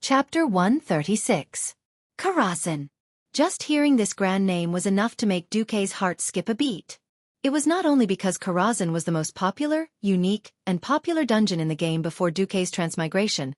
Chapter 136. Karazhan. Just hearing this grand name was enough to make Xueqi's heart skip a beat. It was not only because Karazhan was the most popular, unique, and popular dungeon in the game before Xueqi's transmigration,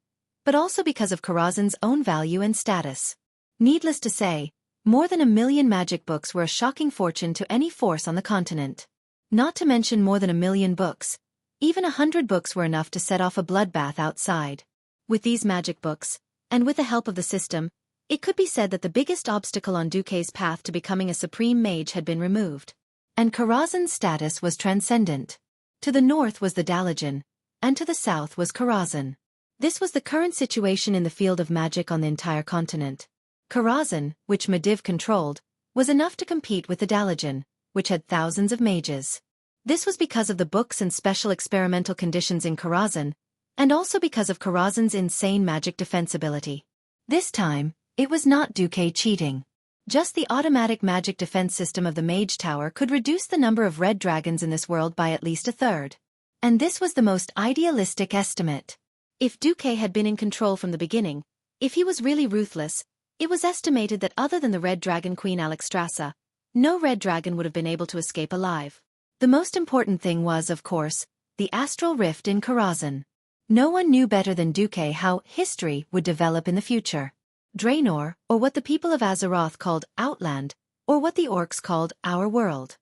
but also because of Karazhan's own value and status. Needless to say, more than 1 million magic books were a shocking fortune to any force on the continent. Not to mention more than 1 million books. Even 100 books were enough to set off a bloodbath outside. With these magic books, and with the help of the system, it could be said that the biggest obstacle on Xueqi's path to becoming a supreme mage had been removed. And Karazhan's status was transcendent. To the north was the Dalajan, and to the south was Karazhan. This was the current situation in the field of magic on the entire continent. Karazhan, which Medivh controlled, was enough to compete with the Dalajan, which had thousands of mages. This was because of the books and special experimental conditions in Karazhan, and also because of Karazhan's insane magic defense ability. This time, it was not Xueqi cheating. Just the automatic magic defense system of the Mage Tower could reduce the number of red dragons in this world by at least a third. And this was the most idealistic estimate. If Xueqi had been in control from the beginning, if he was really ruthless, it was estimated that other than the Red Dragon Queen Alexstrasza, no red dragon would have been able to escape alive. The most important thing was, of course, the astral rift in Karazhan. No one knew better than Xueqi how history would develop in the future. Draenor, or what the people of Azeroth called Outland, or what the orcs called Our World.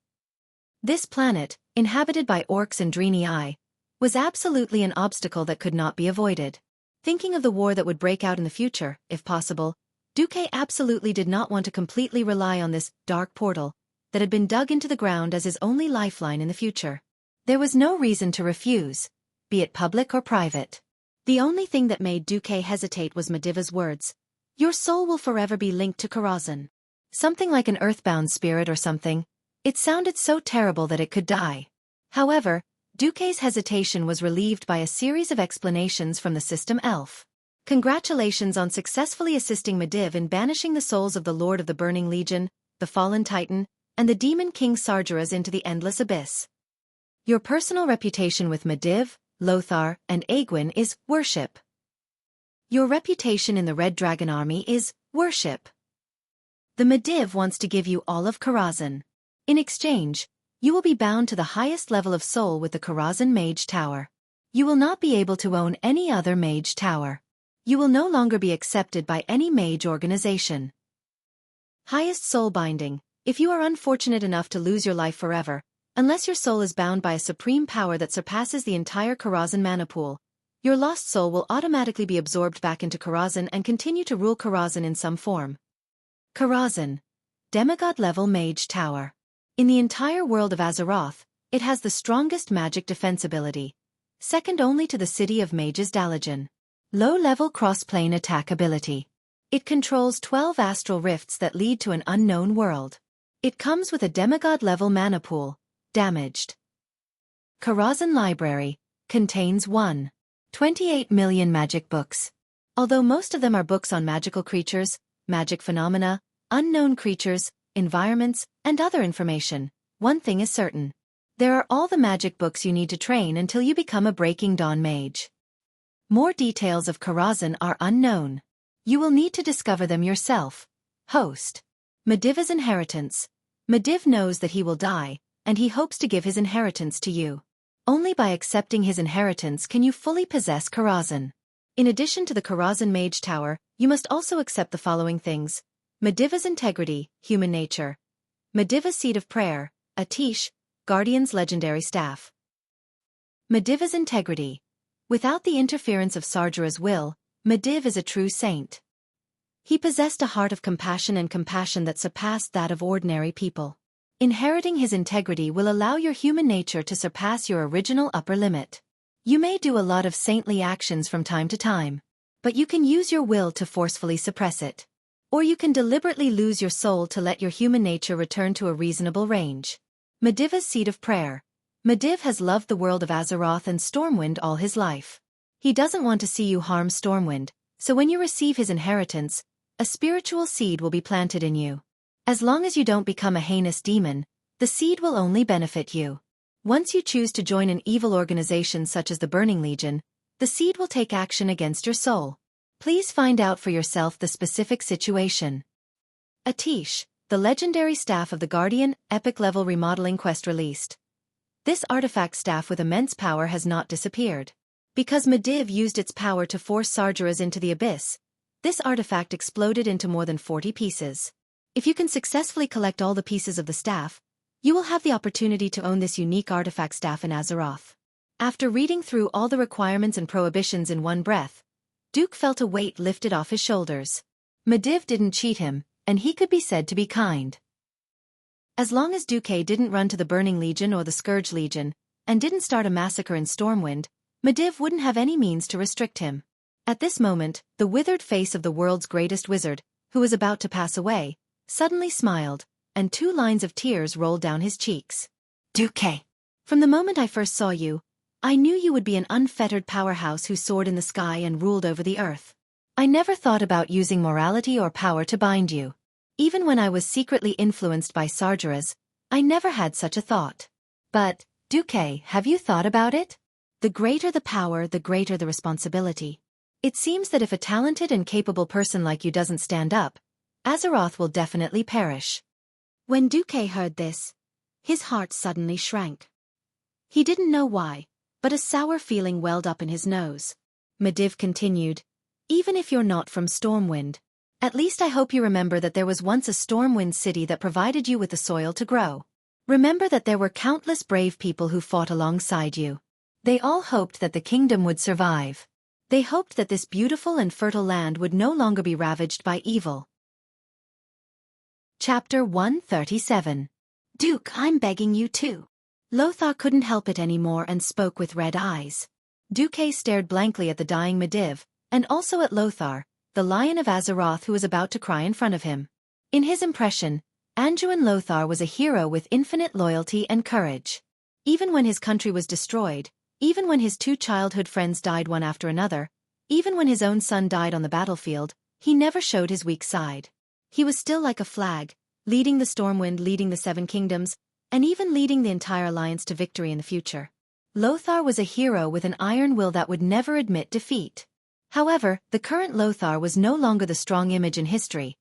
This planet, inhabited by orcs and Draenei, was absolutely an obstacle that could not be avoided. Thinking of the war that would break out in the future, if possible, Xueqi absolutely did not want to completely rely on this dark portal that had been dug into the ground as his only lifeline in the future. There was no reason to refuse, be it public or private. The only thing that made Xueqi hesitate was Medivh's words. Your soul will forever be linked to Karazhan. Something like an earthbound spirit or something. It sounded so terrible that it could die. However, Xueqi's hesitation was relieved by a series of explanations from the system elf. Congratulations on successfully assisting Medivh in banishing the souls of the Lord of the Burning Legion, the Fallen Titan, and the Demon King Sargeras into the Endless Abyss. Your personal reputation with Medivh, Lothar, and Aegwynn is worship. Your reputation in the Red Dragon Army is worship. The Medivh wants to give you all of Karazhan. In exchange, you will be bound to the highest level of soul with the Karazhan Mage Tower. You will not be able to own any other Mage Tower. You will no longer be accepted by any mage organization. Highest soul binding. If you are unfortunate enough to lose your life forever, unless your soul is bound by a supreme power that surpasses the entire Karazhan mana pool, your lost soul will automatically be absorbed back into Karazhan and continue to rule Karazhan in some form. Karazhan. Demigod-level Mage Tower. In the entire world of Azeroth, it has the strongest magic defense ability, second only to the City of Mages Dalajan. Low-level cross-plane attack ability. It controls 12 astral rifts that lead to an unknown world. It comes with a demigod-level mana pool, damaged. Karazhan Library. Contains 1.28 million magic books. Although most of them are books on magical creatures, magic phenomena, unknown creatures, environments, and other information, one thing is certain. There are all the magic books you need to train until you become a Breaking Dawn mage. More details of Karazhan are unknown. You will need to discover them yourself. Host. Medivh's inheritance. Medivh knows that he will die, and he hopes to give his inheritance to you. Only by accepting his inheritance can you fully possess Karazhan. In addition to the Karazhan Mage Tower, you must also accept the following things. Medivh's integrity, human nature. Medivh's seed of prayer, Atish, Guardian's legendary staff. Medivh's integrity. Without the interference of Sargeras' will, Medivh is a true saint. He possessed a heart of compassion and compassion that surpassed that of ordinary people. Inheriting his integrity will allow your human nature to surpass your original upper limit. You may do a lot of saintly actions from time to time, but you can use your will to forcefully suppress it. Or you can deliberately lose your soul to let your human nature return to a reasonable range. Medivh's seed of prayer. Medivh has loved the world of Azeroth and Stormwind all his life. He doesn't want to see you harm Stormwind, so when you receive his inheritance, a spiritual seed will be planted in you. As long as you don't become a heinous demon, the seed will only benefit you. Once you choose to join an evil organization such as the Burning Legion, the seed will take action against your soul. Please find out for yourself the specific situation. Atish, the legendary staff of the Guardian, epic level remodeling quest released. This artifact staff with immense power has not disappeared. Because Medivh used its power to force Sargeras into the abyss, this artifact exploded into more than 40 pieces. If you can successfully collect all the pieces of the staff, you will have the opportunity to own this unique artifact staff in Azeroth. After reading through all the requirements and prohibitions in one breath, Duke felt a weight lifted off his shoulders. Medivh didn't cheat him, and he could be said to be kind. As long as Duke didn't run to the Burning Legion or the Scourge Legion, and didn't start a massacre in Stormwind, Medivh wouldn't have any means to restrict him. At this moment, the withered face of the world's greatest wizard, who was about to pass away, suddenly smiled, and 2 lines of tears rolled down his cheeks. Duke, from the moment I first saw you, I knew you would be an unfettered powerhouse who soared in the sky and ruled over the earth. I never thought about using morality or power to bind you. Even when I was secretly influenced by Sargeras, I never had such a thought. But, Duke, have you thought about it? The greater the power, the greater the responsibility. It seems that if a talented and capable person like you doesn't stand up, Azeroth will definitely perish. When Duke heard this, his heart suddenly shrank. He didn't know why, but a sour feeling welled up in his nose. Medivh continued, even if you're not from Stormwind, at least I hope you remember that there was once a Stormwind city that provided you with the soil to grow. Remember that there were countless brave people who fought alongside you. They all hoped that the kingdom would survive. They hoped that this beautiful and fertile land would no longer be ravaged by evil. Chapter 137. Duke, I'm begging you too. Lothar couldn't help it anymore and spoke with red eyes. Duke stared blankly at the dying Medivh, and also at Lothar, the Lion of Azeroth who was about to cry in front of him. In his impression, Anduin Lothar was a hero with infinite loyalty and courage. Even when his country was destroyed, even when his 2 childhood friends died one after another, even when his own son died on the battlefield, he never showed his weak side. He was still like a flag, leading the Stormwind, leading the 7 kingdoms, and even leading the entire alliance to victory in the future. Lothar was a hero with an iron will that would never admit defeat. However, the current Lothar was no longer the strong image in history,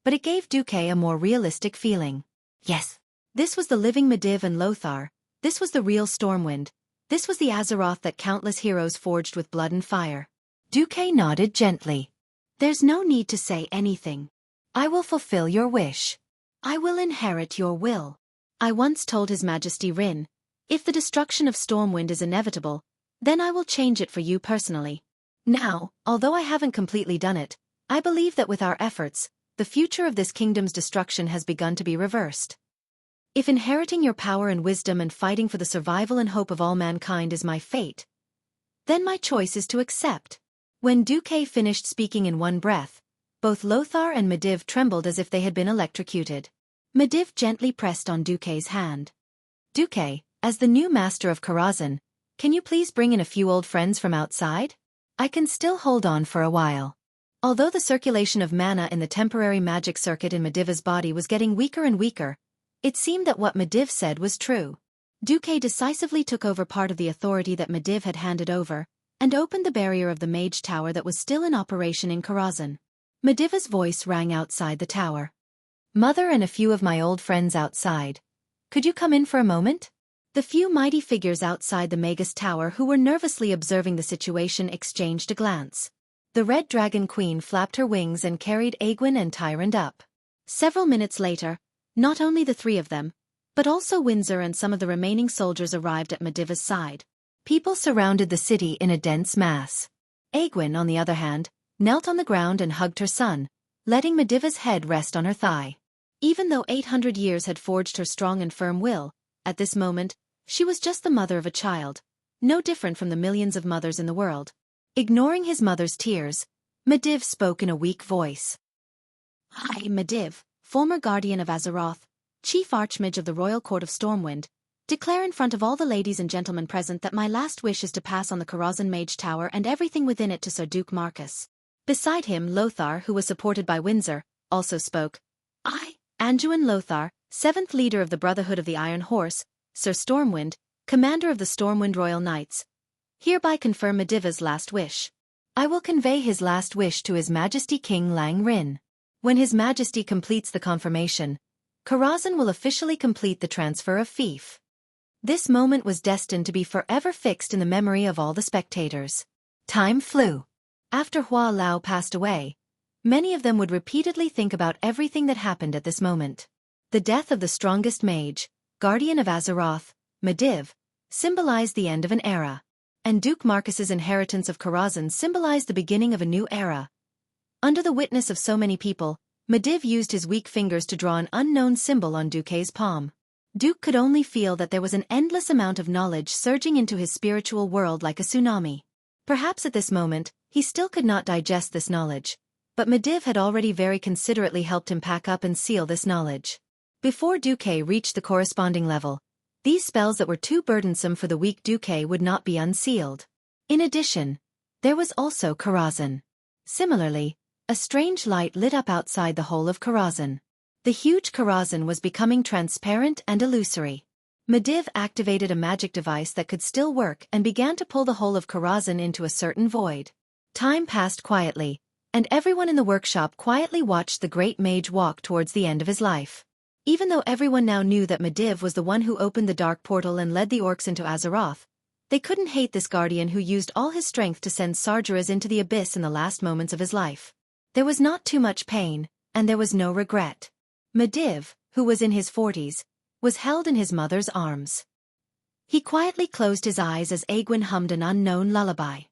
but it gave Duke a more realistic feeling. Yes, this was the living Medivh and Lothar, this was the real Stormwind, this was the Azeroth that countless heroes forged with blood and fire. Duke nodded gently. There's no need to say anything. I will fulfill your wish. I will inherit your will. I once told His Majesty Rin, if the destruction of Stormwind is inevitable, then I will change it for you personally. Now, although I haven't completely done it, I believe that with our efforts, the future of this kingdom's destruction has begun to be reversed. If inheriting your power and wisdom and fighting for the survival and hope of all mankind is my fate, then my choice is to accept. When Duke finished speaking in one breath, both Lothar and Medivh trembled as if they had been electrocuted. Medivh gently pressed on Duke's hand. Duke, as the new master of Karazhan, can you please bring in a few old friends from outside? I can still hold on for a while. Although the circulation of mana in the temporary magic circuit in Medivh's body was getting weaker and weaker, it seemed that what Medivh said was true. Duke decisively took over part of the authority that Medivh had handed over, and opened the barrier of the mage tower that was still in operation in Karazhan. Medivh's voice rang outside the tower. Mother and a few of my old friends outside. Could you come in for a moment? The few mighty figures outside the Magus Tower who were nervously observing the situation exchanged a glance. The Red Dragon Queen flapped her wings and carried Aegwynn and Tyrande up. Several minutes later, not only the 3 of them, but also Windsor and some of the remaining soldiers arrived at Medivh's side. People surrounded the city in a dense mass. Aegwynn, on the other hand, knelt on the ground and hugged her son, letting Medivh's head rest on her thigh. Even though 800 years had forged her strong and firm will, at this moment, she was just the mother of a child, no different from the millions of mothers in the world. Ignoring his mother's tears, Medivh spoke in a weak voice. I, Medivh, former guardian of Azeroth, chief archmage of the royal court of Stormwind, declare in front of all the ladies and gentlemen present that my last wish is to pass on the Karazhan Mage Tower and everything within it to Sir Duke Marcus. Beside him, Lothar, who was supported by Windsor, also spoke. I, Anduin Lothar, 7th leader of the Brotherhood of the Iron Horse, Sir Stormwind, commander of the Stormwind Royal Knights, hereby confirm Medivh's last wish. I will convey his last wish to His Majesty King Lang Rin. When His Majesty completes the confirmation, Karazhan will officially complete the transfer of fief. This moment was destined to be forever fixed in the memory of all the spectators. Time flew. After Hua Lao passed away, many of them would repeatedly think about everything that happened at this moment. The death of the strongest mage, guardian of Azeroth, Medivh, symbolized the end of an era, and Duke Marcus's inheritance of Karazhan symbolized the beginning of a new era. Under the witness of so many people, Medivh used his weak fingers to draw an unknown symbol on Duke's palm. Duke could only feel that there was an endless amount of knowledge surging into his spiritual world like a tsunami. Perhaps at this moment, he still could not digest this knowledge, but Medivh had already very considerately helped him pack up and seal this knowledge. Before Duke reached the corresponding level, these spells that were too burdensome for the weak Duke would not be unsealed. In addition, there was also Karazhan. Similarly, a strange light lit up outside the whole of Karazhan. The huge Karazhan was becoming transparent and illusory. Medivh activated a magic device that could still work and began to pull the whole of Karazhan into a certain void. Time passed quietly, and everyone in the workshop quietly watched the great mage walk towards the end of his life. Even though everyone now knew that Medivh was the one who opened the dark portal and led the orcs into Azeroth, they couldn't hate this guardian who used all his strength to send Sargeras into the abyss in the last moments of his life. There was not too much pain, and there was no regret. Medivh, who was in his 40s, was held in his mother's arms. He quietly closed his eyes as Aegwynn hummed an unknown lullaby.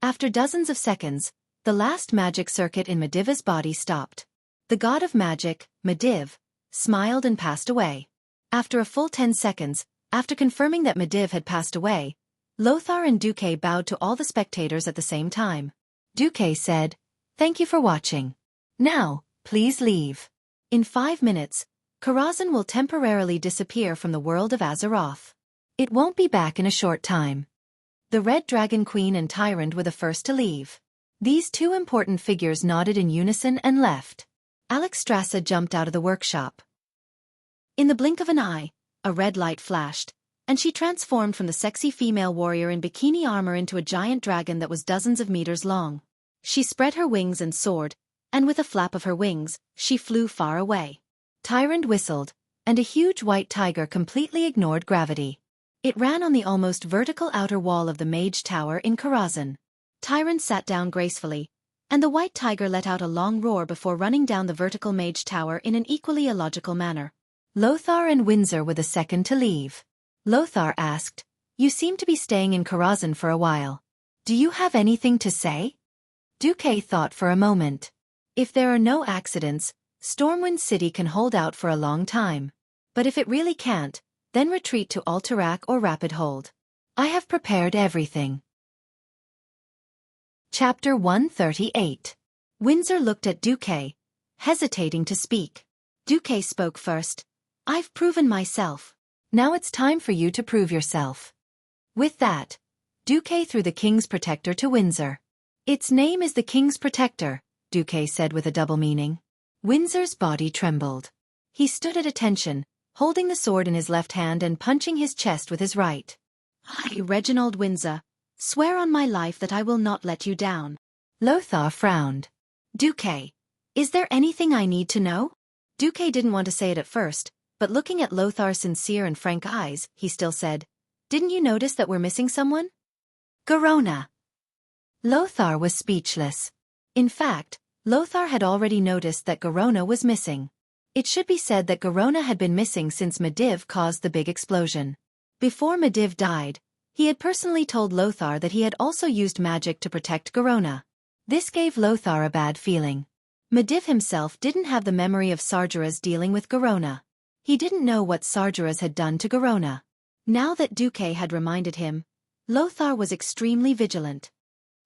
After dozens of seconds, the last magic circuit in Medivh's body stopped. The god of magic, Medivh, smiled and passed away. After a full 10 seconds, after confirming that Medivh had passed away, Lothar and Duque bowed to all the spectators at the same time. Duque said, "Thank you for watching. Now, please leave. In 5 minutes, Karazhan will temporarily disappear from the world of Azeroth. It won't be back in a short time." The Red Dragon Queen and Tyrant were the first to leave. These two important figures nodded in unison and left. Alexstrasza jumped out of the workshop. In the blink of an eye, a red light flashed, and she transformed from the sexy female warrior in bikini armor into a giant dragon that was dozens of meters long. She spread her wings and soared, and with a flap of her wings, she flew far away. Tyrant whistled, and a huge white tiger completely ignored gravity. It ran on the almost vertical outer wall of the Mage Tower in Karazhan. Tyrant sat down gracefully, and the white tiger let out a long roar before running down the vertical Mage Tower in an equally illogical manner. Lothar and Windsor were the second to leave. Lothar asked, "You seem to be staying in Karazhan for a while. Do you have anything to say?" Duque thought for a moment. If there are no accidents, Stormwind City can hold out for a long time. But if it really can't, then retreat to Alterac or Rapid Hold. I have prepared everything. Chapter 138. Windsor looked at Duque, hesitating to speak. Duque spoke first. "I've proven myself. Now it's time for you to prove yourself." With that, Duque threw the King's Protector to Windsor. "Its name is the King's Protector," Duque said with a double meaning. Windsor's body trembled. He stood at attention, holding the sword in his left hand and punching his chest with his right. "I, Reginald Windsor, swear on my life that I will not let you down." Lothar frowned. "Duque, is there anything I need to know?" Duque didn't want to say it at first, but looking at Lothar's sincere and frank eyes, he still said, "Didn't you notice that we're missing someone?" "Garona." Lothar was speechless. In fact, Lothar had already noticed that Garona was missing. It should be said that Garona had been missing since Medivh caused the big explosion. Before Medivh died, he had personally told Lothar that he had also used magic to protect Garona. This gave Lothar a bad feeling. Medivh himself didn't have the memory of Sargeras dealing with Garona. He didn't know what Sargeras had done to Garona. Now that Duque had reminded him, Lothar was extremely vigilant.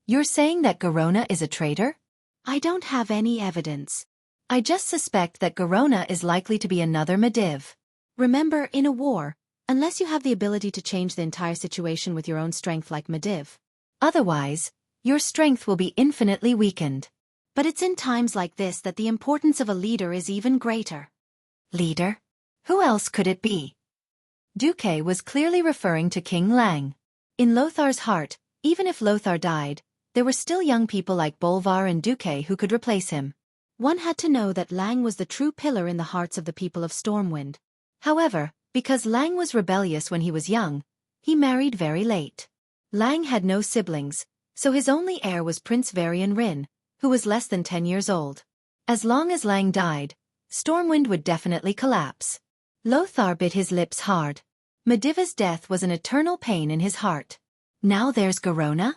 "You're saying that Garona is a traitor?" "I don't have any evidence. I just suspect that Garona is likely to be another Medivh. Remember, in a war, unless you have the ability to change the entire situation with your own strength like Medivh. Otherwise, your strength will be infinitely weakened. But it's in times like this that the importance of a leader is even greater." "Leader? Who else could it be?" Duque was clearly referring to King Lang. In Lothar's heart, even if Lothar died, there were still young people like Bolvar and Duque who could replace him. One had to know that Lang was the true pillar in the hearts of the people of Stormwind. However, because Lang was rebellious when he was young, he married very late. Lang had no siblings, so his only heir was Prince Varian Rin, who was less than 10 years old. As long as Lang died, Stormwind would definitely collapse. Lothar bit his lips hard. Mediva's death was an eternal pain in his heart. Now there's Garona?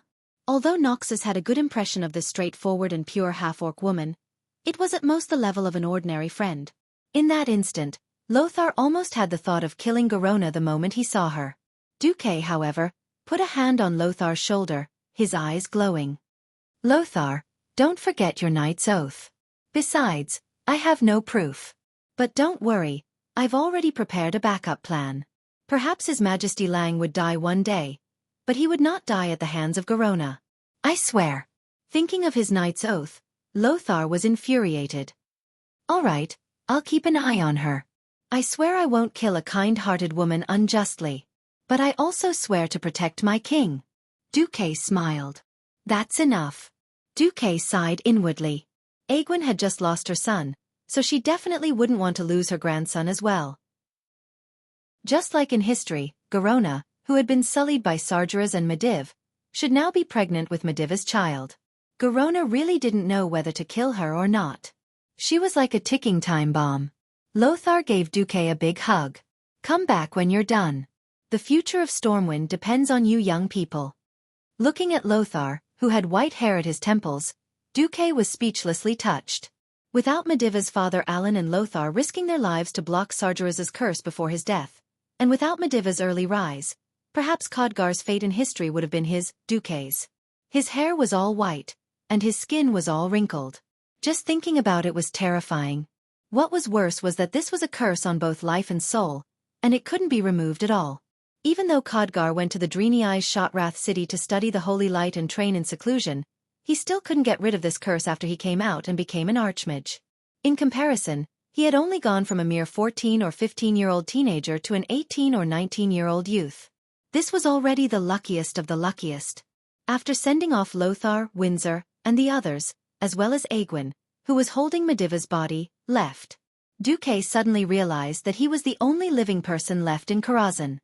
Although Noxus had a good impression of this straightforward and pure half-orc woman, it was at most the level of an ordinary friend. In that instant, Lothar almost had the thought of killing Garona the moment he saw her. Duque, however, put a hand on Lothar's shoulder, his eyes glowing. Lothar, don't forget your knight's oath. Besides, I have no proof. But don't worry, I've already prepared a backup plan. Perhaps His Majesty Lang would die one day, but he would not die at the hands of Garona. I swear. Thinking of his knight's oath, Lothar was infuriated. All right, I'll keep an eye on her. I swear I won't kill a kind-hearted woman unjustly. But I also swear to protect my king. Duque smiled. That's enough. Duque sighed inwardly. Aegwyn had just lost her son, so she definitely wouldn't want to lose her grandson as well. Just like in history, Garona, who had been sullied by Sargeras and Mediv, should now be pregnant with Mediva's child. Garona really didn't know whether to kill her or not. She was like a ticking time bomb. Lothar gave Duque a big hug. Come back when you're done. The future of Stormwind depends on you young people. Looking at Lothar, who had white hair at his temples, Duque was speechlessly touched. Without Mediva's father Alan and Lothar risking their lives to block Sargeras's curse before his death, and without Mediva's early rise, perhaps Khadgar's fate in history would have been his, Duque's. His hair was all white, and his skin was all wrinkled. Just thinking about it was terrifying. What was worse was that this was a curse on both life and soul, and it couldn't be removed at all. Even though Khadgar went to the Dreeny-Eyes Shotrath city to study the Holy Light and train in seclusion, he still couldn't get rid of this curse after he came out and became an archmage. In comparison, he had only gone from a mere 14 or 15-year-old teenager to an 18 or 19-year-old youth. This was already the luckiest of the luckiest. After sending off Lothar, Windsor, and the others, as well as Aegwyn, who was holding Mediva's body, left. Duque suddenly realized that he was the only living person left in Karazhan.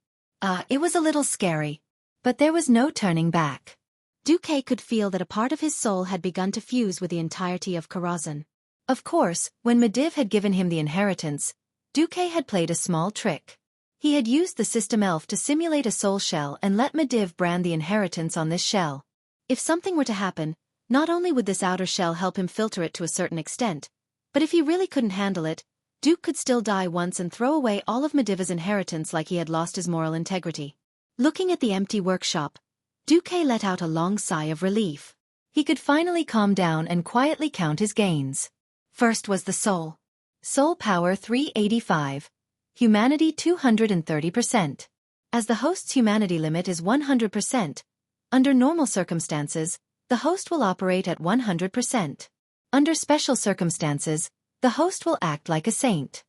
It was a little scary. But there was no turning back. Duque could feel that a part of his soul had begun to fuse with the entirety of Karazhan. Of course, when Mediv had given him the inheritance, Duque had played a small trick. He had used the system elf to simulate a soul shell and let Mediv brand the inheritance on this shell. If something were to happen, not only would this outer shell help him filter it to a certain extent, but if he really couldn't handle it, Duke could still die once and throw away all of Mediva's inheritance like he had lost his moral integrity. Looking at the empty workshop, Duque let out a long sigh of relief. He could finally calm down and quietly count his gains. First was the soul. Soul power 385. Humanity 230%. As the host's humanity limit is 100%, under normal circumstances, the host will operate at 100%. Under special circumstances, the host will act like a saint.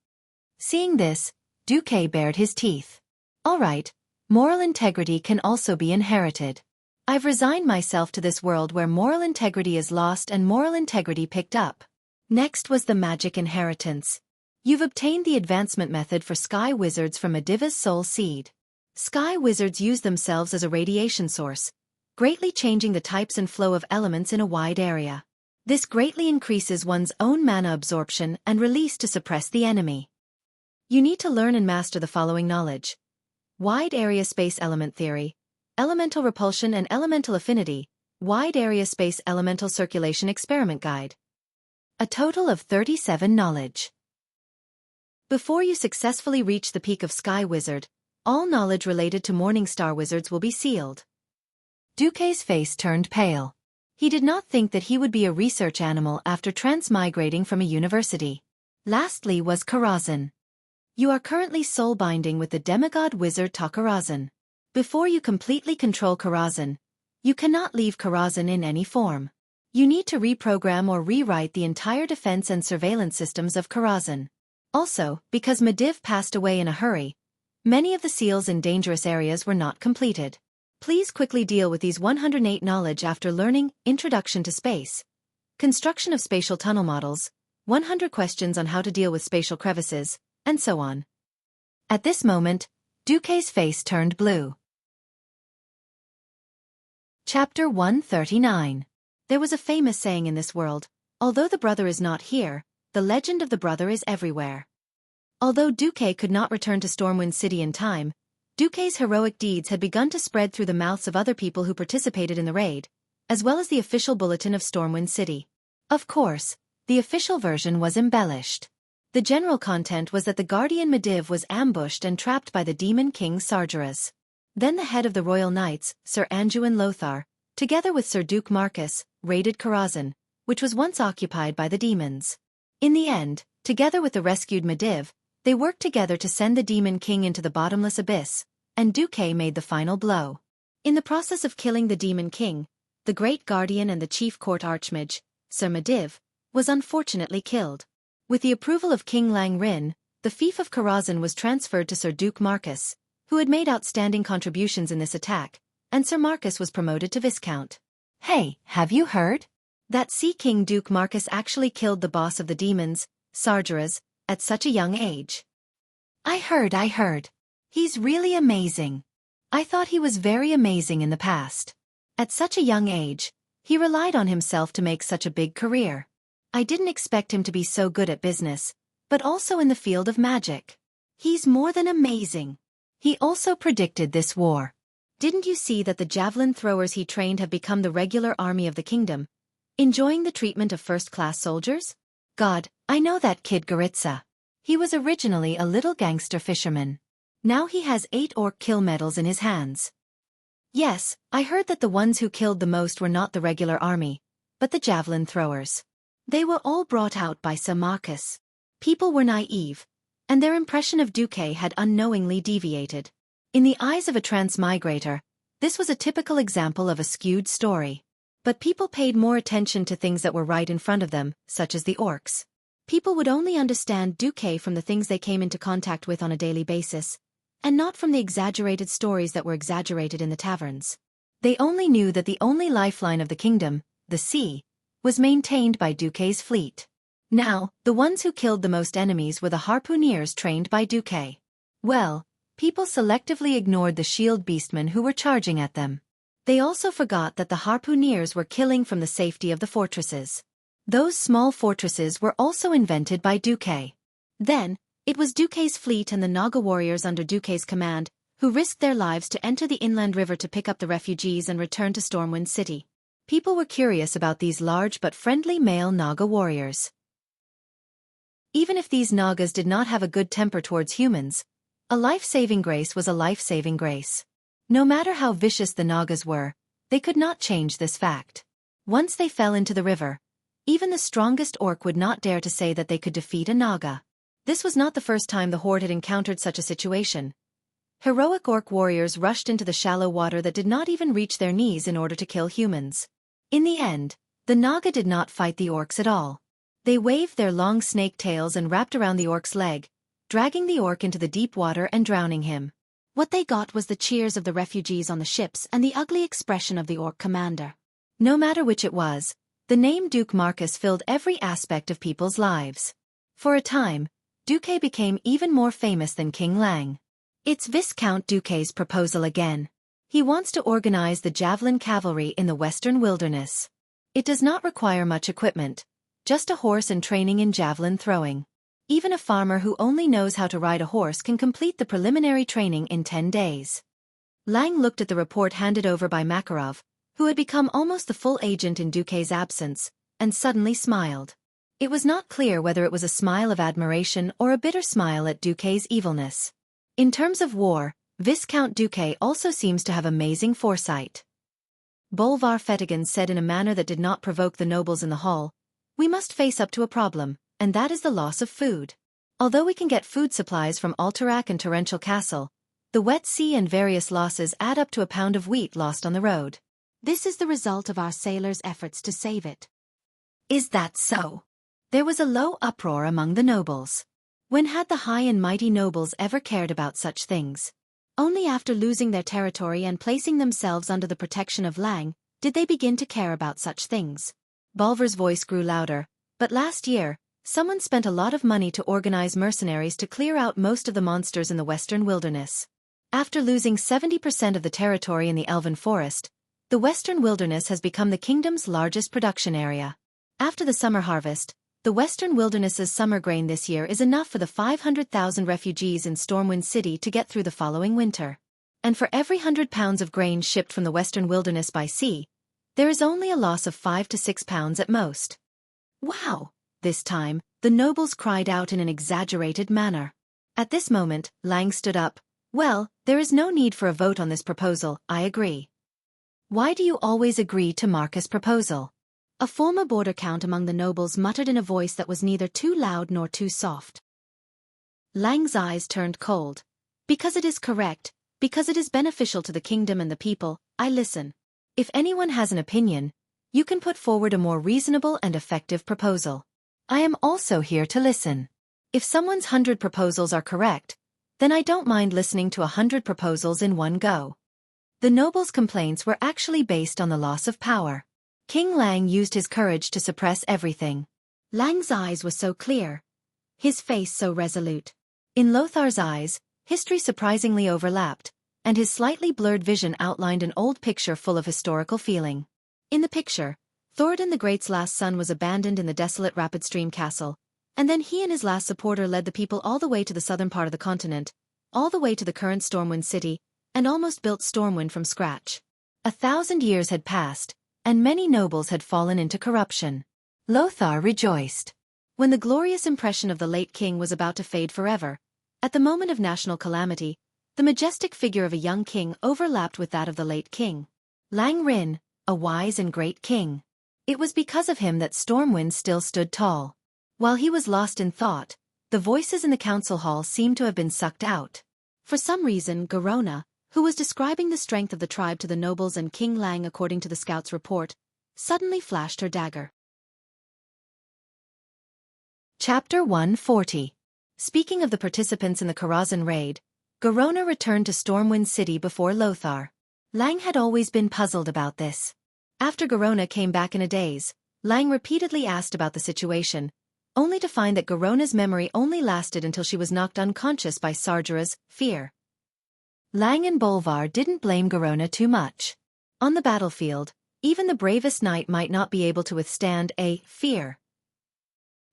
Seeing this, Duque bared his teeth. All right, moral integrity can also be inherited. I've resigned myself to this world where moral integrity is lost and moral integrity picked up. Next was the magic inheritance. You've obtained the advancement method for sky wizards from Mediva's soul seed. Sky wizards use themselves as a radiation source, greatly changing the types and flow of elements in a wide area. This greatly increases one's own mana absorption and release to suppress the enemy. You need to learn and master the following knowledge: wide area space element theory, elemental repulsion and elemental affinity, wide area space elemental circulation experiment guide. A total of 37 knowledge. Before you successfully reach the peak of Sky Wizard, all knowledge related to Morningstar Wizards will be sealed. Duque's face turned pale. He did not think that he would be a research animal after transmigrating from a university. Lastly was Karazhan. You are currently soul-binding with the demigod wizard Karazhan. Before you completely control Karazhan, you cannot leave Karazhan in any form. You need to reprogram or rewrite the entire defense and surveillance systems of Karazhan. Also, because Mediv passed away in a hurry, many of the seals in dangerous areas were not completed. Please quickly deal with these 108 knowledge after learning Introduction to Space, Construction of Spatial Tunnel Models, 100 questions on how to deal with spatial crevices, and so on. At this moment, Xueqi's face turned blue. Chapter 139. There was a famous saying in this world, although the brother is not here, the legend of the brother is everywhere. Although Xueqi could not return to Stormwind City in time, Xueqi's heroic deeds had begun to spread through the mouths of other people who participated in the raid, as well as the official bulletin of Stormwind City. Of course, the official version was embellished. The general content was that the guardian Medivh was ambushed and trapped by the demon king Sargeras. Then the head of the royal knights, Sir Anduin Lothar, together with Sir Duke Marcus, raided Karazhan, which was once occupied by the demons. In the end, together with the rescued Medivh, they worked together to send the demon king into the bottomless abyss, and Xueqi made the final blow. In the process of killing the demon king, the great guardian and the chief court archmage, Sir Medivh, was unfortunately killed. With the approval of King Lang Rin, the fief of Karazhan was transferred to Sir Duke Marcus, who had made outstanding contributions in this attack, and Sir Marcus was promoted to Viscount. Hey, have you heard? That Sea King Duke Marcus actually killed the boss of the demons, Sargeras, at such a young age. I heard. He's really amazing. I thought he was very amazing in the past. At such a young age, he relied on himself to make such a big career. I didn't expect him to be so good at business, but also in the field of magic. He's more than amazing. He also predicted this war. Didn't you see that the javelin throwers he trained have become the regular army of the kingdom, enjoying the treatment of first-class soldiers? God, I know that kid Goritza. He was originally a little gangster fisherman. Now he has 8 orc kill medals in his hands. Yes, I heard that the ones who killed the most were not the regular army, but the javelin throwers. They were all brought out by Sir Marcus. People were naive, and their impression of Xueqi had unknowingly deviated. In the eyes of a transmigrator, this was a typical example of a skewed story. But people paid more attention to things that were right in front of them, such as the orcs. People would only understand Xueqi from the things they came into contact with on a daily basis, and not from the exaggerated stories that were exaggerated in the taverns. They only knew that the only lifeline of the kingdom, the sea, was maintained by Xueqi's fleet. Now, the ones who killed the most enemies were the harpooneers trained by Xueqi. Well, people selectively ignored the shield beastmen who were charging at them. They also forgot that the harpooneers were killing from the safety of the fortresses. Those small fortresses were also invented by Xueqi. Then, it was Xueqi's fleet and the Naga warriors under Xueqi's command who risked their lives to enter the inland river to pick up the refugees and return to Stormwind City. People were curious about these large but friendly male Naga warriors. Even if these Nagas did not have a good temper towards humans, a life-saving grace was a life-saving grace. No matter how vicious the Nagas were, they could not change this fact. Once they fell into the river, even the strongest orc would not dare to say that they could defeat a Naga. This was not the first time the horde had encountered such a situation. Heroic orc warriors rushed into the shallow water that did not even reach their knees in order to kill humans. In the end, the Naga did not fight the orcs at all. They waved their long snake tails and wrapped around the orc's leg, dragging the orc into the deep water and drowning him. What they got was the cheers of the refugees on the ships and the ugly expression of the orc commander. No matter which it was, the name Duke Marcus filled every aspect of people's lives. For a time, Xueqi became even more famous than King Lang. It's Viscount Xueqi's proposal again. He wants to organize the javelin cavalry in the western wilderness. It does not require much equipment, just a horse and training in javelin throwing. Even a farmer who only knows how to ride a horse can complete the preliminary training in 10 days. Lang looked at the report handed over by Makarov, who had become almost the full agent in Xueqi's absence, and suddenly smiled. It was not clear whether it was a smile of admiration or a bitter smile at Xueqi's evilness. In terms of war, Viscount Xueqi also seems to have amazing foresight. Bolvar Fetigan said in a manner that did not provoke the nobles in the hall, "We must face up to a problem, and that is the loss of food. Although we can get food supplies from Alterac and Torrential Castle, the wet sea and various losses add up to a pound of wheat lost on the road. This is the result of our sailors' efforts to save it." Is that so? There was a low uproar among the nobles. When had the high and mighty nobles ever cared about such things? Only after losing their territory and placing themselves under the protection of Lang, did they begin to care about such things. Bolvar's voice grew louder, but last year, someone spent a lot of money to organize mercenaries to clear out most of the monsters in the western wilderness. After losing 70% of the territory in the Elven Forest, the western wilderness has become the kingdom's largest production area. After the summer harvest, the western wilderness's summer grain this year is enough for the 500,000 refugees in Stormwind City to get through the following winter. And for every 100 pounds of grain shipped from the western wilderness by sea, there is only a loss of 5 to 6 pounds at most. Wow! This time, the nobles cried out in an exaggerated manner. At this moment, Lang stood up. Well, there is no need for a vote on this proposal, I agree. Why do you always agree to Marcus' proposal? A former border count among the nobles muttered in a voice that was neither too loud nor too soft. Lang's eyes turned cold. Because it is correct, because it is beneficial to the kingdom and the people, I listen. If anyone has an opinion, you can put forward a more reasonable and effective proposal. I am also here to listen. If someone's 100 proposals are correct, then I don't mind listening to 100 proposals in one go. The nobles' complaints were actually based on the loss of power. King Lang used his courage to suppress everything. Lang's eyes were so clear, his face so resolute. In Lothar's eyes, history surprisingly overlapped, and his slightly blurred vision outlined an old picture full of historical feeling. In the picture, Thoradin the Great's last son was abandoned in the desolate Rapid Stream Castle, and then he and his last supporter led the people all the way to the southern part of the continent, all the way to the current Stormwind City, and almost built Stormwind from scratch. 1,000 years had passed, and many nobles had fallen into corruption. Lothar rejoiced. When the glorious impression of the late king was about to fade forever, at the moment of national calamity, the majestic figure of a young king overlapped with that of the late king. Lang Rin, a wise and great king. It was because of him that Stormwind still stood tall. While he was lost in thought, the voices in the council hall seemed to have been sucked out. For some reason, Garona, who was describing the strength of the tribe to the nobles and King Lang according to the scout's report, suddenly flashed her dagger. Chapter 140. Speaking of the participants in the Karazhan raid, Garona returned to Stormwind City before Lothar. Lang had always been puzzled about this. After Garona came back in a daze, Lang repeatedly asked about the situation, only to find that Garona's memory only lasted until she was knocked unconscious by Sargera's fear. Lang and Bolvar didn't blame Garona too much. On the battlefield, even the bravest knight might not be able to withstand a fear.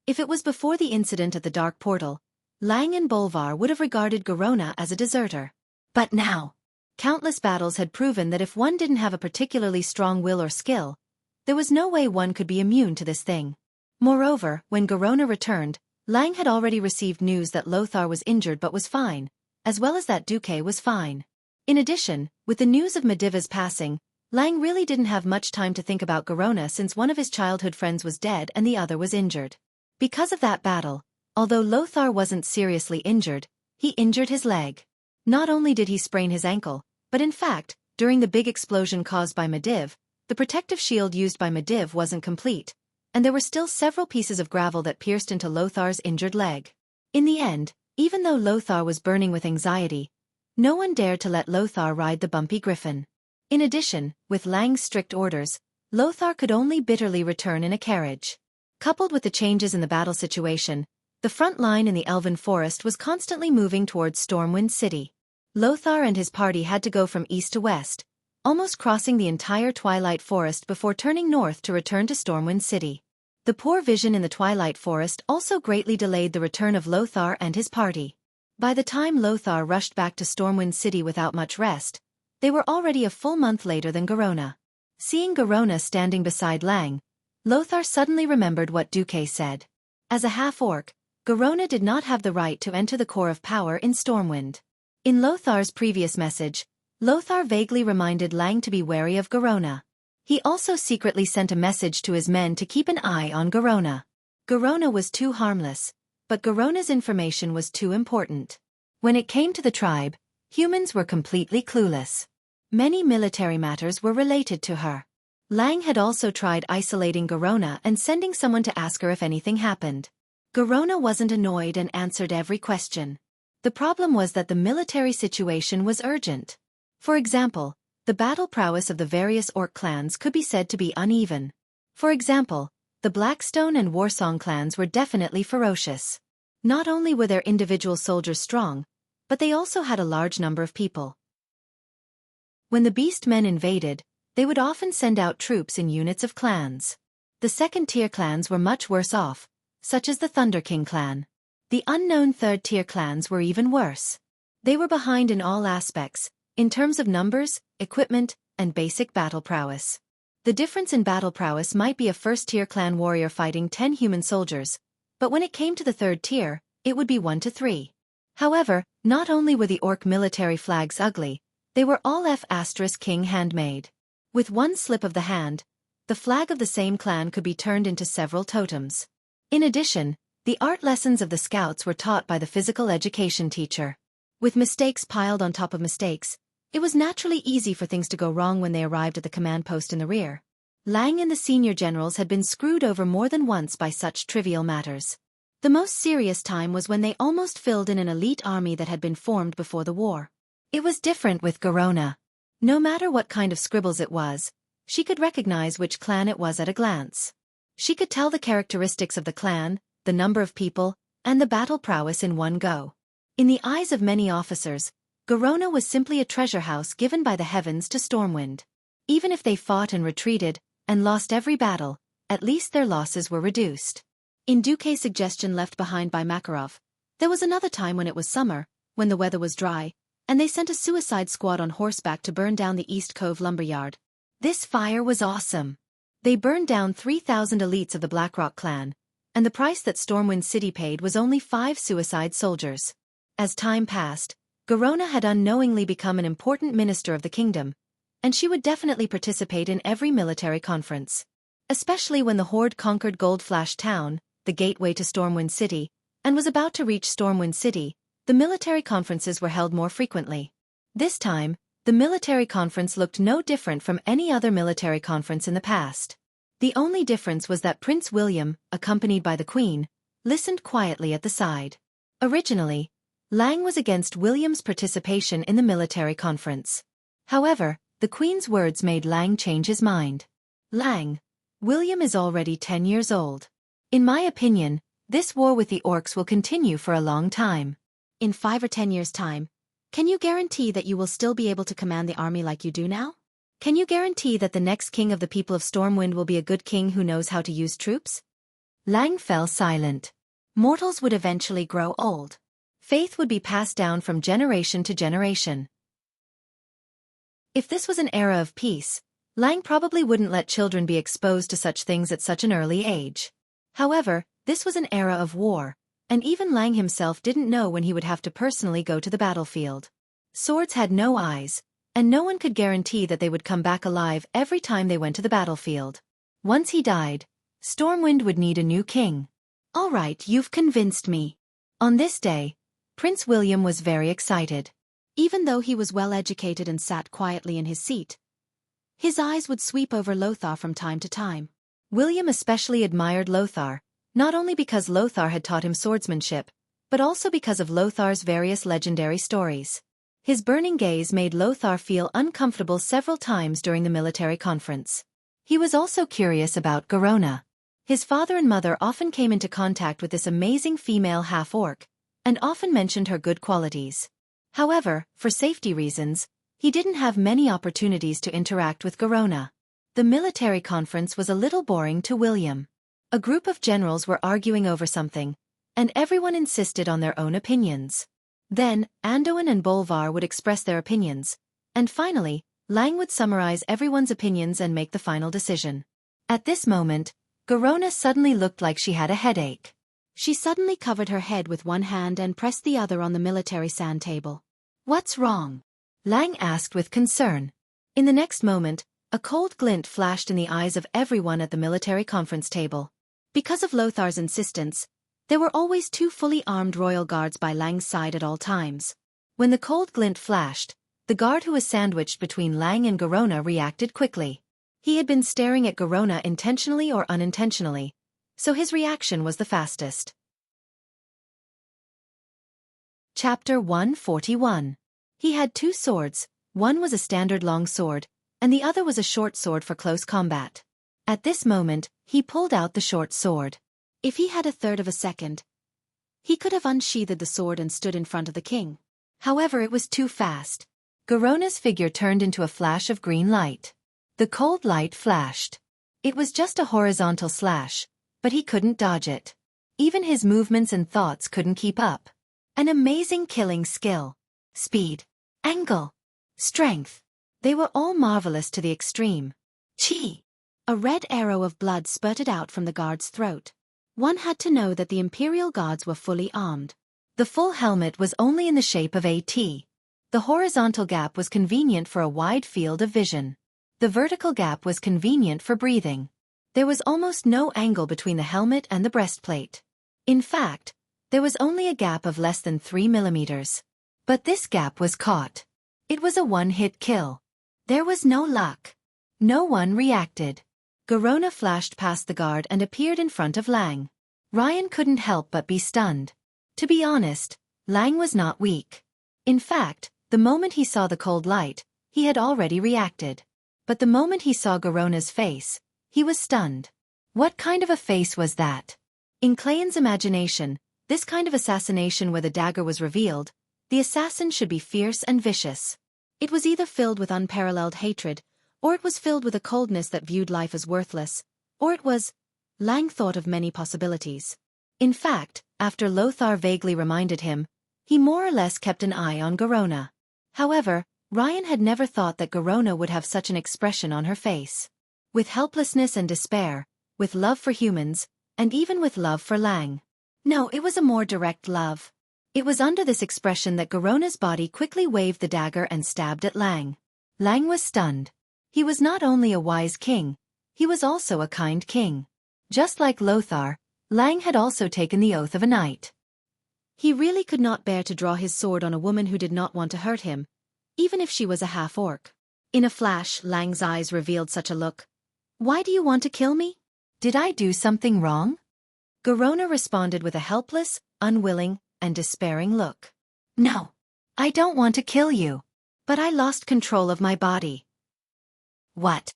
If it was before the incident at the Dark Portal, Lang and Bolvar would have regarded Garona as a deserter. But now, countless battles had proven that if one didn't have a particularly strong will or skill, there was no way one could be immune to this thing. Moreover, when Garona returned, Lang had already received news that Lothar was injured but was fine, as well as that Duque was fine. In addition, with the news of Mediva's passing, Lang really didn't have much time to think about Garona since one of his childhood friends was dead and the other was injured. Because of that battle, although Lothar wasn't seriously injured, he injured his leg. Not only did he sprain his ankle, but in fact, during the big explosion caused by Mediv, the protective shield used by Mediv wasn't complete, and there were still several pieces of gravel that pierced into Lothar's injured leg. In the end, even though Lothar was burning with anxiety, no one dared to let Lothar ride the bumpy griffin. In addition, with Lang's strict orders, Lothar could only bitterly return in a carriage. Coupled with the changes in the battle situation, the front line in the Elven Forest was constantly moving towards Stormwind City. Lothar and his party had to go from east to west, almost crossing the entire Twilight Forest before turning north to return to Stormwind City. The poor vision in the Twilight Forest also greatly delayed the return of Lothar and his party. By the time Lothar rushed back to Stormwind City without much rest, they were already a full month later than Garona. Seeing Garona standing beside Lang, Lothar suddenly remembered what Duque said. As a half-orc, Garona did not have the right to enter the core of power in Stormwind. In Lothar's previous message, Lothar vaguely reminded Lang to be wary of Garona. He also secretly sent a message to his men to keep an eye on Garona. Garona was too harmless, but Garona's information was too important. When it came to the tribe, humans were completely clueless. Many military matters were related to her. Lang had also tried isolating Garona and sending someone to ask her if anything happened. Garona wasn't annoyed and answered every question. The problem was that the military situation was urgent. For example, the battle prowess of the various orc clans could be said to be uneven. For example, the Blackstone and Warsong clans were definitely ferocious. Not only were their individual soldiers strong, but they also had a large number of people. When the beast men invaded, they would often send out troops in units of clans. The second-tier clans were much worse off, such as the Thunder King clan. The unknown third-tier clans were even worse. They were behind in all aspects, in terms of numbers, equipment, and basic battle prowess. The difference in battle prowess might be a first-tier clan warrior fighting 10 human soldiers, but when it came to the third tier, it would be 1 to 3. However, not only were the orc military flags ugly, they were all F*King handmade. With one slip of the hand, the flag of the same clan could be turned into several totems. In addition, the art lessons of the scouts were taught by the physical education teacher. With mistakes piled on top of mistakes, it was naturally easy for things to go wrong when they arrived at the command post in the rear. Lang and the senior generals had been screwed over more than once by such trivial matters. The most serious time was when they almost filled in an elite army that had been formed before the war. It was different with Garona. No matter what kind of scribbles it was, she could recognize which clan it was at a glance. She could tell the characteristics of the clan, the number of people, and the battle prowess in one go. In the eyes of many officers, Garona was simply a treasure house given by the heavens to Stormwind. Even if they fought and retreated, and lost every battle, at least their losses were reduced. In Duque's suggestion left behind by Makarov, there was another time when it was summer, when the weather was dry, and they sent a suicide squad on horseback to burn down the East Cove lumberyard. This fire was awesome. They burned down 3,000 elites of the Blackrock clan, and the price that Stormwind City paid was only 5 suicide soldiers. As time passed, Garona had unknowingly become an important minister of the kingdom, and she would definitely participate in every military conference. Especially when the Horde conquered Gold Flash Town, the gateway to Stormwind City, and was about to reach Stormwind City, the military conferences were held more frequently. This time, the military conference looked no different from any other military conference in the past. The only difference was that Prince William, accompanied by the Queen, listened quietly at the side. Originally, Lang was against William's participation in the military conference. However, the Queen's words made Lang change his mind. Lang, William is already 10 years old. In my opinion, this war with the orcs will continue for a long time. In 5 or 10 years' time, can you guarantee that you will still be able to command the army like you do now? Can you guarantee that the next king of the people of Stormwind will be a good king who knows how to use troops? Lang fell silent. Mortals would eventually grow old. Faith would be passed down from generation to generation. If this was an era of peace, Lang probably wouldn't let children be exposed to such things at such an early age. However, this was an era of war, and even Lang himself didn't know when he would have to personally go to the battlefield. Swords had no eyes, and no one could guarantee that they would come back alive every time they went to the battlefield. Once he died, Stormwind would need a new king. All right, you've convinced me. On this day, Prince William was very excited. Even though he was well-educated and sat quietly in his seat, his eyes would sweep over Lothar from time to time. William especially admired Lothar, not only because Lothar had taught him swordsmanship, but also because of Lothar's various legendary stories. His burning gaze made Lothar feel uncomfortable several times during the military conference. He was also curious about Garona. His father and mother often came into contact with this amazing female half-orc, and often mentioned her good qualities. However, for safety reasons, he didn't have many opportunities to interact with Garona. The military conference was a little boring to William. A group of generals were arguing over something, and everyone insisted on their own opinions. Then, Anduin and Bolvar would express their opinions, and finally, Lang would summarize everyone's opinions and make the final decision. At this moment, Garona suddenly looked like she had a headache. She suddenly covered her head with one hand and pressed the other on the military sand table. "What's wrong?" Lang asked with concern. In the next moment, a cold glint flashed in the eyes of everyone at the military conference table. Because of Lothar's insistence, there were always 2 fully armed royal guards by Lang's side at all times. When the cold glint flashed, the guard who was sandwiched between Lang and Garona reacted quickly. He had been staring at Garona intentionally or unintentionally, so his reaction was the fastest. Chapter 141. He had 2 swords, one was a standard long sword, and the other was a short sword for close combat. At this moment, he pulled out the short sword. If he had a third of a second, he could have unsheathed the sword and stood in front of the king. However, it was too fast. Garona's figure turned into a flash of green light. The cold light flashed. It was just a horizontal slash, but he couldn't dodge it. Even his movements and thoughts couldn't keep up. An amazing killing skill. Speed. Angle. Strength. They were all marvelous to the extreme. Chi! A red arrow of blood spurted out from the guard's throat. One had to know that the Imperial Guards were fully armed. The full helmet was only in the shape of a T. The horizontal gap was convenient for a wide field of vision. The vertical gap was convenient for breathing. There was almost no angle between the helmet and the breastplate. In fact, there was only a gap of less than 3 millimeters. But this gap was caught. It was a one-hit kill. There was no luck. No one reacted. Garona flashed past the guard and appeared in front of Lang. Ryan couldn't help but be stunned. To be honest, Lang was not weak. In fact, the moment he saw the cold light, he had already reacted. But the moment he saw Garona's face, he was stunned. What kind of a face was that? In Clayton's imagination, this kind of assassination where the dagger was revealed, the assassin should be fierce and vicious. It was either filled with unparalleled hatred, or it was filled with a coldness that viewed life as worthless, or it was... Lang thought of many possibilities. In fact, after Lothar vaguely reminded him, he more or less kept an eye on Garona. However, Ryan had never thought that Garona would have such an expression on her face. With helplessness and despair, with love for humans, and even with love for Lang. No, it was a more direct love. It was under this expression that Garona's body quickly waved the dagger and stabbed at Lang. Lang was stunned. He was not only a wise king, he was also a kind king. Just like Lothar, Lang had also taken the oath of a knight. He really could not bear to draw his sword on a woman who did not want to hurt him, even if she was a half-orc. In a flash, Lang's eyes revealed such a look. Why do you want to kill me? Did I do something wrong? Garona responded with a helpless, unwilling, and despairing look. No, I don't want to kill you. But I lost control of my body. What?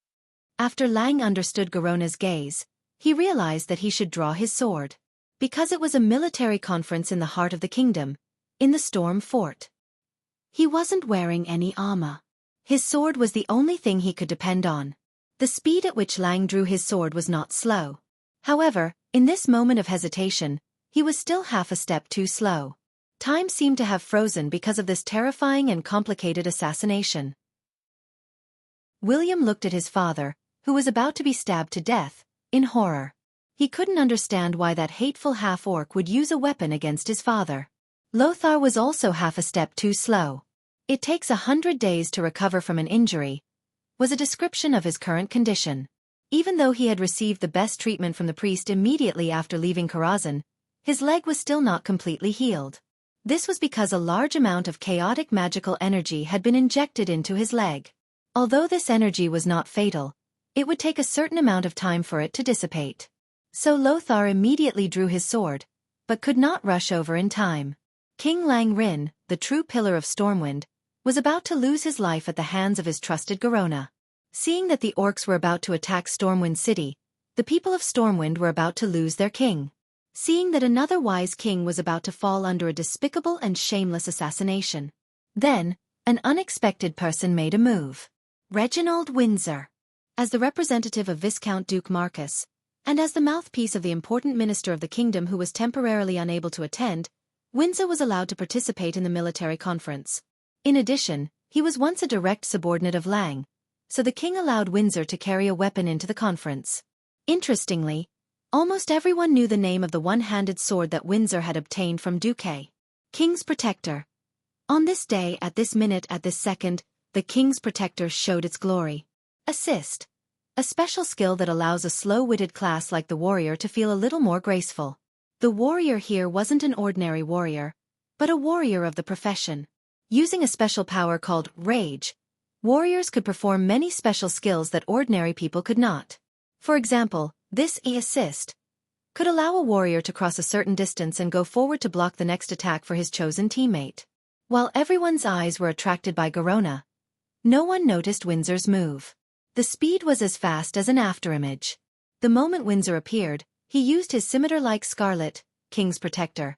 After Lang understood Garona's gaze, he realized that he should draw his sword. Because it was a military conference in the heart of the kingdom, in the Storm Fort. He wasn't wearing any armor. His sword was the only thing he could depend on. The speed at which Lang drew his sword was not slow. However, in this moment of hesitation, he was still half a step too slow. Time seemed to have frozen because of this terrifying and complicated assassination. William looked at his father, who was about to be stabbed to death, in horror. He couldn't understand why that hateful half-orc would use a weapon against his father. Lothar was also half a step too slow. It takes 100 days to recover from an injury, was a description of his current condition. Even though he had received the best treatment from the priest immediately after leaving Karazhan, his leg was still not completely healed. This was because a large amount of chaotic magical energy had been injected into his leg. Although this energy was not fatal, it would take a certain amount of time for it to dissipate. So Lothar immediately drew his sword, but could not rush over in time. King Lang Rin, the true pillar of Stormwind, was about to lose his life at the hands of his trusted Garona. Seeing that the orcs were about to attack Stormwind City, the people of Stormwind were about to lose their king. Seeing that another wise king was about to fall under a despicable and shameless assassination. Then, an unexpected person made a move. Reginald Windsor. As the representative of Viscount Duke Marcus, and as the mouthpiece of the important minister of the kingdom who was temporarily unable to attend, Windsor was allowed to participate in the military conference. In addition, he was once a direct subordinate of Lang, so the king allowed Windsor to carry a weapon into the conference. Interestingly, almost everyone knew the name of the one-handed sword that Windsor had obtained from Xueqi. King's Protector. On this day, at this minute, at this second, the King's Protector showed its glory. Assist. A special skill that allows a slow-witted class like the warrior to feel a little more graceful. The warrior here wasn't an ordinary warrior, but a warrior of the profession. Using a special power called Rage, warriors could perform many special skills that ordinary people could not. For example, this assist could allow a warrior to cross a certain distance and go forward to block the next attack for his chosen teammate. While everyone's eyes were attracted by Garona, no one noticed Windsor's move. The speed was as fast as an afterimage. The moment Windsor appeared, he used his scimitar-like Scarlet, King's Protector,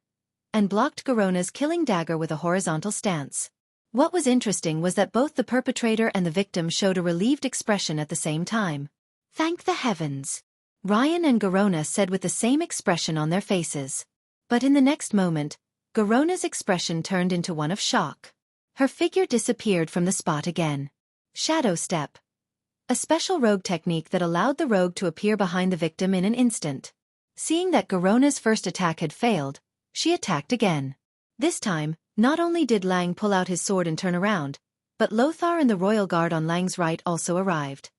and blocked Garona's killing dagger with a horizontal stance. What was interesting was that both the perpetrator and the victim showed a relieved expression at the same time. "Thank the heavens," Ryan and Garona said with the same expression on their faces. But in the next moment, Garona's expression turned into one of shock. Her figure disappeared from the spot again. Shadow Step, a special rogue technique that allowed the rogue to appear behind the victim in an instant. Seeing that Garona's first attack had failed, she attacked again. This time, not only did Lang pull out his sword and turn around, but Lothar and the royal guard on Lang's right also arrived.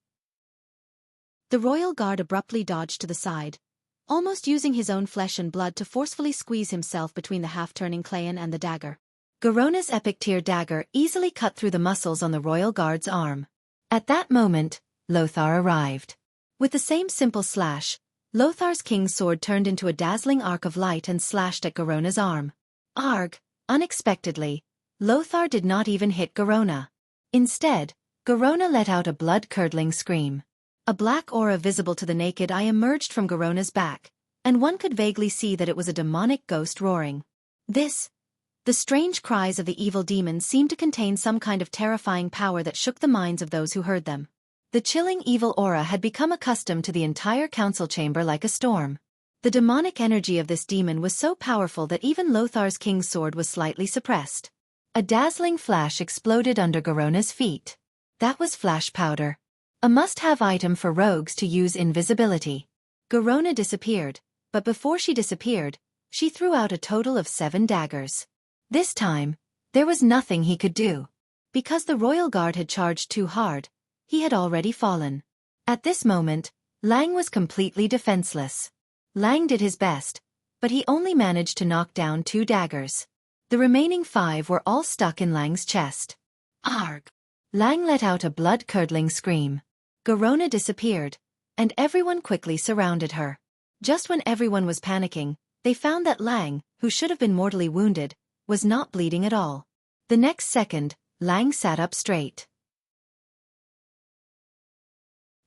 The royal guard abruptly dodged to the side, almost using his own flesh and blood to forcefully squeeze himself between the half-turning Clayan and the dagger. Garona's epic tier dagger easily cut through the muscles on the royal guard's arm. At that moment, Lothar arrived. With the same simple slash, Lothar's king's sword turned into a dazzling arc of light and slashed at Garona's arm. Arg! Unexpectedly, Lothar did not even hit Garona. Instead, Garona let out a blood-curdling scream. A black aura visible to the naked eye emerged from Garona's back, and one could vaguely see that it was a demonic ghost roaring. The strange cries of the evil demons seemed to contain some kind of terrifying power that shook the minds of those who heard them. The chilling evil aura had become accustomed to the entire council chamber like a storm. The demonic energy of this demon was so powerful that even Lothar's king's sword was slightly suppressed. A dazzling flash exploded under Garona's feet. That was flash powder, a must-have item for rogues to use invisibility. Garona disappeared, but before she disappeared, she threw out a total of 7 daggers. This time, there was nothing he could do. Because the royal guard had charged too hard, he had already fallen. At this moment, Lang was completely defenseless. Lang did his best, but he only managed to knock down 2 daggers. The remaining 5 were all stuck in Lang's chest. Arg! Lang let out a blood-curdling scream. Garona disappeared, and everyone quickly surrounded her. Just when everyone was panicking, they found that Lang, who should have been mortally wounded, was not bleeding at all. The next second, Lang sat up straight.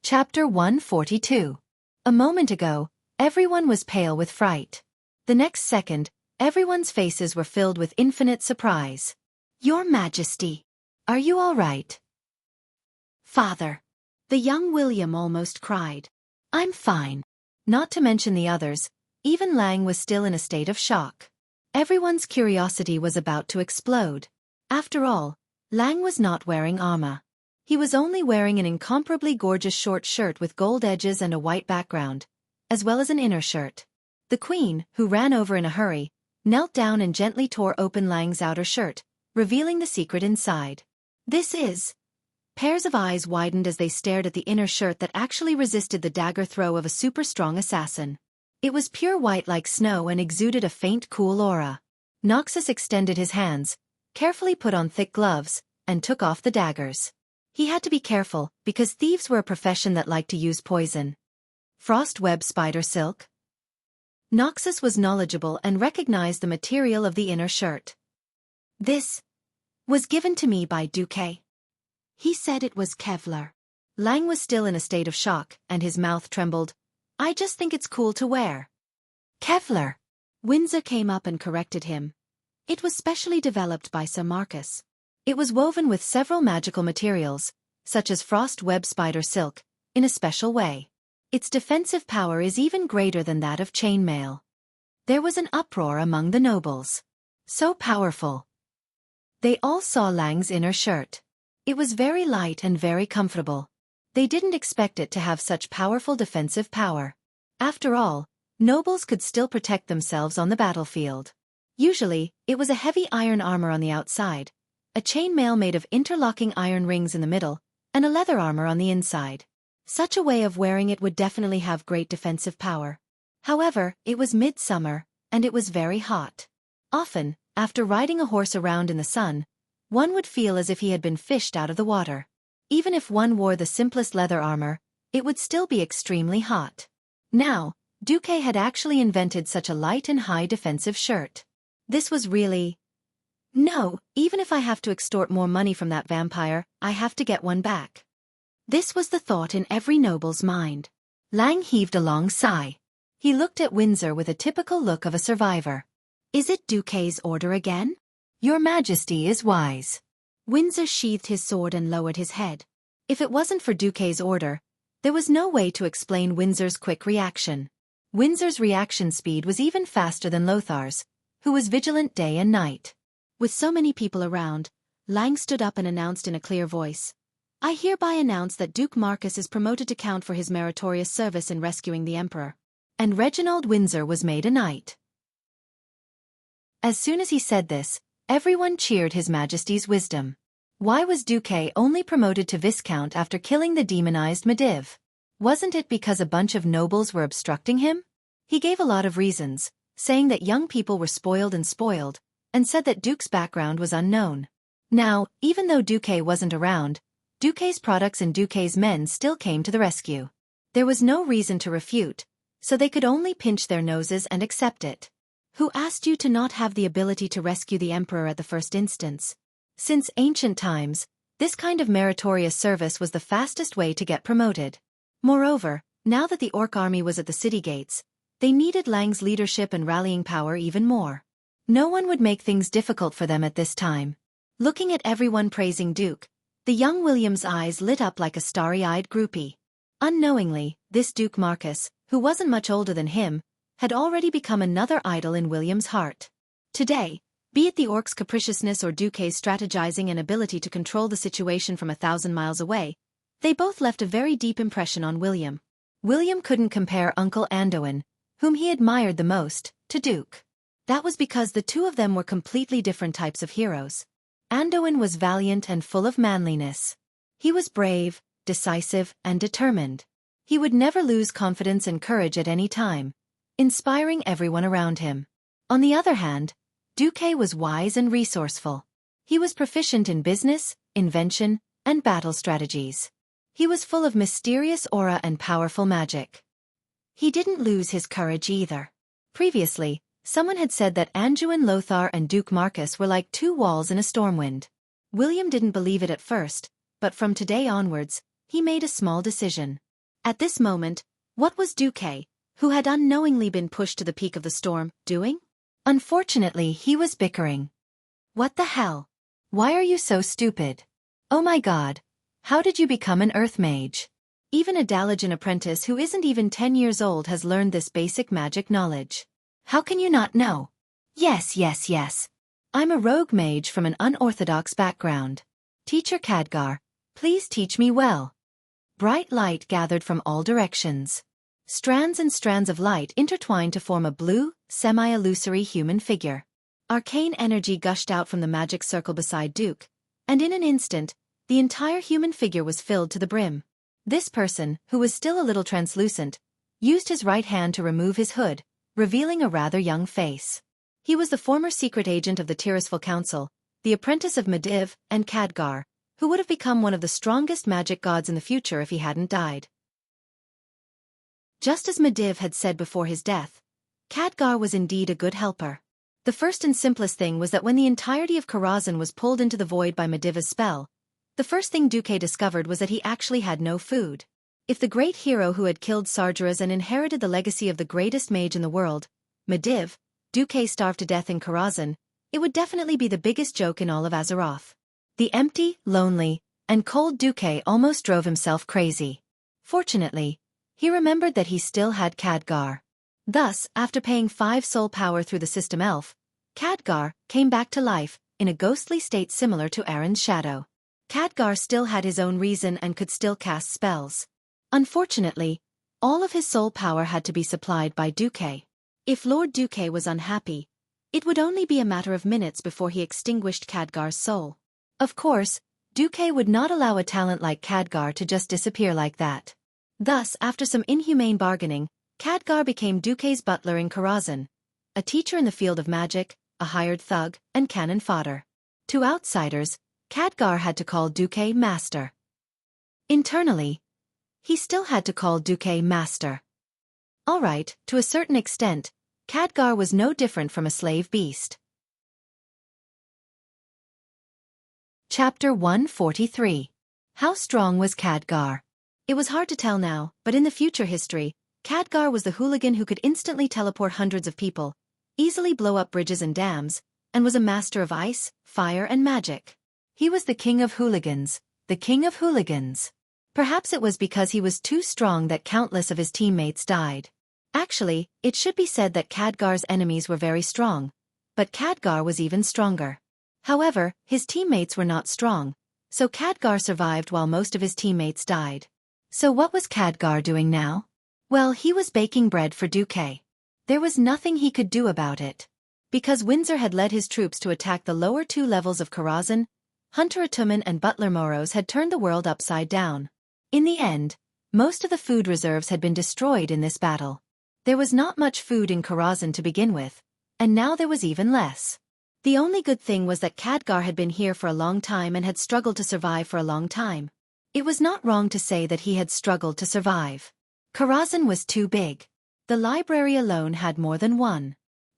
Chapter 142. A moment ago, everyone was pale with fright. The next second, everyone's faces were filled with infinite surprise. "Your Majesty, are you all right?" "Father," the young William almost cried. "I'm fine." Not to mention the others, even Lang was still in a state of shock. Everyone's curiosity was about to explode. After all, Lang was not wearing armor. He was only wearing an incomparably gorgeous short shirt with gold edges and a white background, as well as an inner shirt. The queen, who ran over in a hurry, knelt down and gently tore open Lang's outer shirt, revealing the secret inside. "This is..." Pairs of eyes widened as they stared at the inner shirt that actually resisted the dagger throw of a super-strong assassin. It was pure white like snow and exuded a faint cool aura. Noxus extended his hands, carefully put on thick gloves, and took off the daggers. He had to be careful, because thieves were a profession that liked to use poison. Frost web spider silk? Noxus was knowledgeable and recognized the material of the inner shirt. "This was given to me by Duque. He said it was Kevlar." Lang was still in a state of shock, and his mouth trembled. "I just think it's cool to wear." "Kevlar." Windsor came up and corrected him. "It was specially developed by Sir Marcus. It was woven with several magical materials, such as frost web spider silk, in a special way. Its defensive power is even greater than that of chainmail." There was an uproar among the nobles. So powerful. They all saw Lang's inner shirt. It was very light and very comfortable. They didn't expect it to have such powerful defensive power. After all, nobles could still protect themselves on the battlefield. Usually, it was a heavy iron armor on the outside, a chainmail made of interlocking iron rings in the middle, and a leather armor on the inside. Such a way of wearing it would definitely have great defensive power. However, it was midsummer, and it was very hot. Often, after riding a horse around in the sun, one would feel as if he had been fished out of the water. Even if one wore the simplest leather armor, it would still be extremely hot. Now, Duque had actually invented such a light and high defensive shirt. This was really... No, even if I have to extort more money from that vampire, I have to get one back. This was the thought in every noble's mind. Lang heaved a long sigh. He looked at Windsor with a typical look of a survivor. Is it Duque's order again? Your Majesty is wise. Windsor sheathed his sword and lowered his head. If it wasn't for Duque's order, there was no way to explain Windsor's quick reaction. Windsor's reaction speed was even faster than Lothar's, who was vigilant day and night. With so many people around, Lang stood up and announced in a clear voice, I hereby announce that Duke Marcus is promoted to count for his meritorious service in rescuing the Emperor. And Reginald Windsor was made a knight. As soon as he said this, everyone cheered His Majesty's wisdom. Why was Duque only promoted to Viscount after killing the demonized Medivh? Wasn't it because a bunch of nobles were obstructing him? He gave a lot of reasons, saying that young people were spoiled, and said that Duke's background was unknown. Now, even though Duque wasn't around, Duque's products and Duque's men still came to the rescue. There was no reason to refute, so they could only pinch their noses and accept it. Who asked you to not have the ability to rescue the Emperor at the first instance? Since ancient times, this kind of meritorious service was the fastest way to get promoted. Moreover, now that the Orc army was at the city gates, they needed Lang's leadership and rallying power even more. No one would make things difficult for them at this time. Looking at everyone praising Duke, the young William's eyes lit up like a starry-eyed groupie. Unknowingly, this Duke Marcus, who wasn't much older than him, had already become another idol in William's heart. Today, be it the Orc's capriciousness or Duque's strategizing and ability to control the situation from 1,000 miles away, they both left a very deep impression on William. William couldn't compare Uncle Anduin, whom he admired the most, to Duke. That was because the two of them were completely different types of heroes. Anduin was valiant and full of manliness. He was brave, decisive, and determined. He would never lose confidence and courage at any time, inspiring everyone around him. On the other hand, Duque was wise and resourceful. He was proficient in business, invention, and battle strategies. He was full of mysterious aura and powerful magic. He didn't lose his courage either. Previously, someone had said that Anduin Lothar and Duke Marcus were like two walls in a stormwind. William didn't believe it at first, but from today onwards, he made a small decision. At this moment, what was Duque, who had unknowingly been pushed to the peak of the storm, doing? Unfortunately, he was bickering. What the hell? Why are you so stupid? Oh my god, how did you become an earth mage? Even a Dalajan apprentice who isn't even 10 years old has learned this basic magic knowledge. How can you not know? Yes. I'm a rogue mage from an unorthodox background. Teacher Khadgar, please teach me well. Bright light gathered from all directions. Strands and strands of light intertwined to form a blue, semi-illusory human figure. Arcane energy gushed out from the magic circle beside Duke, and in an instant, the entire human figure was filled to the brim. This person, who was still a little translucent, used his right hand to remove his hood, revealing a rather young face. He was the former secret agent of the Tirisfal Council, the apprentice of Medivh and Khadgar, who would have become one of the strongest magic gods in the future if he hadn't died. Just as Medivh had said before his death, Khadgar was indeed a good helper. The first and simplest thing was that when the entirety of Karazhan was pulled into the void by Medivh's spell, the first thing Duque discovered was that he actually had no food. If the great hero who had killed Sargeras and inherited the legacy of the greatest mage in the world, Medivh, Duque starved to death in Karazhan, it would definitely be the biggest joke in all of Azeroth. The empty, lonely, and cold Duque almost drove himself crazy. Fortunately, he remembered that he still had Khadgar. Thus, after paying 5 soul power through the system elf, Khadgar came back to life, in a ghostly state similar to Aaron's shadow. Khadgar still had his own reason and could still cast spells. Unfortunately, all of his soul power had to be supplied by Duque. If Lord Duque was unhappy, it would only be a matter of minutes before he extinguished Khadgar's soul. Of course, Duque would not allow a talent like Khadgar to just disappear like that. Thus, after some inhumane bargaining, Khadgar became Duque's butler in Karazhan, a teacher in the field of magic, a hired thug, and cannon fodder. To outsiders, Khadgar had to call Duque master. Internally, he still had to call Duque master. Alright, to a certain extent, Khadgar was no different from a slave beast. Chapter 143. How strong was Khadgar? It was hard to tell now, but in the future history, Khadgar was the hooligan who could instantly teleport hundreds of people, easily blow up bridges and dams, and was a master of ice, fire and magic. He was the king of hooligans, the king of hooligans. Perhaps it was because he was too strong that countless of his teammates died. Actually, it should be said that Khadgar's enemies were very strong, but Khadgar was even stronger. However, his teammates were not strong, so Khadgar survived while most of his teammates died. So what was Khadgar doing now? Well, he was baking bread for Xueqi. There was nothing he could do about it. Because Windsor had led his troops to attack the lower two levels of Karazhan, Hunter Atuman and Butler Moros had turned the world upside down. In the end, most of the food reserves had been destroyed in this battle. There was not much food in Karazhan to begin with, and now there was even less. The only good thing was that Khadgar had been here for a long time and had struggled to survive for a long time. It was not wrong to say that he had struggled to survive. Karazhan was too big. The library alone had more than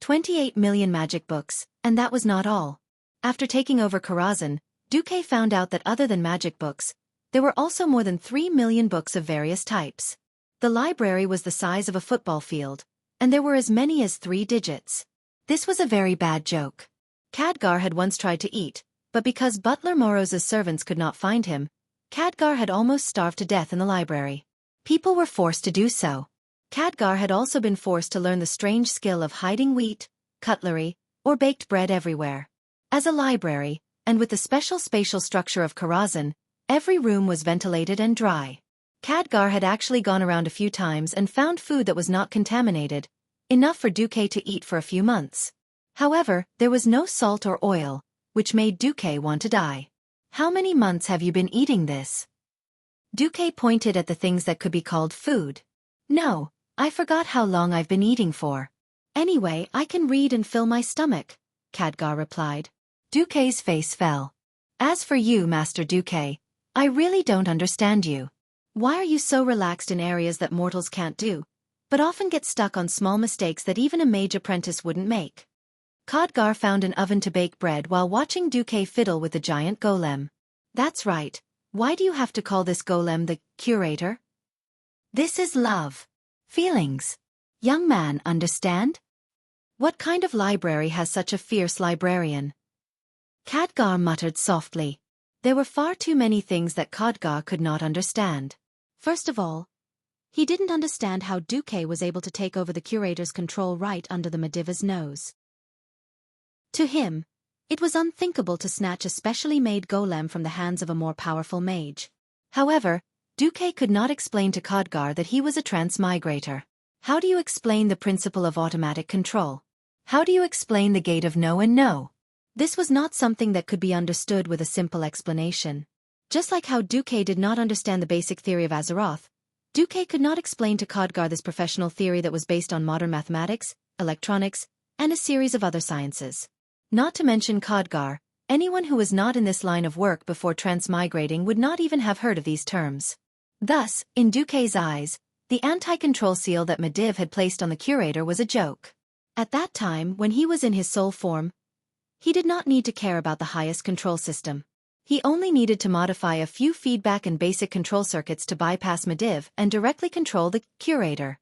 28 million magic books, and that was not all. After taking over Karazhan, Xueqi found out that other than magic books, there were also more than 3 million books of various types. The library was the size of a football field, and there were as many as 3 digits. This was a very bad joke. Khadgar had once tried to eat, but because Butler Moros's servants could not find him, Khadgar had almost starved to death in the library. People were forced to do so. Khadgar had also been forced to learn the strange skill of hiding wheat, cutlery, or baked bread everywhere. As a library, and with the special spatial structure of Karazhan, every room was ventilated and dry. Khadgar had actually gone around a few times and found food that was not contaminated, enough for Xueqi to eat for a few months. However, there was no salt or oil, which made Xueqi want to die. How many months have you been eating this? Xueqi pointed at the things that could be called food. No, I forgot how long I've been eating for. Anyway, I can read and fill my stomach, Khadgar replied. Xueqi's face fell. As for you, Master Xueqi, I really don't understand you. Why are you so relaxed in areas that mortals can't do, but often get stuck on small mistakes that even a mage apprentice wouldn't make? Khadgar found an oven to bake bread while watching Xueqi fiddle with the giant golem. That's right. Why do you have to call this golem the curator? This is love. Feelings. Young man, understand? What kind of library has such a fierce librarian? Khadgar muttered softly. There were far too many things that Khadgar could not understand. First of all, he didn't understand how Xueqi was able to take over the curator's control right under the Mediva's nose. To him, it was unthinkable to snatch a specially made golem from the hands of a more powerful mage. However, Xueqi could not explain to Khadgar that he was a transmigrator. How do you explain the principle of automatic control? How do you explain the gate of no and no? This was not something that could be understood with a simple explanation. Just like how Xueqi did not understand the basic theory of Azeroth, Xueqi could not explain to Khadgar this professional theory that was based on modern mathematics, electronics, and a series of other sciences. Not to mention Khadgar, anyone who was not in this line of work before transmigrating would not even have heard of these terms. Thus, in Xueqi's eyes, the anti-control seal that Mediv had placed on the curator was a joke. At that time, when he was in his soul form, he did not need to care about the highest control system. He only needed to modify a few feedback and basic control circuits to bypass Mediv and directly control the curator.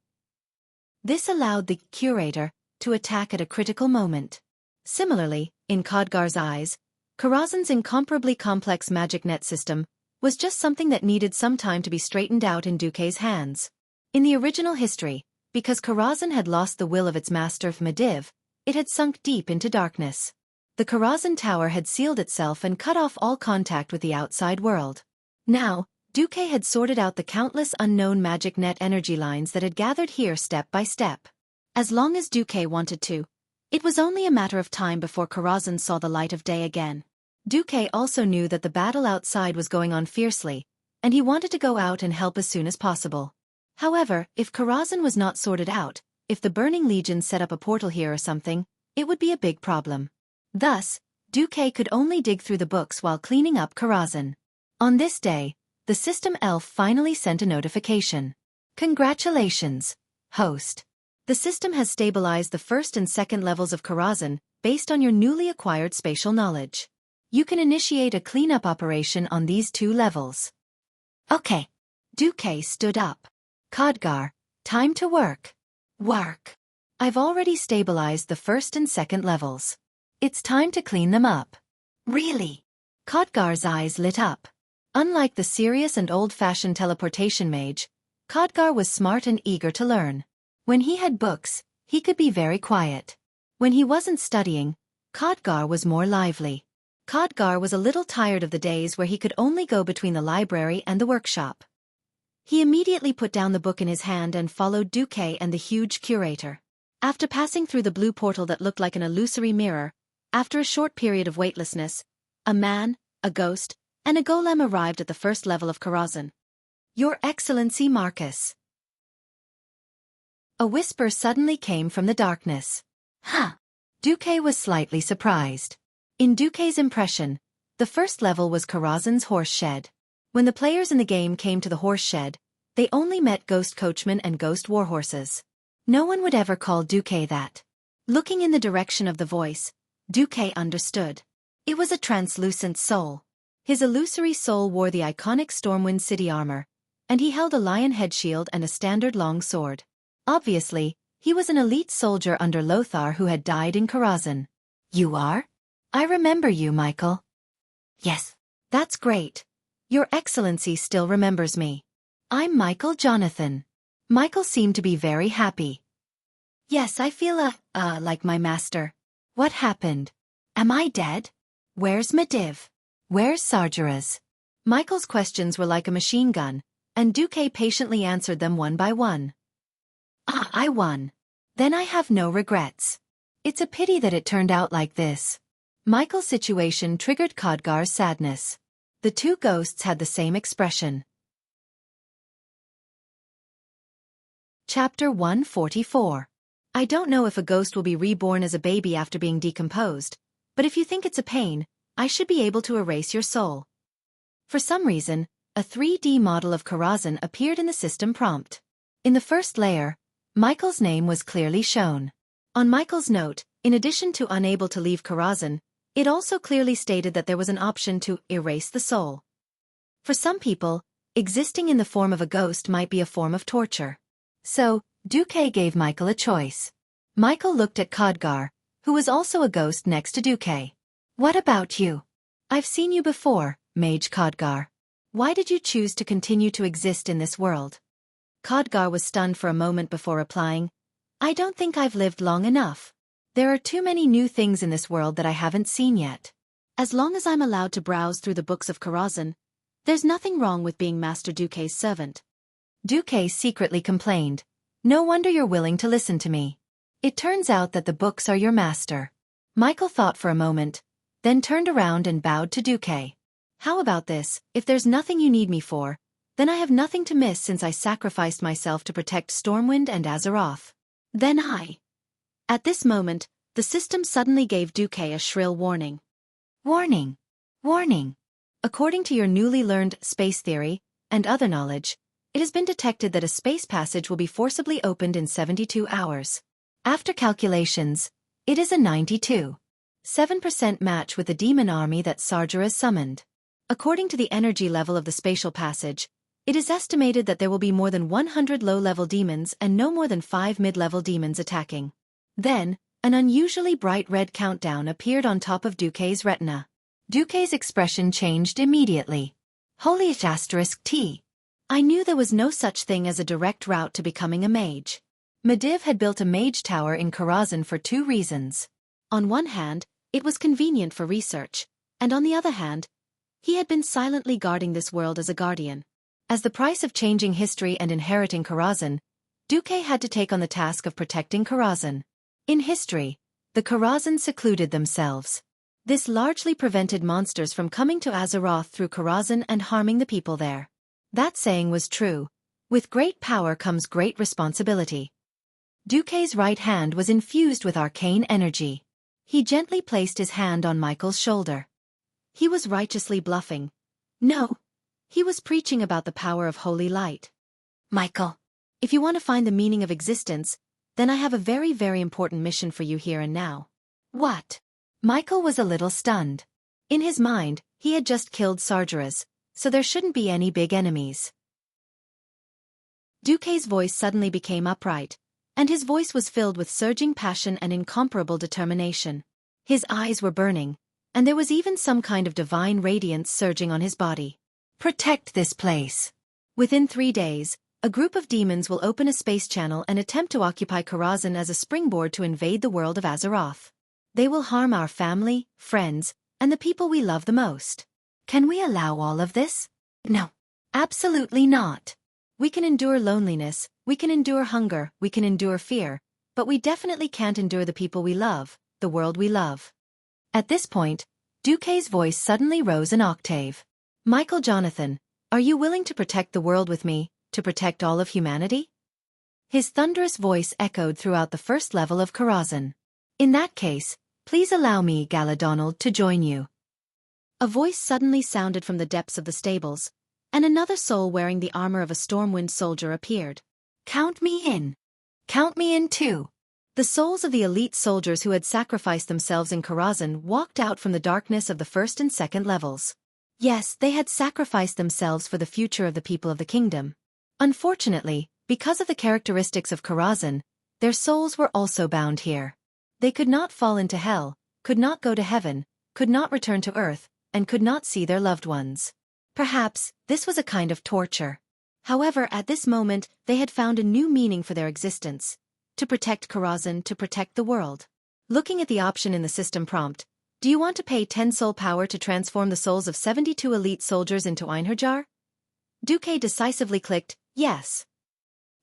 This allowed the curator to attack at a critical moment. Similarly, in Khadgar's eyes, Karazhan's incomparably complex magic net system was just something that needed some time to be straightened out in Xueqi's hands. In the original history, because Karazhan had lost the will of its master Mediv, it had sunk deep into darkness. The Karazhan Tower had sealed itself and cut off all contact with the outside world. Now, Xueqi had sorted out the countless unknown magic net energy lines that had gathered here step by step. As long as Xueqi wanted to, it was only a matter of time before Karazhan saw the light of day again. Xueqi also knew that the battle outside was going on fiercely, and he wanted to go out and help as soon as possible. However, if Karazhan was not sorted out, if the Burning Legion set up a portal here or something, it would be a big problem. Thus, Xueqi could only dig through the books while cleaning up Karazhan. On this day, the system elf finally sent a notification. Congratulations! Host. The system has stabilized the first and second levels of Karazhan based on your newly acquired spatial knowledge. You can initiate a cleanup operation on these 2 levels. Okay. Duque stood up. Khadgar, time to work. Work. I've already stabilized the first and second levels. It's time to clean them up. Really? Khadgar's eyes lit up. Unlike the serious and old-fashioned teleportation mage, Khadgar was smart and eager to learn. When he had books, he could be very quiet. When he wasn't studying, Khadgar was more lively. Khadgar was a little tired of the days where he could only go between the library and the workshop. He immediately put down the book in his hand and followed Duque and the huge curator. After passing through the blue portal that looked like an illusory mirror, after a short period of weightlessness, a man, a ghost, and a golem arrived at the first level of Karazhan. Your Excellency Marcus. A whisper suddenly came from the darkness. Huh. Duque was slightly surprised. In Duque's impression, the first level was Karazhan's horse shed. When the players in the game came to the horse shed, they only met ghost coachmen and ghost warhorses. No one would ever call Duque that. Looking in the direction of the voice, Duque understood. It was a translucent soul. His illusory soul wore the iconic Stormwind city armor, and he held a lion head shield and a standard long sword. Obviously, he was an elite soldier under Lothar who had died in Karazhan. You are? I remember you, Michael. Yes. That's great. Your Excellency still remembers me. I'm Michael Jonathan. Michael seemed to be very happy. Yes, I feel like my master. What happened? Am I dead? Where's Mediv? Where's Sargeras? Michael's questions were like a machine gun, and Duque patiently answered them one by one. I won. Then I have no regrets. It's a pity that it turned out like this. Michael's situation triggered Khadgar's sadness. The 2 ghosts had the same expression. Chapter 144. I don't know if a ghost will be reborn as a baby after being decomposed, but if you think it's a pain, I should be able to erase your soul. For some reason, a 3D model of Karazhan appeared in the system prompt. In the first layer, Michael's name was clearly shown. On Michael's note, in addition to unable to leave Karazhan, it also clearly stated that there was an option to erase the soul. For some people, existing in the form of a ghost might be a form of torture. So, Duque gave Michael a choice. Michael looked at Khadgar, who was also a ghost next to Duque. What about you? I've seen you before, Mage Khadgar. Why did you choose to continue to exist in this world? Khadgar was stunned for a moment before replying, I don't think I've lived long enough. There are too many new things in this world that I haven't seen yet. As long as I'm allowed to browse through the books of Karazhan, there's nothing wrong with being Master Duque's servant. Duque secretly complained, No wonder you're willing to listen to me. It turns out that the books are your master. Michael thought for a moment, then turned around and bowed to Duque. How about this? If there's nothing you need me for, then I have nothing to miss since I sacrificed myself to protect Stormwind and Azeroth. Then At this moment, the system suddenly gave Duque a shrill warning. Warning! Warning! According to your newly learned space theory, and other knowledge, it has been detected that a space passage will be forcibly opened in 72 hours. After calculations, it is a 92.7% match with the demon army that Sargeras summoned. According to the energy level of the spatial passage, it is estimated that there will be more than 100 low-level demons and no more than 5 mid-level demons attacking. Then, an unusually bright red countdown appeared on top of Duque's retina. Duque's expression changed immediately. Holy *T. I knew there was no such thing as a direct route to becoming a mage. Mediv had built a mage tower in Karazhan for 2 reasons. On one hand, it was convenient for research, and on the other hand, he had been silently guarding this world as a guardian. As the price of changing history and inheriting Karazhan, Duque had to take on the task of protecting Karazhan. In history, the Karazhan secluded themselves. This largely prevented monsters from coming to Azeroth through Karazhan and harming the people there. That saying was true. With great power comes great responsibility. Duque's right hand was infused with arcane energy. He gently placed his hand on Michael's shoulder. He was righteously bluffing. No. He was preaching about the power of holy light. Michael. If you want to find the meaning of existence, then I have a very, very important mission for you here and now. What? Michael was a little stunned. In his mind, he had just killed Sargeras, so there shouldn't be any big enemies. Xueqi's voice suddenly became upright, and his voice was filled with surging passion and incomparable determination. His eyes were burning, and there was even some kind of divine radiance surging on his body. Protect this place. Within 3 days, a group of demons will open a space channel and attempt to occupy Karazhan as a springboard to invade the world of Azeroth. They will harm our family, friends, and the people we love the most. Can we allow all of this? No. Absolutely not. We can endure loneliness, we can endure hunger, we can endure fear, but we definitely can't endure the people we love, the world we love. At this point, Xueqi's voice suddenly rose an octave. Michael Jonathan, are you willing to protect the world with me, to protect all of humanity? His thunderous voice echoed throughout the first level of Karazhan. In that case, please allow me, Gala Donald, to join you. A voice suddenly sounded from the depths of the stables, and another soul wearing the armor of a Stormwind soldier appeared. Count me in. Count me in too. The souls of the elite soldiers who had sacrificed themselves in Karazhan walked out from the darkness of the first and second levels. Yes, they had sacrificed themselves for the future of the people of the kingdom. Unfortunately, because of the characteristics of Karazhan, their souls were also bound here. They could not fall into hell, could not go to heaven, could not return to earth, and could not see their loved ones. Perhaps, this was a kind of torture. However, at this moment, they had found a new meaning for their existence. To protect Karazhan, to protect the world. Looking at the option in the system prompt, do you want to pay 10 soul power to transform the souls of 72 elite soldiers into Einherjar? Xueqi decisively clicked, yes.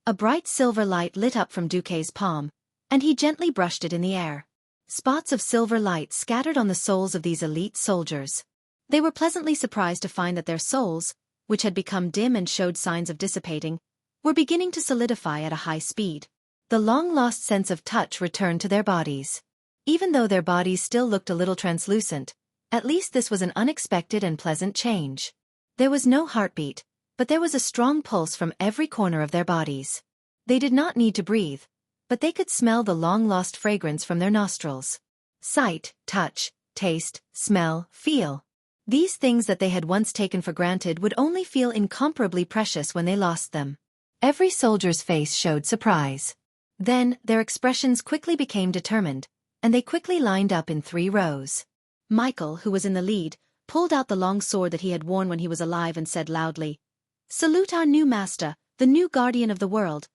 A bright silver light lit up from Xueqi's palm, and he gently brushed it in the air. Spots of silver light scattered on the souls of these elite soldiers. They were pleasantly surprised to find that their souls, which had become dim and showed signs of dissipating, were beginning to solidify at a high speed. The long-lost sense of touch returned to their bodies. Even though their bodies still looked a little translucent, at least this was an unexpected and pleasant change. There was no heartbeat, but there was a strong pulse from every corner of their bodies. They did not need to breathe, but they could smell the long-lost fragrance from their nostrils. Sight, touch, taste, smell, feel. These things that they had once taken for granted would only feel incomparably precious when they lost them. Every soldier's face showed surprise. Then, their expressions quickly became determined, and they quickly lined up in 3 rows. Michael, who was in the lead, pulled out the long sword that he had worn when he was alive and said loudly, "Salute our new master, the new guardian of the world,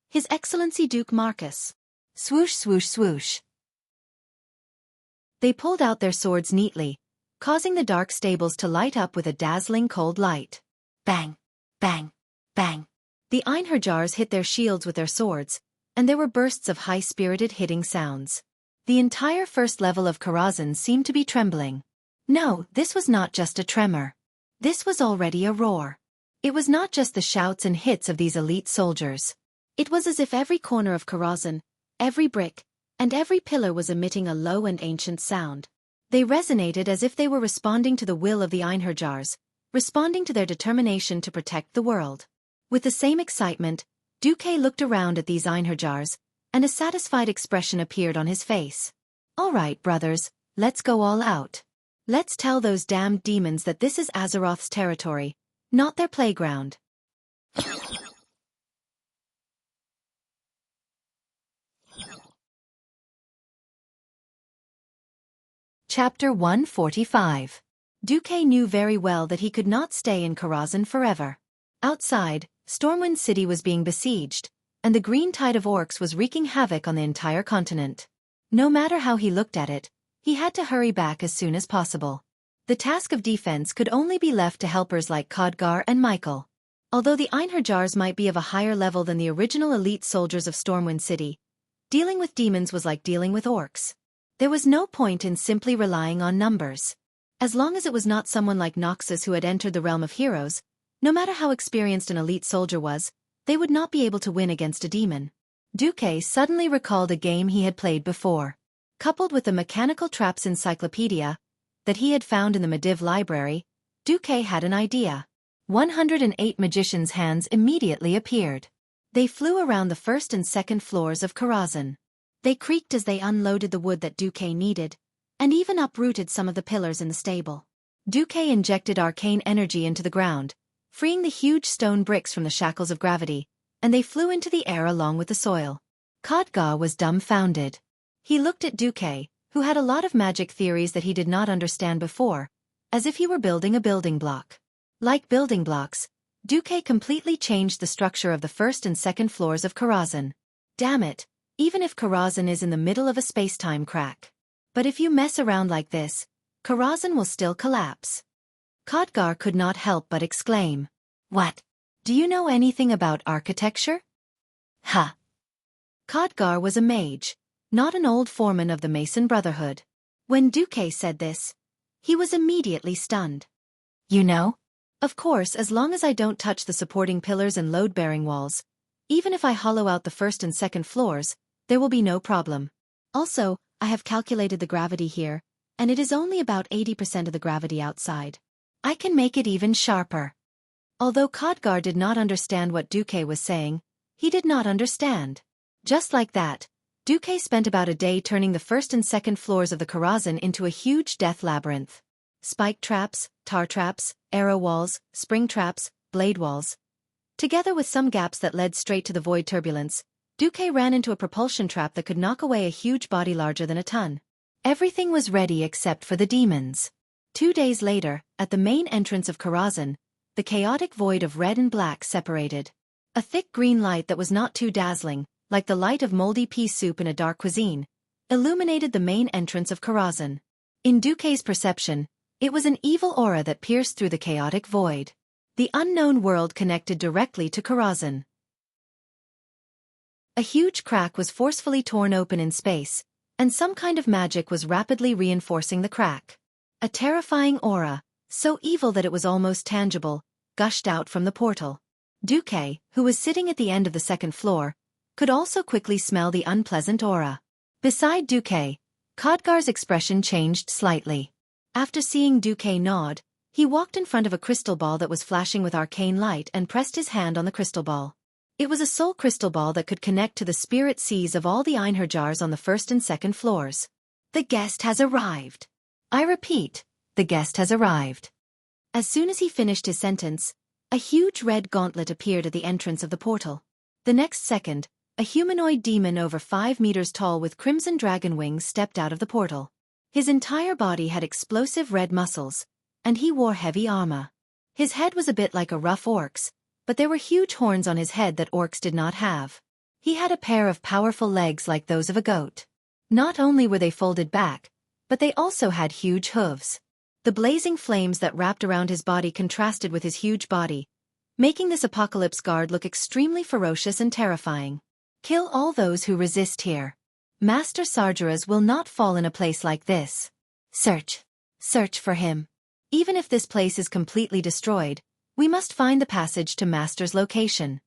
His Excellency Duke Marcus." Swoosh, swoosh, swoosh. They pulled out their swords neatly, causing the dark stables to light up with a dazzling cold light. Bang, bang, bang. The Einherjars hit their shields with their swords, and there were bursts of high-spirited hitting sounds. The entire first level of Karazhan seemed to be trembling. No, this was not just a tremor. This was already a roar. It was not just the shouts and hits of these elite soldiers. It was as if every corner of Karazhan, every brick, and every pillar was emitting a low and ancient sound. They resonated as if they were responding to the will of the Einherjars, responding to their determination to protect the world. With the same excitement, Xueqi looked around at these Einherjars, and a satisfied expression appeared on his face. All right, brothers, let's go all out. Let's tell those damned demons that this is Azeroth's territory, not their playground. Chapter 145. Xueqi knew very well that he could not stay in Karazhan forever. Outside, Stormwind City was being besieged, and the green tide of orcs was wreaking havoc on the entire continent. No matter how he looked at it, he had to hurry back as soon as possible. The task of defense could only be left to helpers like Khadgar and Michael. Although the Einherjars might be of a higher level than the original elite soldiers of Stormwind City, dealing with demons was like dealing with orcs. There was no point in simply relying on numbers. As long as it was not someone like Noxus who had entered the realm of heroes, no matter how experienced an elite soldier was, they would not be able to win against a demon. Xueqi suddenly recalled a game he had played before. Coupled with the Mechanical Traps Encyclopedia that he had found in the Mediv library, Xueqi had an idea. 108 magicians' hands immediately appeared. They flew around the first and second floors of Karazhan. They creaked as they unloaded the wood that Xueqi needed, and even uprooted some of the pillars in the stable. Xueqi injected arcane energy into the ground, freeing the huge stone bricks from the shackles of gravity, and they flew into the air along with the soil. Khadgar was dumbfounded. He looked at Xueqi, who had a lot of magic theories that he did not understand before, as if he were building a building block. Like building blocks, Xueqi completely changed the structure of the first and second floors of Karazhan. Damn it, even if Karazhan is in the middle of a space-time crack. But if you mess around like this, Karazhan will still collapse. Khadgar could not help but exclaim. What? Do you know anything about architecture? Huh. Khadgar was a mage, not an old foreman of the Mason Brotherhood. When Xueqi said this, he was immediately stunned. You know? Of course, as long as I don't touch the supporting pillars and load-bearing walls, even if I hollow out the first and second floors, there will be no problem. Also, I have calculated the gravity here, and it is only about 80% of the gravity outside. I can make it even sharper. Although Khadgar did not understand what Xueqi was saying, he did not understand. Just like that, Xueqi spent about a day turning the first and second floors of the Karazhan into a huge death labyrinth. Spike traps, tar traps, arrow walls, spring traps, blade walls. Together with some gaps that led straight to the void turbulence, Xueqi ran into a propulsion trap that could knock away a huge body larger than a ton. Everything was ready except for the demons. 2 days later, at the main entrance of Karazhan, the chaotic void of red and black separated. A thick green light that was not too dazzling, like the light of moldy pea soup in a dark cuisine, illuminated the main entrance of Karazhan. In Xueqi's perception, it was an evil aura that pierced through the chaotic void. The unknown world connected directly to Karazhan. A huge crack was forcefully torn open in space, and some kind of magic was rapidly reinforcing the crack. A terrifying aura, so evil that it was almost tangible, gushed out from the portal. Xueqi, who was sitting at the end of the second floor, could also quickly smell the unpleasant aura. Beside Xueqi, Khadgar's expression changed slightly. After seeing Xueqi nod, he walked in front of a crystal ball that was flashing with arcane light and pressed his hand on the crystal ball. It was a soul crystal ball that could connect to the spirit seas of all the Einherjars on the first and second floors. The guest has arrived. I repeat, the guest has arrived. As soon as he finished his sentence, a huge red gauntlet appeared at the entrance of the portal. The next second, a humanoid demon over 5 meters tall with crimson dragon wings stepped out of the portal. His entire body had explosive red muscles, and he wore heavy armor. His head was a bit like a rough orc's, but there were huge horns on his head that orcs did not have. He had a pair of powerful legs like those of a goat. Not only were they folded back, but they also had huge hooves. The blazing flames that wrapped around his body contrasted with his huge body, making this apocalypse guard look extremely ferocious and terrifying. Kill all those who resist here. Master Sargeras will not fall in a place like this. Search. Search for him. Even if this place is completely destroyed, we must find the passage to Master's location.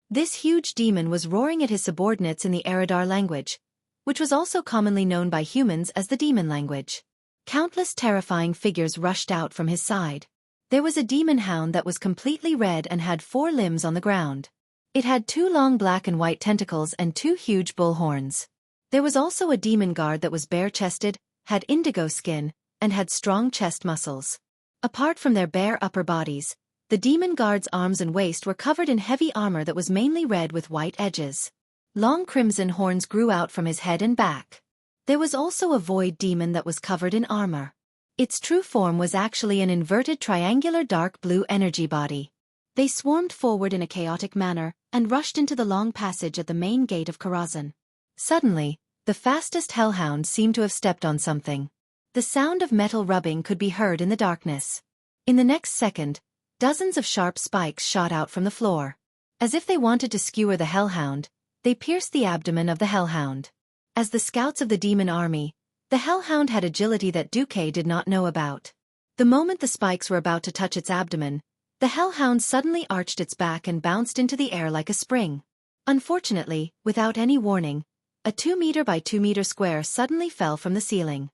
This huge demon was roaring at his subordinates in the Eridar language, which was also commonly known by humans as the demon language. Countless terrifying figures rushed out from his side. There was a demon hound that was completely red and had 4 limbs on the ground. It had 2 long black and white tentacles and 2 huge bull horns. There was also a demon guard that was bare-chested, had indigo skin, and had strong chest muscles. Apart from their bare upper bodies, the demon guard's arms and waist were covered in heavy armor that was mainly red with white edges. Long crimson horns grew out from his head and back. There was also a void demon that was covered in armor. Its true form was actually an inverted triangular dark blue energy body. They swarmed forward in a chaotic manner and rushed into the long passage at the main gate of Karazhan. Suddenly, the fastest hellhound seemed to have stepped on something. The sound of metal rubbing could be heard in the darkness. In the next second, dozens of sharp spikes shot out from the floor. As if they wanted to skewer the hellhound, they pierced the abdomen of the hellhound. As the scouts of the demon army, the hellhound had agility that Xueqi did not know about. The moment the spikes were about to touch its abdomen, the hellhound suddenly arched its back and bounced into the air like a spring. Unfortunately, without any warning, a 2 meter by 2 meter square suddenly fell from the ceiling.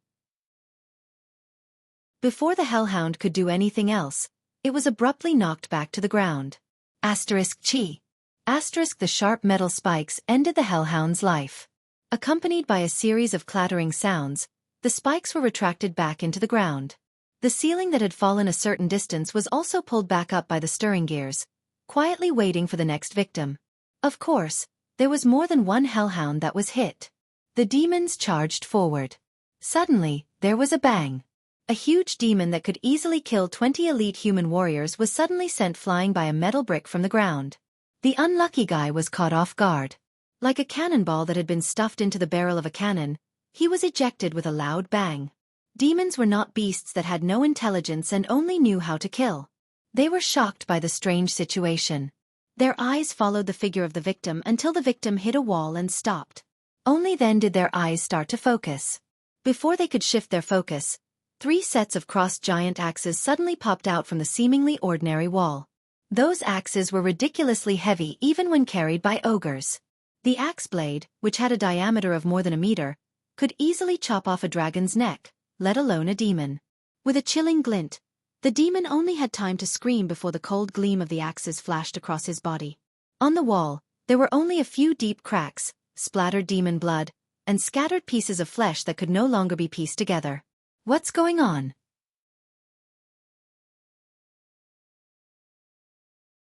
Before the hellhound could do anything else, it was abruptly knocked back to the ground. Chi. The sharp metal spikes ended the hellhound's life. Accompanied by a series of clattering sounds, the spikes were retracted back into the ground. The ceiling that had fallen a certain distance was also pulled back up by the stirring gears, quietly waiting for the next victim. Of course, there was more than one hellhound that was hit. The demons charged forward. Suddenly, there was a bang. A huge demon that could easily kill 20 elite human warriors was suddenly sent flying by a metal brick from the ground. The unlucky guy was caught off guard. Like a cannonball that had been stuffed into the barrel of a cannon, he was ejected with a loud bang. Demons were not beasts that had no intelligence and only knew how to kill. They were shocked by the strange situation. Their eyes followed the figure of the victim until the victim hit a wall and stopped. Only then did their eyes start to focus. Before they could shift their focus, 3 sets of crossed giant axes suddenly popped out from the seemingly ordinary wall. Those axes were ridiculously heavy even when carried by ogres. The axe blade, which had a diameter of more than a meter, could easily chop off a dragon's neck, let alone a demon. With a chilling glint, the demon only had time to scream before the cold gleam of the axes flashed across his body. On the wall, there were only a few deep cracks, splattered demon blood, and scattered pieces of flesh that could no longer be pieced together. What's going on?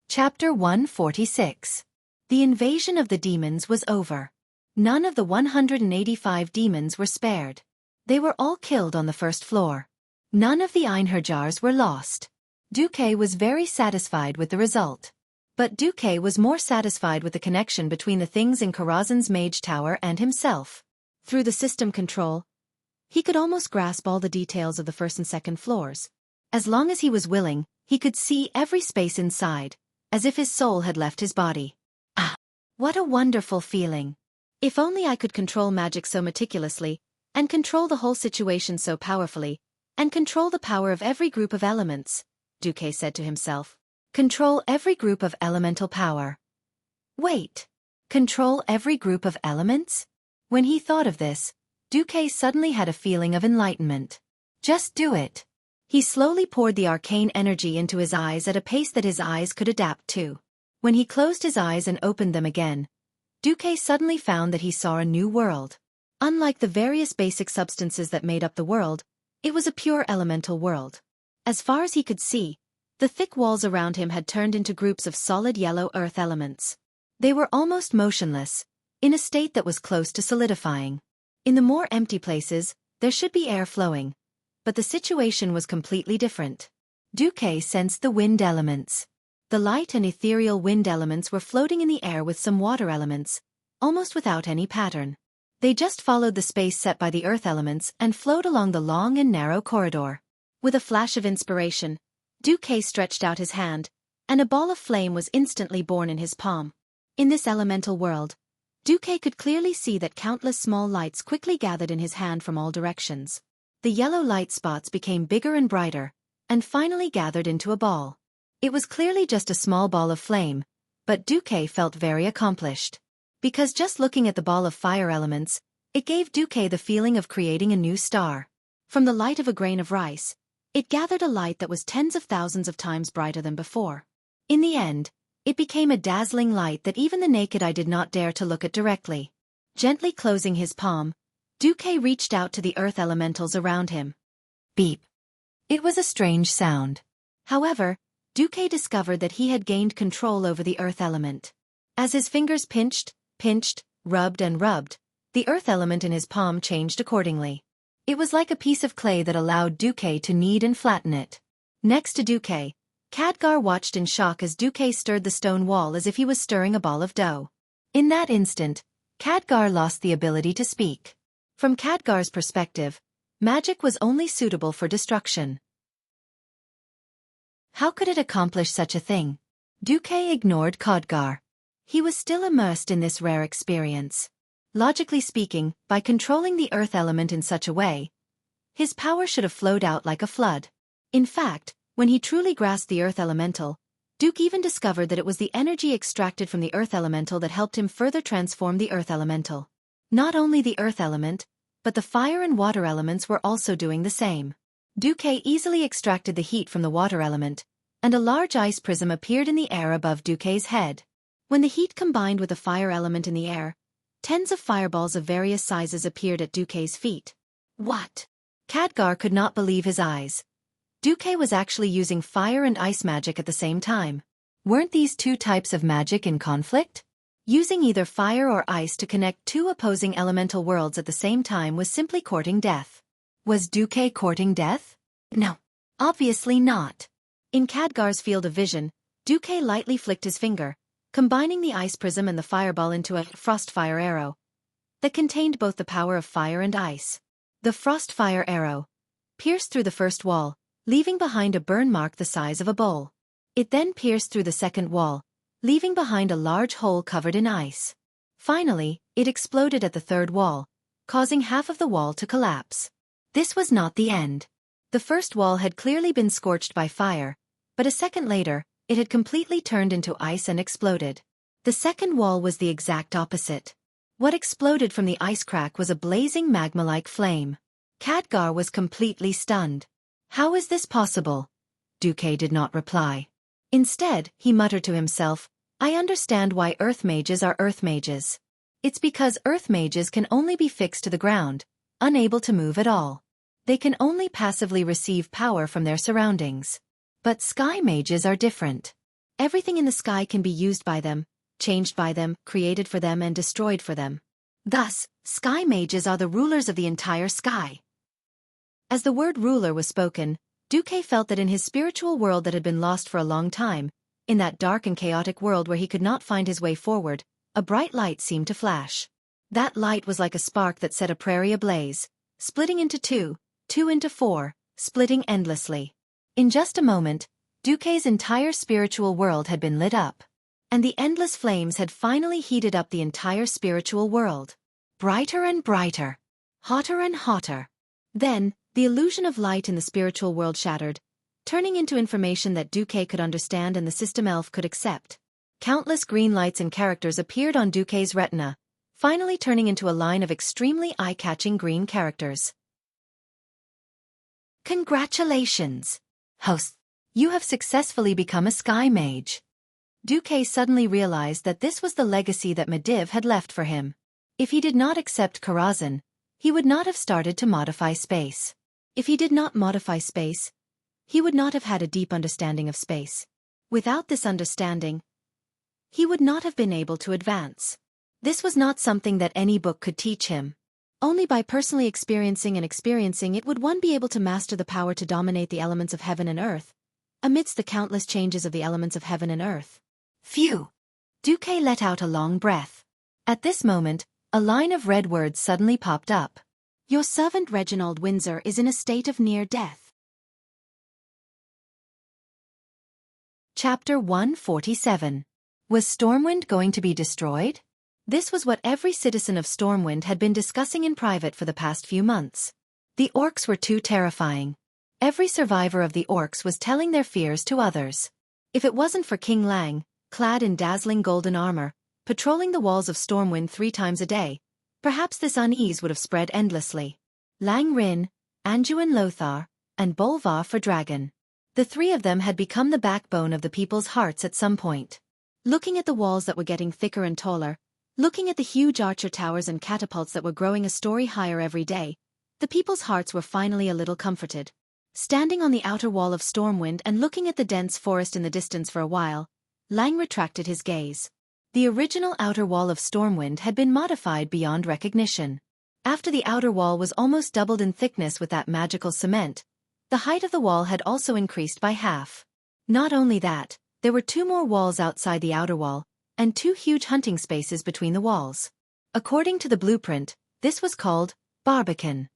Chapter 146. The invasion of the demons was over. None of the 185 demons were spared. They were all killed on the first floor. None of the Einherjars were lost. Xueqi was very satisfied with the result. But Xueqi was more satisfied with the connection between the things in Karazhan's mage tower and himself. Through the system control, he could almost grasp all the details of the first and second floors. As long as he was willing, he could see every space inside, as if his soul had left his body. Ah! What a wonderful feeling! If only I could control magic so meticulously, and control the whole situation so powerfully, and control the power of every group of elements, Xueqi said to himself. Control every group of elemental power. Wait! Control every group of elements? When he thought of this, Xueqi suddenly had a feeling of enlightenment. Just do it. He slowly poured the arcane energy into his eyes at a pace that his eyes could adapt to. When he closed his eyes and opened them again, Xueqi suddenly found that he saw a new world. Unlike the various basic substances that made up the world, it was a pure elemental world. As far as he could see, the thick walls around him had turned into groups of solid yellow earth elements. They were almost motionless, in a state that was close to solidifying. In the more empty places, there should be air flowing. But the situation was completely different. Xueqi sensed the wind elements. The light and ethereal wind elements were floating in the air with some water elements, almost without any pattern. They just followed the space set by the earth elements and flowed along the long and narrow corridor. With a flash of inspiration, Xueqi stretched out his hand, and a ball of flame was instantly born in his palm. In this elemental world, Xueqi could clearly see that countless small lights quickly gathered in his hand from all directions. The yellow light spots became bigger and brighter, and finally gathered into a ball. It was clearly just a small ball of flame, but Xueqi felt very accomplished. Because just looking at the ball of fire elements, it gave Xueqi the feeling of creating a new star. From the light of a grain of rice, it gathered a light that was tens of thousands of times brighter than before. In the end, it became a dazzling light that even the naked eye did not dare to look at directly. Gently closing his palm, Xueqi reached out to the earth elementals around him. Beep. It was a strange sound. However, Xueqi discovered that he had gained control over the earth element. As his fingers pinched, rubbed and rubbed, the earth element in his palm changed accordingly. It was like a piece of clay that allowed Xueqi to knead and flatten it. Next to Xueqi, Khadgar watched in shock as Xueqi stirred the stone wall as if he was stirring a ball of dough. In that instant, Khadgar lost the ability to speak. From Khadgar's perspective, magic was only suitable for destruction. How could it accomplish such a thing? Xueqi ignored Khadgar. He was still immersed in this rare experience. Logically speaking, by controlling the earth element in such a way, his power should have flowed out like a flood. In fact, when he truly grasped the earth elemental, Xueqi even discovered that it was the energy extracted from the earth elemental that helped him further transform the earth elemental. Not only the earth element, but the fire and water elements were also doing the same. Xueqi easily extracted the heat from the water element, and a large ice prism appeared in the air above Xueqi's head. When the heat combined with the fire element in the air, tens of fireballs of various sizes appeared at Xueqi's feet. What? Khadgar could not believe his eyes. Xueqi was actually using fire and ice magic at the same time. Weren't these two types of magic in conflict? Using either fire or ice to connect two opposing elemental worlds at the same time was simply courting death. Was Xueqi courting death? No. Obviously not. In Khadgar's field of vision, Xueqi lightly flicked his finger, combining the ice prism and the fireball into a frost-fire arrow that contained both the power of fire and ice. The frost-fire arrow pierced through the first wall, leaving behind a burn mark the size of a bowl. It then pierced through the second wall, leaving behind a large hole covered in ice. Finally, it exploded at the third wall, causing half of the wall to collapse. This was not the end. The first wall had clearly been scorched by fire, but a second later, it had completely turned into ice and exploded. The second wall was the exact opposite. What exploded from the ice crack was a blazing magma-like flame. Khadgar was completely stunned. How is this possible? Xueqi did not reply. Instead, he muttered to himself, I understand why earth mages are earth mages. It's because earth mages can only be fixed to the ground, unable to move at all. They can only passively receive power from their surroundings. But sky mages are different. Everything in the sky can be used by them, changed by them, created for them and destroyed for them. Thus, sky mages are the rulers of the entire sky. As the word ruler was spoken, Xueqi felt that in his spiritual world that had been lost for a long time, in that dark and chaotic world where he could not find his way forward, a bright light seemed to flash. That light was like a spark that set a prairie ablaze, splitting into two into four, splitting endlessly. In just a moment, Xueqi's entire spiritual world had been lit up. And the endless flames had finally heated up the entire spiritual world. Brighter and brighter. Hotter and hotter. Then, the illusion of light in the spiritual world shattered, turning into information that Xueqi could understand and the system elf could accept. Countless green lights and characters appeared on Xueqi's retina, finally turning into a line of extremely eye-catching green characters. Congratulations, host. You have successfully become a sky mage. Xueqi suddenly realized that this was the legacy that Medivh had left for him. If he did not accept Karazhan, he would not have started to modify space. If he did not modify space, he would not have had a deep understanding of space. Without this understanding, he would not have been able to advance. This was not something that any book could teach him. Only by personally experiencing it would one be able to master the power to dominate the elements of heaven and earth, amidst the countless changes of the elements of heaven and earth. Phew! Xueqi let out a long breath. At this moment, a line of red words suddenly popped up. Your servant Reginald Windsor is in a state of near death. Chapter 147. Was Stormwind going to be destroyed? This was what every citizen of Stormwind had been discussing in private for the past few months. The orcs were too terrifying. Every survivor of the orcs was telling their fears to others. If it wasn't for King Lang, clad in dazzling golden armor, patrolling the walls of Stormwind 3 times a day, perhaps this unease would have spread endlessly. Lang Rin, Anduin Lothar, and Bolvar for Dragon. The 3 of them had become the backbone of the people's hearts at some point. Looking at the walls that were getting thicker and taller, looking at the huge archer towers and catapults that were growing a story higher every day, the people's hearts were finally a little comforted. Standing on the outer wall of Stormwind and looking at the dense forest in the distance for a while, Lang retracted his gaze. The original outer wall of Stormwind had been modified beyond recognition. After the outer wall was almost doubled in thickness with that magical cement, the height of the wall had also increased by half. Not only that, there were 2 more walls outside the outer wall, and 2 huge hunting spaces between the walls. According to the blueprint, this was called Barbican.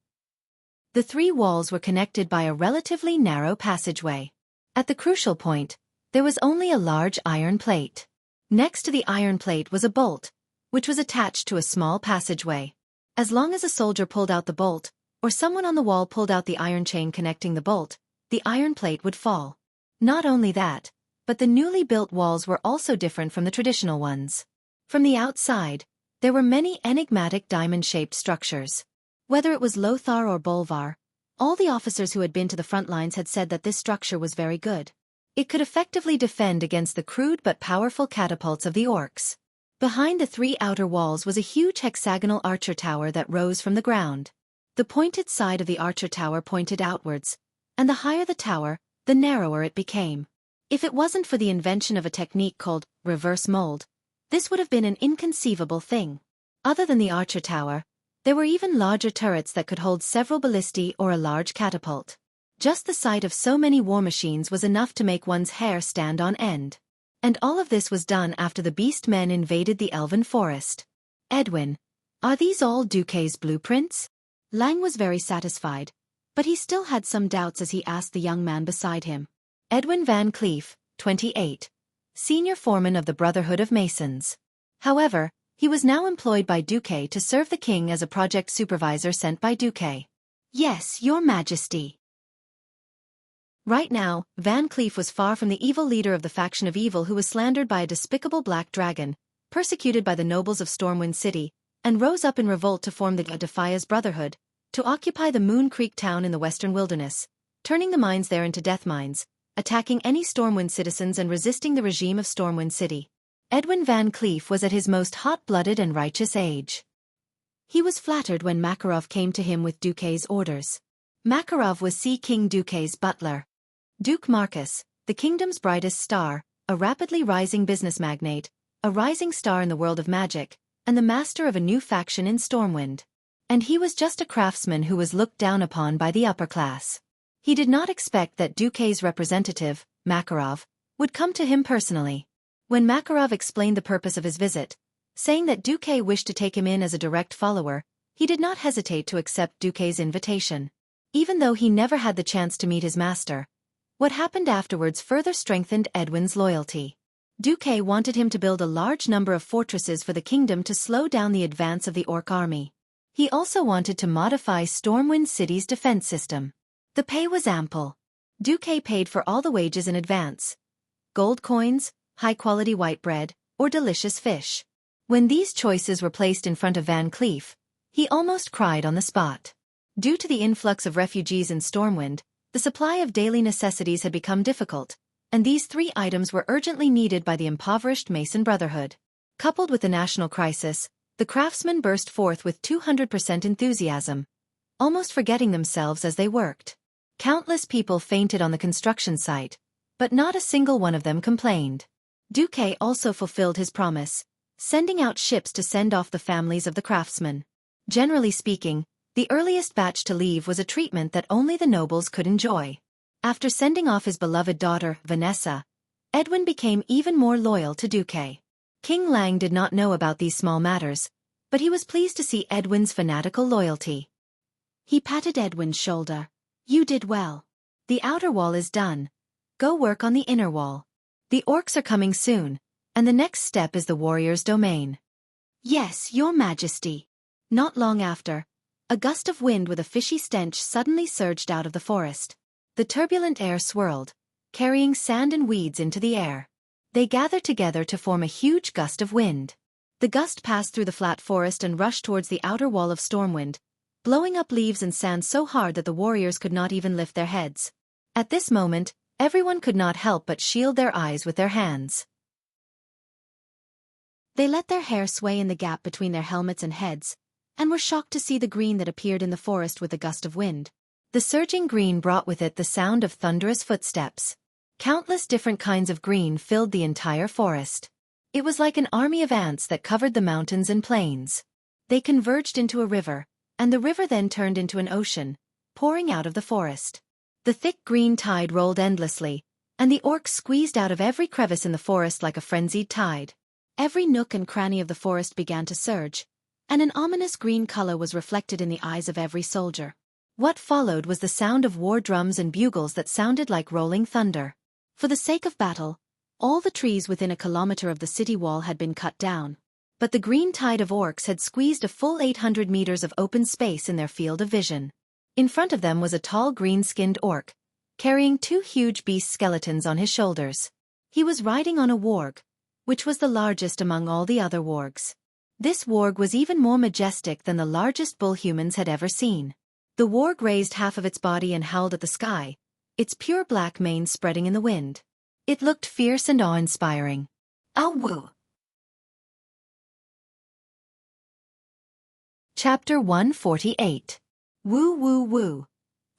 The 3 walls were connected by a relatively narrow passageway. At the crucial point, there was only a large iron plate. Next to the iron plate was a bolt, which was attached to a small passageway. As long as a soldier pulled out the bolt, or someone on the wall pulled out the iron chain connecting the bolt, the iron plate would fall. Not only that, but the newly built walls were also different from the traditional ones. From the outside, there were many enigmatic diamond-shaped structures. Whether it was Lothar or Bolvar, all the officers who had been to the front lines had said that this structure was very good. It could effectively defend against the crude but powerful catapults of the orcs. Behind the 3 outer walls was a huge hexagonal archer tower that rose from the ground. The pointed side of the archer tower pointed outwards, and the higher the tower, the narrower it became. If it wasn't for the invention of a technique called reverse mold, this would have been an inconceivable thing. Other than the archer tower, there were even larger turrets that could hold several ballistae or a large catapult. Just the sight of so many war machines was enough to make one's hair stand on end. And all of this was done after the beast men invaded the elven forest. Edwin, are these all Xueqi's blueprints? Lang was very satisfied, but he still had some doubts as he asked the young man beside him. Edwin Van Cleef, 28, senior foreman of the Brotherhood of Masons. However, he was now employed by Xueqi to serve the king as a project supervisor sent by Xueqi. Yes, your majesty. Right now, Van Cleef was far from the evil leader of the faction of evil who was slandered by a despicable black dragon, persecuted by the nobles of Stormwind City, and rose up in revolt to form the Defia's Brotherhood, to occupy the Moon Creek town in the western wilderness, turning the mines there into death mines, attacking any Stormwind citizens and resisting the regime of Stormwind City. Edwin Van Cleef was at his most hot-blooded and righteous age. He was flattered when Makarov came to him with Xueqi's orders. Makarov was Sea King Xueqi's butler. Duke Marcus, the kingdom's brightest star, a rapidly rising business magnate, a rising star in the world of magic, and the master of a new faction in Stormwind. And he was just a craftsman who was looked down upon by the upper class. He did not expect that Xueqi's representative, Makarov, would come to him personally. When Makarov explained the purpose of his visit, saying that Xueqi wished to take him in as a direct follower, he did not hesitate to accept Xueqi's invitation. Even though he never had the chance to meet his master, what happened afterwards further strengthened Edwin's loyalty. Xueqi wanted him to build a large number of fortresses for the kingdom to slow down the advance of the orc army. He also wanted to modify Stormwind City's defense system. The pay was ample. Xueqi paid for all the wages in advance. Gold coins, high-quality white bread, or delicious fish. When these choices were placed in front of Van Cleef, he almost cried on the spot. Due to the influx of refugees in Stormwind, the supply of daily necessities had become difficult, and these 3 items were urgently needed by the impoverished Mason Brotherhood. Coupled with the national crisis, the craftsmen burst forth with 200% enthusiasm, almost forgetting themselves as they worked. Countless people fainted on the construction site, but not a single one of them complained. Xueqi also fulfilled his promise, sending out ships to send off the families of the craftsmen. Generally speaking, the earliest batch to leave was a treatment that only the nobles could enjoy. After sending off his beloved daughter, Vanessa, Edwin became even more loyal to Xueqi. King Lang did not know about these small matters, but he was pleased to see Edwin's fanatical loyalty. He patted Edwin's shoulder. You did well. The outer wall is done. Go work on the inner wall. The orcs are coming soon, and the next step is the warrior's domain. Yes, your majesty. Not long after, a gust of wind with a fishy stench suddenly surged out of the forest. The turbulent air swirled, carrying sand and weeds into the air. They gathered together to form a huge gust of wind. The gust passed through the flat forest and rushed towards the outer wall of Stormwind, blowing up leaves and sand so hard that the warriors could not even lift their heads. At this moment, everyone could not help but shield their eyes with their hands. They let their hair sway in the gap between their helmets and heads, and were shocked to see the green that appeared in the forest with a gust of wind. The surging green brought with it the sound of thunderous footsteps. Countless different kinds of green filled the entire forest. It was like an army of ants that covered the mountains and plains. They converged into a river, and the river then turned into an ocean, pouring out of the forest. The thick green tide rolled endlessly, and the orcs squeezed out of every crevice in the forest like a frenzied tide. Every nook and cranny of the forest began to surge, and an ominous green color was reflected in the eyes of every soldier. What followed was the sound of war drums and bugles that sounded like rolling thunder. For the sake of battle, all the trees within a kilometer of the city wall had been cut down. But the green tide of orcs had squeezed a full 800 meters of open space in their field of vision. In front of them was a tall green-skinned orc, carrying 2 huge beast skeletons on his shoulders. He was riding on a warg, which was the largest among all the other wargs. This warg was even more majestic than the largest bull humans had ever seen. The warg raised half of its body and howled at the sky, its pure black mane spreading in the wind. It looked fierce and awe-inspiring. Oh woo! Chapter 148. Woo woo woo.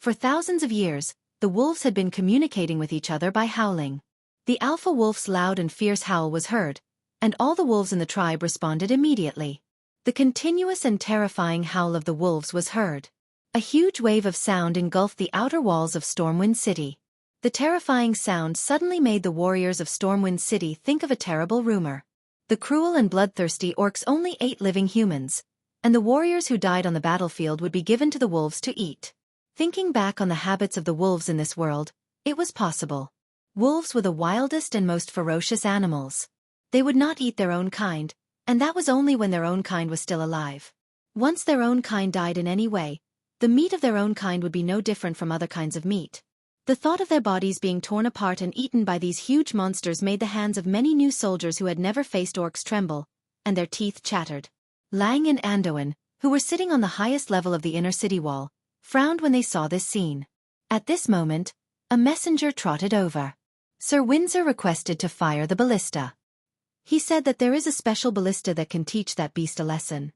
For thousands of years, the wolves had been communicating with each other by howling. The alpha wolf's loud and fierce howl was heard, and all the wolves in the tribe responded immediately. The continuous and terrifying howl of the wolves was heard. A huge wave of sound engulfed the outer walls of Stormwind City. The terrifying sound suddenly made the warriors of Stormwind City think of a terrible rumor. The cruel and bloodthirsty orcs only ate living humans, and the warriors who died on the battlefield would be given to the wolves to eat. Thinking back on the habits of the wolves in this world, it was possible. Wolves were the wildest and most ferocious animals. They would not eat their own kind, and that was only when their own kind was still alive. Once their own kind died in any way, the meat of their own kind would be no different from other kinds of meat. The thought of their bodies being torn apart and eaten by these huge monsters made the hands of many new soldiers who had never faced orcs tremble, and their teeth chattered. Lang and Anduin, who were sitting on the highest level of the inner city wall, frowned when they saw this scene. At this moment, a messenger trotted over. Sir Windsor requested to fire the ballista. He said that there is a special ballista that can teach that beast a lesson.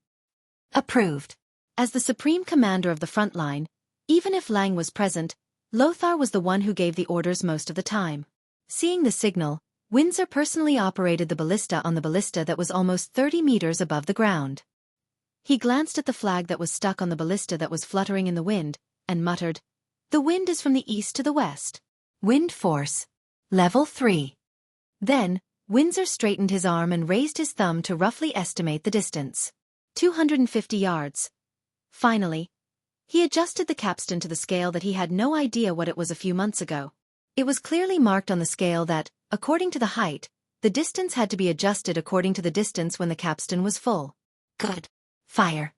Approved. As the supreme commander of the front line, even if Lang was present, Lothar was the one who gave the orders most of the time. Seeing the signal, Windsor personally operated the ballista on the ballista that was almost 30 meters above the ground. He glanced at the flag that was stuck on the ballista that was fluttering in the wind, and muttered, "The wind is from the east to the west. Wind force. Level 3. Then, Windsor straightened his arm and raised his thumb to roughly estimate the distance. 250 yards. Finally, he adjusted the capstan to the scale that he had no idea what it was a few months ago. It was clearly marked on the scale that, according to the height, the distance had to be adjusted according to the distance when the capstan was full. Good. Fire.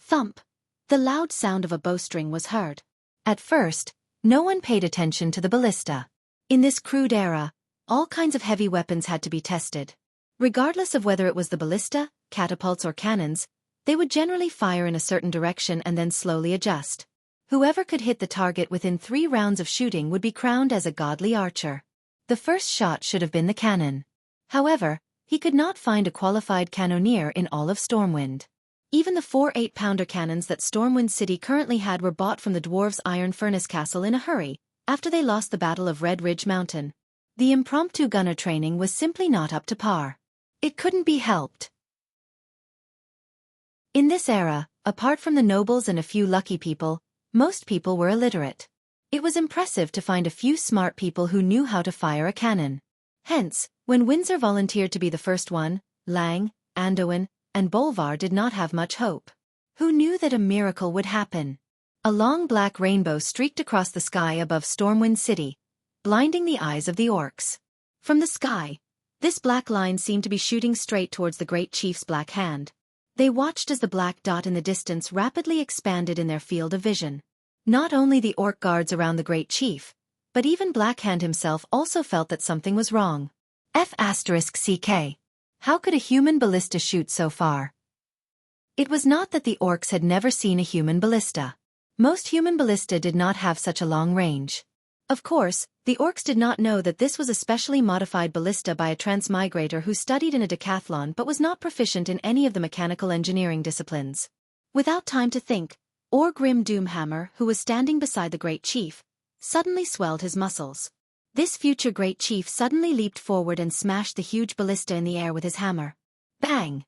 Thump. The loud sound of a bowstring was heard. At first, no one paid attention to the ballista. In this crude era, all kinds of heavy weapons had to be tested. Regardless of whether it was the ballista, catapults or cannons, they would generally fire in a certain direction and then slowly adjust. Whoever could hit the target within 3 rounds of shooting would be crowned as a godly archer. The first shot should have been the cannon. However, he could not find a qualified cannoneer in all of Stormwind. Even the 4 8-pounder cannons that Stormwind City currently had were bought from the dwarves' iron furnace castle in a hurry, after they lost the Battle of Red Ridge Mountain. The impromptu gunner training was simply not up to par. It couldn't be helped. In this era, apart from the nobles and a few lucky people, most people were illiterate. It was impressive to find a few smart people who knew how to fire a cannon. Hence, when Windsor volunteered to be the first one, Lang, Anduin, and Bolvar did not have much hope. Who knew that a miracle would happen? A long black rainbow streaked across the sky above Stormwind City, blinding the eyes of the orcs. From the sky, this black line seemed to be shooting straight towards the Great Chief's black hand. They watched as the black dot in the distance rapidly expanded in their field of vision. Not only the orc guards around the Great Chief, but even Black Hand himself also felt that something was wrong. F***CK. How could a human ballista shoot so far? It was not that the orcs had never seen a human ballista. Most human ballista did not have such a long range. Of course, the orcs did not know that this was a specially modified ballista by a transmigrator who studied in a decathlon but was not proficient in any of the mechanical engineering disciplines. Without time to think, Orgrim Doomhammer, who was standing beside the Great Chief, suddenly swelled his muscles. This future Great Chief suddenly leaped forward and smashed the huge ballista in the air with his hammer. Bang!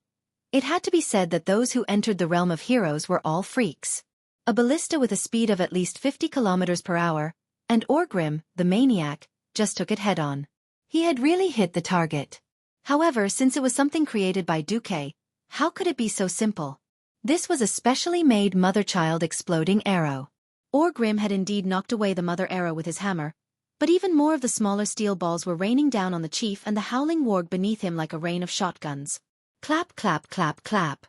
It had to be said that those who entered the realm of heroes were all freaks. A ballista with a speed of at least 50 kilometers per hour, and Orgrim, the maniac, just took it head-on. He had really hit the target. However, since it was something created by Xueqi, how could it be so simple? This was a specially made mother-child exploding arrow. Orgrim had indeed knocked away the mother arrow with his hammer, but even more of the smaller steel balls were raining down on the chief and the howling warg beneath him like a rain of shotguns. Clap, clap, clap, clap.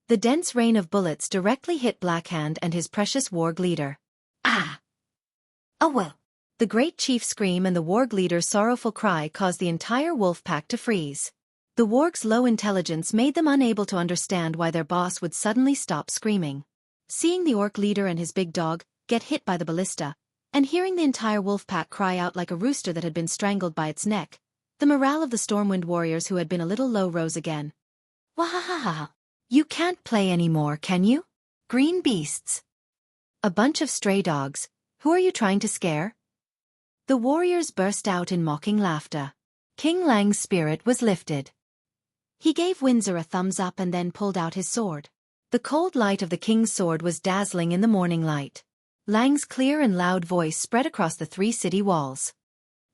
The dense rain of bullets directly hit Blackhand and his precious warg leader. Ah! Oh well. The Great Chief's scream and the warg leader's sorrowful cry caused the entire wolf pack to freeze. The warg's low intelligence made them unable to understand why their boss would suddenly stop screaming. Seeing the orc leader and his big dog get hit by the ballista, And hearing the entire wolf pack cry out like a rooster that had been strangled by its neck, the morale of the Stormwind warriors who had been a little low rose again. Wahahaha! You can't play anymore, can you? Green beasts! A bunch of stray dogs, who are you trying to scare? The warriors burst out in mocking laughter. King Lang's spirit was lifted. He gave Windsor a thumbs up and then pulled out his sword. The cold light of the king's sword was dazzling in the morning light. Lang's clear and loud voice spread across the 3 city walls.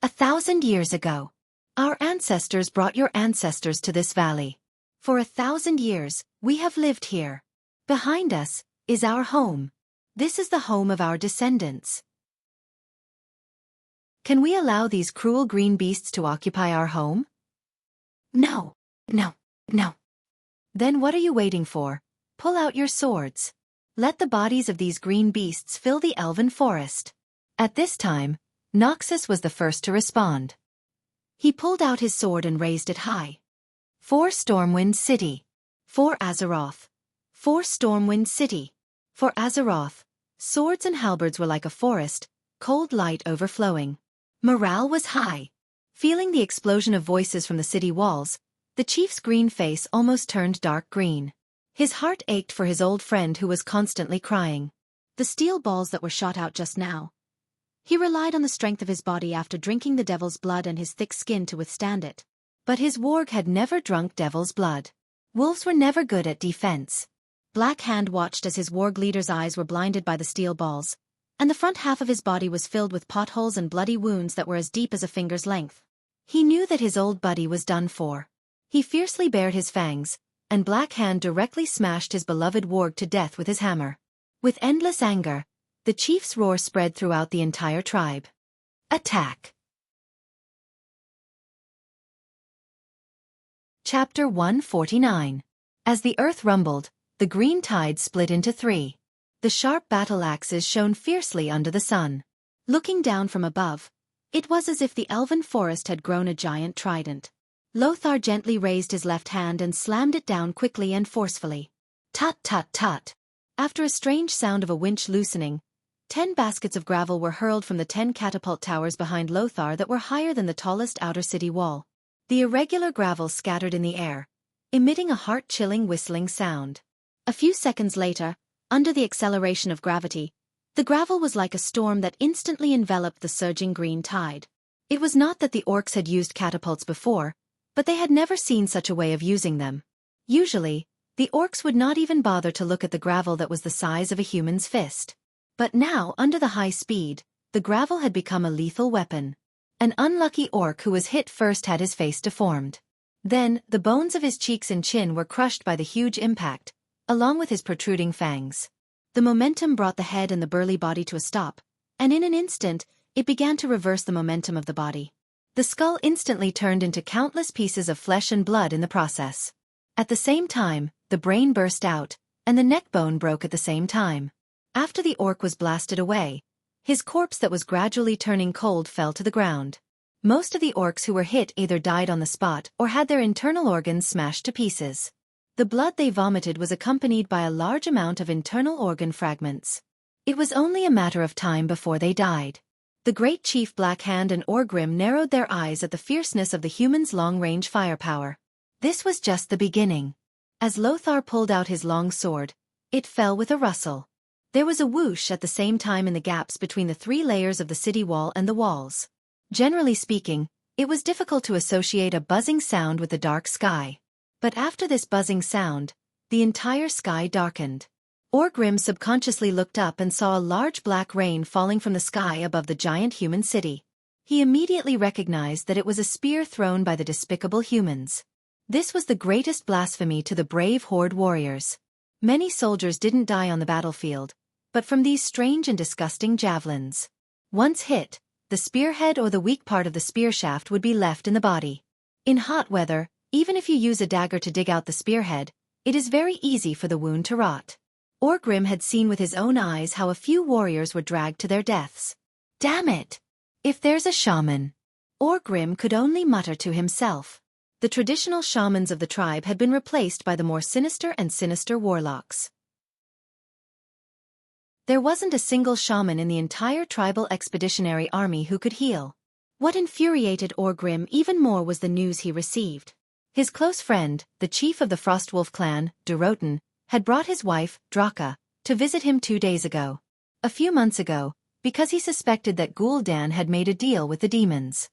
1,000 years ago, our ancestors brought your ancestors to this valley. For 1,000 years, we have lived here. Behind us is our home. This is the home of our descendants. Can we allow these cruel green beasts to occupy our home? No, no, no. Then what are you waiting for? Pull out your swords. Let the bodies of these green beasts fill the elven forest. At this time, Noxus was the first to respond. He pulled out his sword and raised it high. For Stormwind City. For Azeroth. For Stormwind City. For Azeroth. Swords and halberds were like a forest, cold light overflowing. Morale was high. Feeling the explosion of voices from the city walls, the chief's green face almost turned dark green. His heart ached for his old friend who was constantly crying. The steel balls that were shot out just now. He relied on the strength of his body after drinking the devil's blood and his thick skin to withstand it. But his warg had never drunk devil's blood. Wolves were never good at defense. Black Hand watched as his warg leader's eyes were blinded by the steel balls, and the front half of his body was filled with potholes and bloody wounds that were as deep as a finger's length. He knew that his old buddy was done for. He fiercely bared his fangs, and Black Hand directly smashed his beloved warg to death with his hammer. With endless anger, the chief's roar spread throughout the entire tribe. Attack! Chapter 149. As the earth rumbled, the green tide split into 3. The sharp battle axes shone fiercely under the sun. Looking down from above, it was as if the elven forest had grown a giant trident. Lothar gently raised his left hand and slammed it down quickly and forcefully. Tut tut tut. After a strange sound of a winch loosening, 10 baskets of gravel were hurled from the 10 catapult towers behind Lothar that were higher than the tallest outer city wall. The irregular gravel scattered in the air, emitting a heart-chilling whistling sound. A few seconds later, under the acceleration of gravity, the gravel was like a storm that instantly enveloped the surging green tide. It was not that the orcs had used catapults before, but they had never seen such a way of using them. Usually, the orcs would not even bother to look at the gravel that was the size of a human's fist. But now, under the high speed, the gravel had become a lethal weapon. An unlucky orc who was hit first had his face deformed. Then, the bones of his cheeks and chin were crushed by the huge impact, along with his protruding fangs. The momentum brought the head and the burly body to a stop, and in an instant, it began to reverse the momentum of the body. The skull instantly turned into countless pieces of flesh and blood in the process. At the same time, the brain burst out, and the neck bone broke at the same time. After the orc was blasted away, his corpse that was gradually turning cold fell to the ground. Most of the orcs who were hit either died on the spot or had their internal organs smashed to pieces. The blood they vomited was accompanied by a large amount of internal organ fragments. It was only a matter of time before they died. The great chief Black Hand and Orgrim narrowed their eyes at the fierceness of the humans' long-range firepower. This was just the beginning. As Lothar pulled out his long sword, it fell with a rustle. There was a whoosh at the same time in the gaps between the 3 layers of the city wall and the walls. Generally speaking, it was difficult to associate a buzzing sound with the dark sky. But after this buzzing sound, the entire sky darkened. Orgrim subconsciously looked up and saw a large black rain falling from the sky above the giant human city. He immediately recognized that it was a spear thrown by the despicable humans. This was the greatest blasphemy to the brave Horde warriors. Many soldiers didn't die on the battlefield, but from these strange and disgusting javelins. Once hit, the spearhead or the weak part of the spear shaft would be left in the body. In hot weather, even if you use a dagger to dig out the spearhead, it is very easy for the wound to rot. Orgrim had seen with his own eyes how a few warriors were dragged to their deaths. Damn it! If there's a shaman. Orgrim could only mutter to himself. The traditional shamans of the tribe had been replaced by the more sinister and sinister warlocks. There wasn't a single shaman in the entire tribal expeditionary army who could heal. What infuriated Orgrim even more was the news he received. His close friend, the chief of the Frostwolf clan, Durotan, had brought his wife, Draka, to visit him 2 days ago. A few months ago, because he suspected that Gul'dan had made a deal with the demons.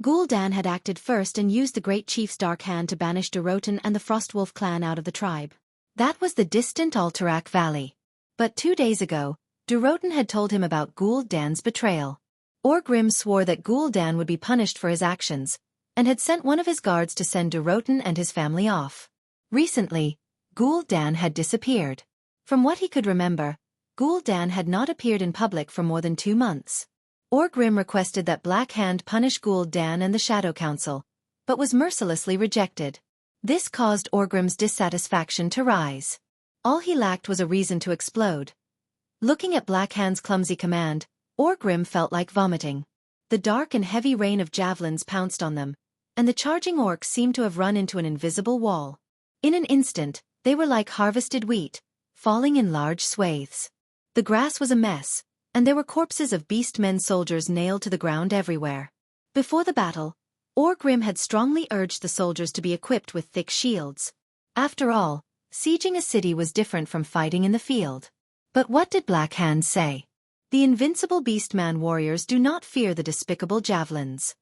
Gul'dan had acted first and used the great chief's dark hand to banish Durotan and the Frostwolf clan out of the tribe. That was the distant Alterac Valley. But 2 days ago, Durotan had told him about Gul'dan's betrayal. Orgrim swore that Gul'dan would be punished for his actions, and had sent one of his guards to send Durotan and his family off. Recently, Gul'dan had disappeared. From what he could remember, Gul'dan had not appeared in public for more than 2 months. Orgrim requested that Black Hand punish Gul'dan and the Shadow Council, but was mercilessly rejected. This caused Orgrim's dissatisfaction to rise. All he lacked was a reason to explode. Looking at Black Hand's clumsy command, Orgrim felt like vomiting. The dark and heavy rain of javelins pounced on them, and the charging orcs seemed to have run into an invisible wall. In an instant, they were like harvested wheat, falling in large swathes. The grass was a mess, and there were corpses of beastmen soldiers nailed to the ground everywhere. Before the battle, Orgrim had strongly urged the soldiers to be equipped with thick shields. After all, sieging a city was different from fighting in the field. But what did Black Hand say? The invincible beastman warriors do not fear the despicable javelins.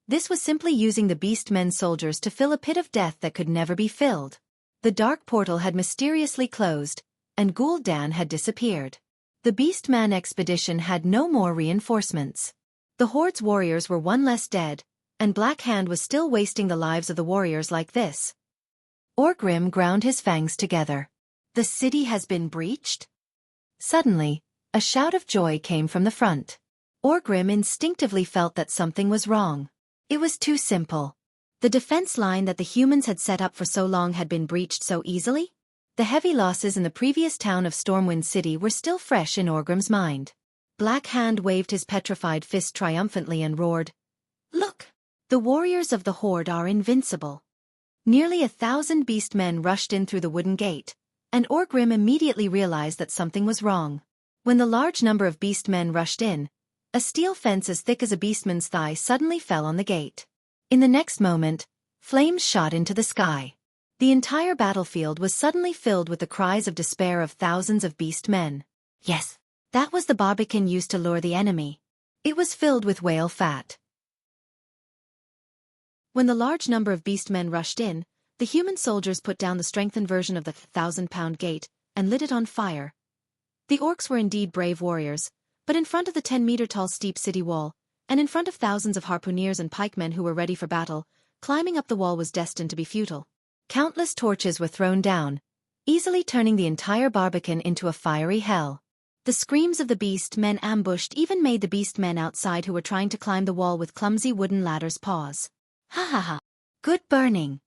This was simply using the beastmen soldiers to fill a pit of death that could never be filled. The dark portal had mysteriously closed, and Gul'dan had disappeared. The Beastman expedition had no more reinforcements. The Horde's warriors were one less dead, and Black Hand was still wasting the lives of the warriors like this. Orgrim ground his fangs together. The city has been breached? Suddenly, a shout of joy came from the front. Orgrim instinctively felt that something was wrong. It was too simple. The defense line that the humans had set up for so long had been breached so easily? The heavy losses in the previous town of Stormwind City were still fresh in Orgrim's mind. Black Hand waved his petrified fist triumphantly and roared, "Look! The warriors of the Horde are invincible." Nearly 1,000 beastmen rushed in through the wooden gate, and Orgrim immediately realized that something was wrong. When the large number of beastmen rushed in, a steel fence as thick as a beastman's thigh suddenly fell on the gate. In the next moment, flames shot into the sky. The entire battlefield was suddenly filled with the cries of despair of thousands of beastmen. Yes, that was the barbican used to lure the enemy. It was filled with whale fat. When the large number of beastmen rushed in, the human soldiers put down the strengthened version of the 1,000-pound gate and lit it on fire. The orcs were indeed brave warriors, but in front of the 10-meter-tall steep city wall, and in front of thousands of harpooneers and pikemen who were ready for battle, climbing up the wall was destined to be futile. Countless torches were thrown down, easily turning the entire barbican into a fiery hell. The screams of the beast-men ambushed even made the beast-men outside who were trying to climb the wall with clumsy wooden ladders pause. Ha ha ha! Good burning!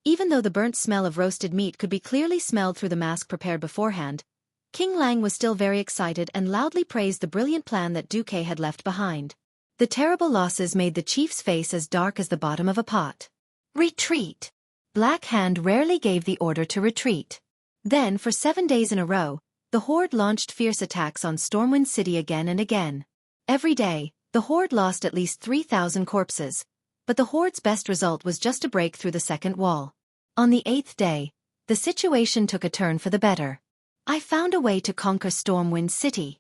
Even though the burnt smell of roasted meat could be clearly smelled through the mask prepared beforehand, King Lang was still very excited and loudly praised the brilliant plan that Xueqi had left behind. The terrible losses made the chief's face as dark as the bottom of a pot. Retreat! Black Hand rarely gave the order to retreat. Then, for 7 days in a row, the Horde launched fierce attacks on Stormwind City again and again. Every day, the Horde lost at least 3,000 corpses, but the Horde's best result was just a break through the second wall. On the 8th day, the situation took a turn for the better. I found a way to conquer Stormwind City.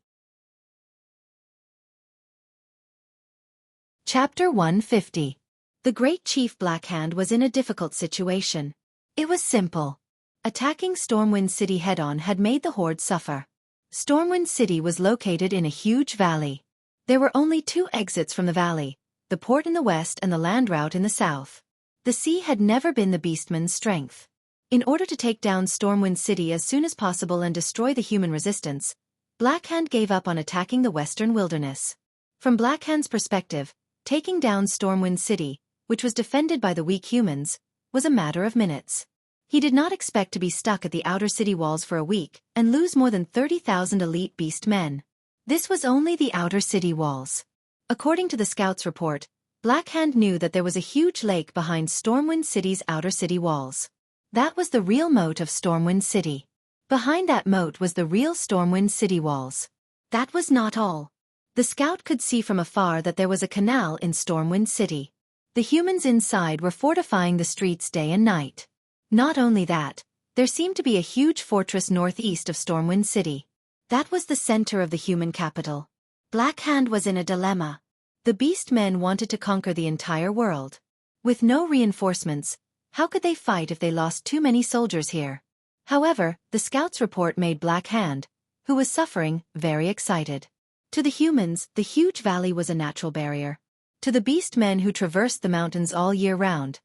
Chapter 150. The great chief Black Hand was in a difficult situation. It was simple. Attacking Stormwind City head-on had made the Horde suffer. Stormwind City was located in a huge valley. There were only 2 exits from the valley, the port in the west and the land route in the south. The sea had never been the beastman's strength. In order to take down Stormwind City as soon as possible and destroy the human resistance, Black Hand gave up on attacking the western wilderness. From Black Hand's perspective, taking down Stormwind City, which was defended by the weak humans, was a matter of minutes. He did not expect to be stuck at the outer city walls for a week and lose more than 30,000 elite beast men. This was only the outer city walls. According to the scouts' report, Black Hand knew that there was a huge lake behind Stormwind City's outer city walls. That was the real moat of Stormwind City. Behind that moat was the real Stormwind city walls. That was not all. The scout could see from afar that there was a canal in Stormwind City. The humans inside were fortifying the streets day and night. Not only that, there seemed to be a huge fortress northeast of Stormwind City. That was the center of the human capital. Black Hand was in a dilemma. The beast men wanted to conquer the entire world. With no reinforcements, how could they fight if they lost too many soldiers here? However, the scout's report made Black Hand, who was suffering, very excited. To the humans, the huge valley was a natural barrier. To the beast men who traversed the mountains all year round,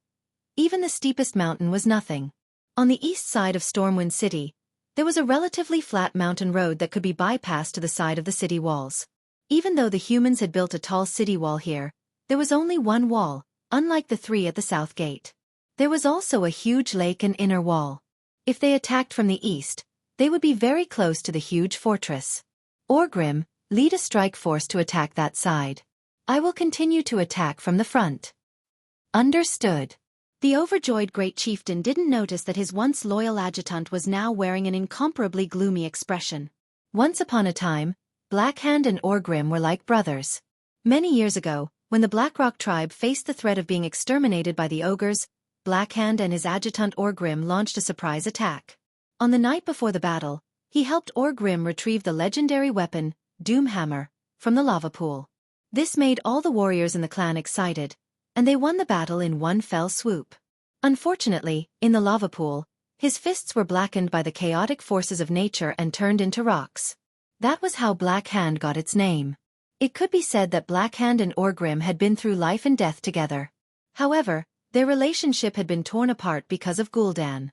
even the steepest mountain was nothing. On the east side of Stormwind City, there was a relatively flat mountain road that could be bypassed to the side of the city walls. Even though the humans had built a tall city wall here, there was only one wall, unlike the three at the south gate. There was also a huge lake and inner wall. If they attacked from the east, they would be very close to the huge fortress. Orgrim, lead a strike force to attack that side. I will continue to attack from the front. Understood. The overjoyed great chieftain didn't notice that his once loyal adjutant was now wearing an incomparably gloomy expression. Once upon a time, Black Hand and Orgrim were like brothers. Many years ago, when the Blackrock tribe faced the threat of being exterminated by the ogres, Black Hand and his adjutant Orgrim launched a surprise attack. On the night before the battle, he helped Orgrim retrieve the legendary weapon, Doomhammer, from the lava pool. This made all the warriors in the clan excited, and they won the battle in one fell swoop. Unfortunately, in the lava pool, his fists were blackened by the chaotic forces of nature and turned into rocks. That was how Black Hand got its name. It could be said that Black Hand and Orgrim had been through life and death together. However, their relationship had been torn apart because of Gul'dan.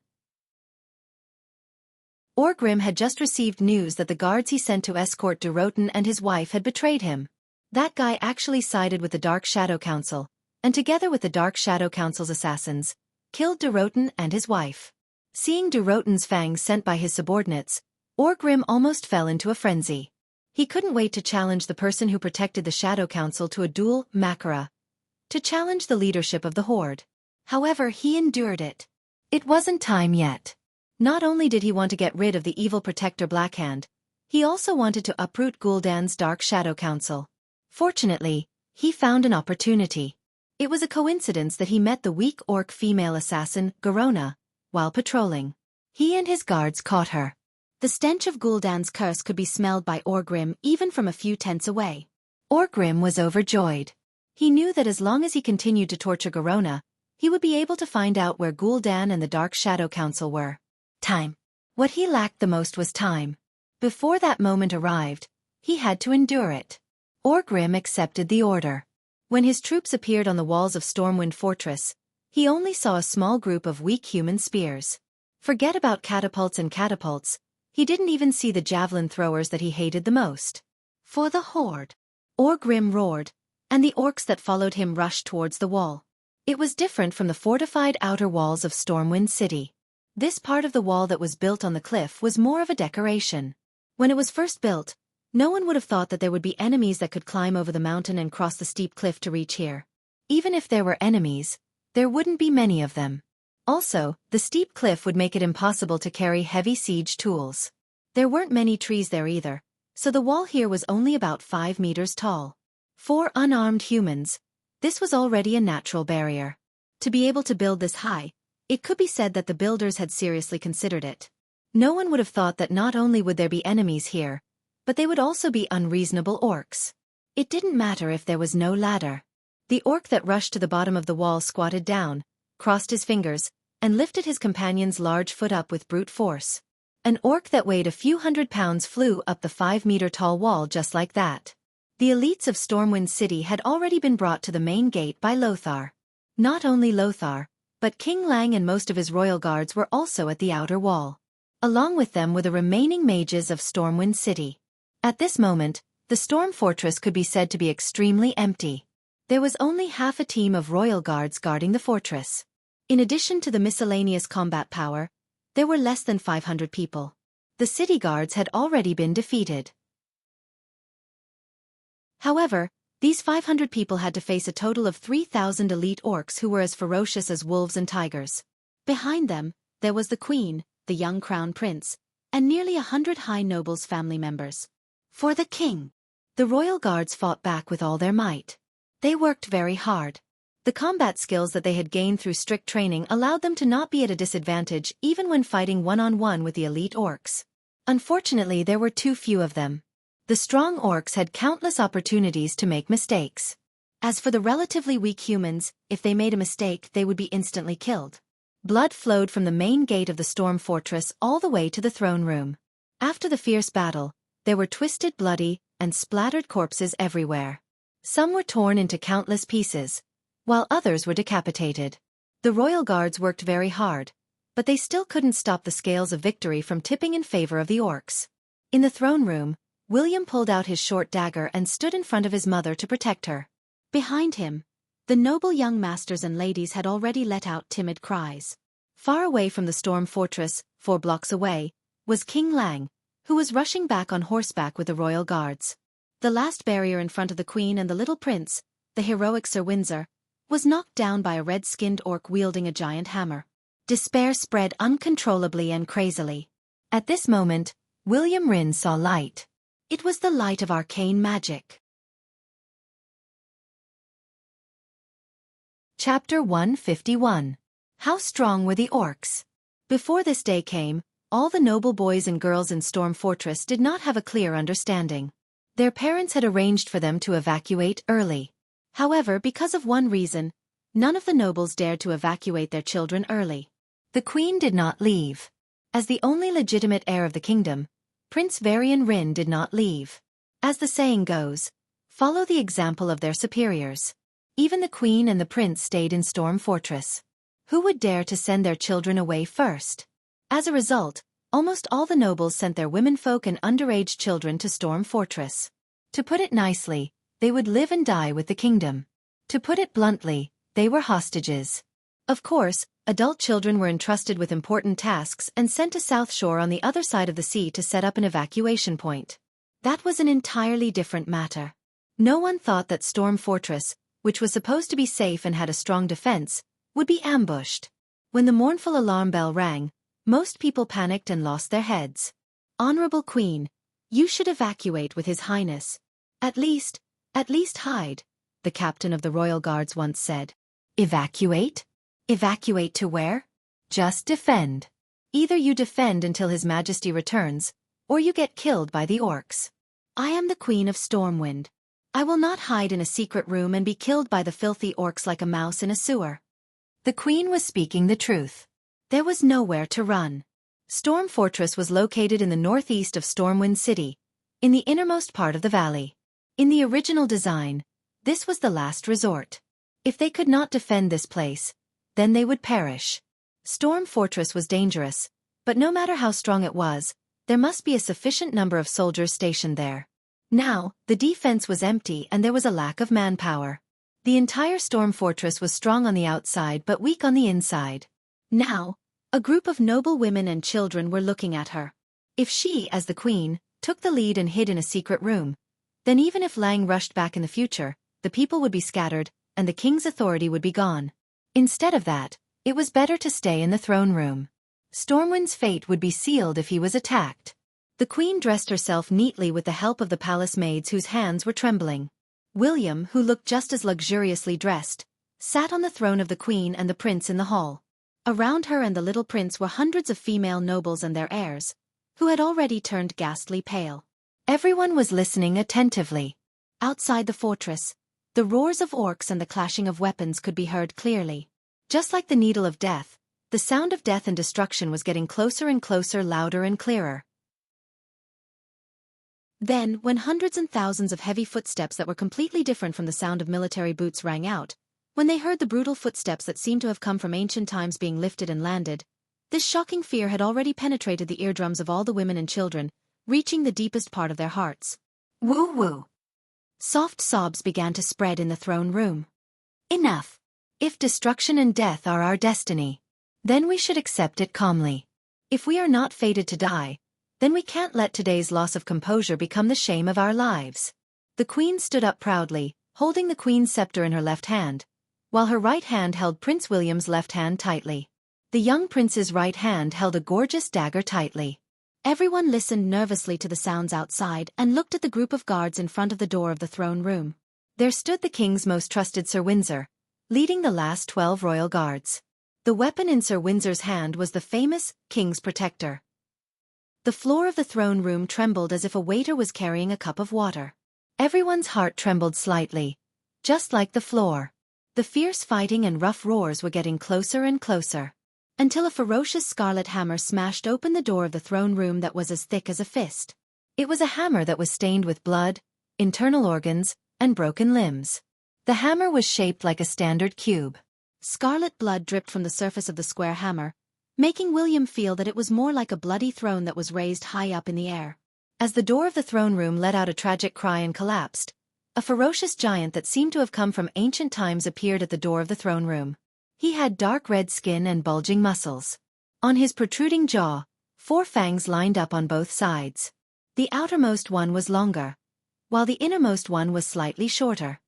Orgrim had just received news that the guards he sent to escort Durotan and his wife had betrayed him. That guy actually sided with the Dark Shadow Council, and together with the Dark Shadow Council's assassins, killed Durotan and his wife. Seeing Durotan's fangs sent by his subordinates, Orgrim almost fell into a frenzy. He couldn't wait to challenge the person who protected the Shadow Council to a duel, Makara, to challenge the leadership of the Horde. However, he endured it. It wasn't time yet. Not only did he want to get rid of the evil protector Blackhand, he also wanted to uproot Gul'dan's Dark Shadow Council. Fortunately, he found an opportunity. It was a coincidence that he met the weak orc female assassin, Garona, while patrolling. He and his guards caught her. The stench of Gul'dan's curse could be smelled by Orgrim even from a few tents away. Orgrim was overjoyed. He knew that as long as he continued to torture Garona, he would be able to find out where Gul'dan and the Dark Shadow Council were. Time. What he lacked the most was time. Before that moment arrived, he had to endure it. Orgrim accepted the order. When his troops appeared on the walls of Stormwind Fortress, he only saw a small group of weak human spears. Forget about catapults and catapults, he didn't even see the javelin throwers that he hated the most. For the Horde. Orgrim roared, and the orcs that followed him rushed towards the wall. It was different from the fortified outer walls of Stormwind City. This part of the wall that was built on the cliff was more of a decoration. When it was first built, no one would have thought that there would be enemies that could climb over the mountain and cross the steep cliff to reach here. Even if there were enemies, there wouldn't be many of them. Also, the steep cliff would make it impossible to carry heavy siege tools. There weren't many trees there either, so the wall here was only about 5 meters tall. For unarmed humans, this was already a natural barrier. To be able to build this high, it could be said that the builders had seriously considered it. No one would have thought that not only would there be enemies here, but they would also be unreasonable orcs. It didn't matter if there was no ladder. The orc that rushed to the bottom of the wall squatted down, crossed his fingers, and lifted his companion's large foot up with brute force. An orc that weighed a few hundred pounds flew up the 5-meter-tall wall just like that. The elites of Stormwind City had already been brought to the main gate by Lothar. Not only Lothar, but King Lang and most of his royal guards were also at the outer wall. Along with them were the remaining mages of Stormwind City. At this moment, the Storm Fortress could be said to be extremely empty. There was only half a team of royal guards guarding the fortress. In addition to the miscellaneous combat power, there were less than 500 people. The city guards had already been defeated. However, these 500 people had to face a total of 3,000 elite orcs who were as ferocious as wolves and tigers. Behind them, there was the queen, the young crown prince, and nearly 100 high nobles' family members. For the king. The royal guards fought back with all their might. They worked very hard. The combat skills that they had gained through strict training allowed them to not be at a disadvantage even when fighting one-on-one with the elite orcs. Unfortunately, there were too few of them. The strong orcs had countless opportunities to make mistakes. As for the relatively weak humans, if they made a mistake, they would be instantly killed. Blood flowed from the main gate of the storm fortress all the way to the throne room. After the fierce battle, there were twisted, bloody, and splattered corpses everywhere. Some were torn into countless pieces, while others were decapitated. The royal guards worked very hard, but they still couldn't stop the scales of victory from tipping in favor of the orcs. In the throne room, William pulled out his short dagger and stood in front of his mother to protect her. Behind him, the noble young masters and ladies had already let out timid cries. Far away from the storm fortress, 4 blocks away, was King Lang, who was rushing back on horseback with the royal guards. The last barrier in front of the queen and the little prince, the heroic Sir Windsor, was knocked down by a red-skinned orc wielding a giant hammer. Despair spread uncontrollably and crazily. At this moment, William Rhyn saw light. It was the light of arcane magic. Chapter 151. How strong were the orcs? Before this day came, all the noble boys and girls in Storm Fortress did not have a clear understanding. Their parents had arranged for them to evacuate early. However, because of one reason, none of the nobles dared to evacuate their children early. The queen did not leave. As the only legitimate heir of the kingdom, Prince Varian Rhyn did not leave. As the saying goes, follow the example of their superiors. Even the queen and the prince stayed in Storm Fortress. Who would dare to send their children away first? As a result, almost all the nobles sent their womenfolk and underage children to Storm Fortress. To put it nicely, they would live and die with the kingdom. To put it bluntly, they were hostages. Of course, adult children were entrusted with important tasks and sent to South Shore on the other side of the sea to set up an evacuation point. That was an entirely different matter. No one thought that Storm Fortress, which was supposed to be safe and had a strong defense, would be ambushed. When the mournful alarm bell rang, most people panicked and lost their heads. Honorable Queen, you should evacuate with His Highness. At least hide, the captain of the royal guards once said. Evacuate? Evacuate to where? Just defend. Either you defend until His Majesty returns, or you get killed by the orcs. I am the Queen of Stormwind. I will not hide in a secret room and be killed by the filthy orcs like a mouse in a sewer. The queen was speaking the truth. There was nowhere to run. Storm Fortress was located in the northeast of Stormwind City, in the innermost part of the valley. In the original design, this was the last resort. If they could not defend this place, then they would perish. Storm Fortress was dangerous, but no matter how strong it was, there must be a sufficient number of soldiers stationed there. Now, the defense was empty and there was a lack of manpower. The entire Storm Fortress was strong on the outside but weak on the inside. Now, a group of noble women and children were looking at her. If she, as the queen, took the lead and hid in a secret room, then even if Lang rushed back in the future, the people would be scattered, and the king's authority would be gone. Instead of that, it was better to stay in the throne room. Stormwind's fate would be sealed if he was attacked. The queen dressed herself neatly with the help of the palace maids whose hands were trembling. William, who looked just as luxuriously dressed, sat on the throne of the queen and the prince in the hall. Around her and the little prince were hundreds of female nobles and their heirs, who had already turned ghastly pale. Everyone was listening attentively. Outside the fortress, the roars of orcs and the clashing of weapons could be heard clearly. Just like the needle of death, the sound of death and destruction was getting closer and closer, louder and clearer. Then, when hundreds and thousands of heavy footsteps that were completely different from the sound of military boots rang out, when they heard the brutal footsteps that seemed to have come from ancient times being lifted and landed, this shocking fear had already penetrated the eardrums of all the women and children, reaching the deepest part of their hearts. Woo-woo! Soft sobs began to spread in the throne room. Enough! If destruction and death are our destiny, then we should accept it calmly. If we are not fated to die, then we can't let today's loss of composure become the shame of our lives. The queen stood up proudly, holding the queen's scepter in her left hand, while her right hand held Prince William's left hand tightly. The young prince's right hand held a gorgeous dagger tightly. Everyone listened nervously to the sounds outside and looked at the group of guards in front of the door of the throne room. There stood the king's most trusted Sir Windsor, leading the last 12 royal guards. The weapon in Sir Windsor's hand was the famous King's Protector. The floor of the throne room trembled as if a waiter was carrying a cup of water. Everyone's heart trembled slightly, just like the floor. The fierce fighting and rough roars were getting closer and closer, until a ferocious scarlet hammer smashed open the door of the throne room that was as thick as a fist. It was a hammer that was stained with blood, internal organs, and broken limbs. The hammer was shaped like a standard cube. Scarlet blood dripped from the surface of the square hammer, making William feel that it was more like a bloody throne that was raised high up in the air. As the door of the throne room let out a tragic cry and collapsed, a ferocious giant that seemed to have come from ancient times appeared at the door of the throne room. He had dark red skin and bulging muscles. On his protruding jaw, 4 fangs lined up on both sides. The outermost one was longer, while the innermost one was slightly shorter.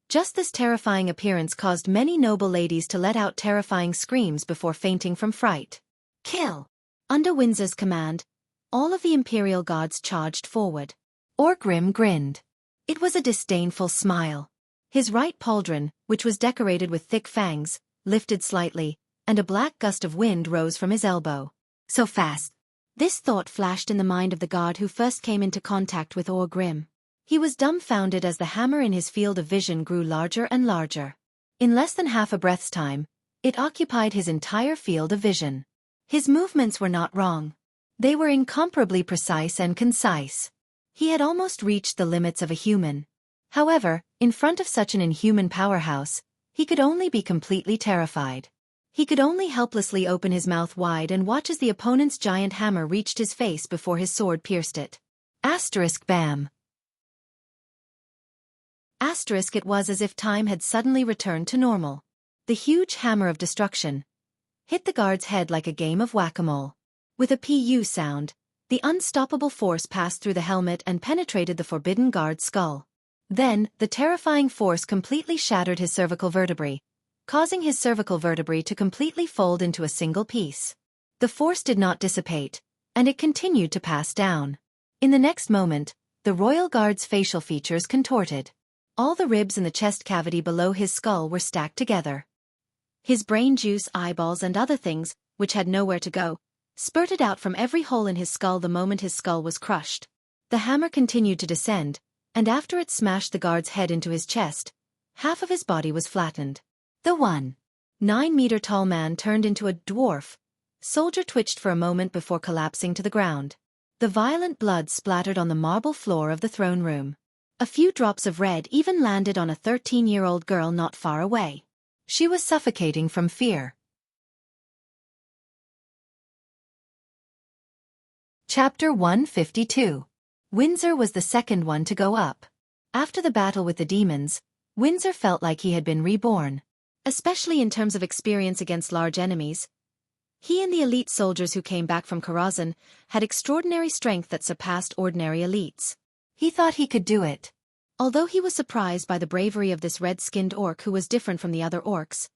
Just this terrifying appearance caused many noble ladies to let out terrifying screams before fainting from fright. Kill! Under Windsor's command, all of the imperial guards charged forward. Orgrim grinned. It was a disdainful smile. His right pauldron, which was decorated with thick fangs, lifted slightly, and a black gust of wind rose from his elbow. So fast! This thought flashed in the mind of the guard who first came into contact with Orgrim. He was dumbfounded as the hammer in his field of vision grew larger and larger. In less than half a breath's time, it occupied his entire field of vision. His movements were not wrong. They were incomparably precise and concise. He had almost reached the limits of a human. However, in front of such an inhuman powerhouse, he could only be completely terrified. He could only helplessly open his mouth wide and watch as the opponent's giant hammer reached his face before his sword pierced it. Bam! It was as if time had suddenly returned to normal. The huge hammer of destruction hit the guard's head like a game of whack-a-mole. With a pu sound, the unstoppable force passed through the helmet and penetrated the forbidden guard's skull. Then, the terrifying force completely shattered his cervical vertebrae, causing his cervical vertebrae to completely fold into a single piece. The force did not dissipate, and it continued to pass down. In the next moment, the royal guard's facial features contorted. All the ribs in the chest cavity below his skull were stacked together. His brain juice, eyeballs and other things, which had nowhere to go, spurted out from every hole in his skull the moment his skull was crushed. The hammer continued to descend, and after it smashed the guard's head into his chest, half of his body was flattened. The 1.9-meter-tall man turned into a dwarf. Soldier twitched for a moment before collapsing to the ground. The violent blood splattered on the marble floor of the throne room. A few drops of red even landed on a 13-year-old girl not far away. She was suffocating from fear. Chapter 152. Windsor was the second one to go up. After the battle with the demons, Windsor felt like he had been reborn. Especially in terms of experience against large enemies. He and the elite soldiers who came back from Karazhan had extraordinary strength that surpassed ordinary elites. He thought he could do it. Although he was surprised by the bravery of this red-skinned orc who was different from the other orcs,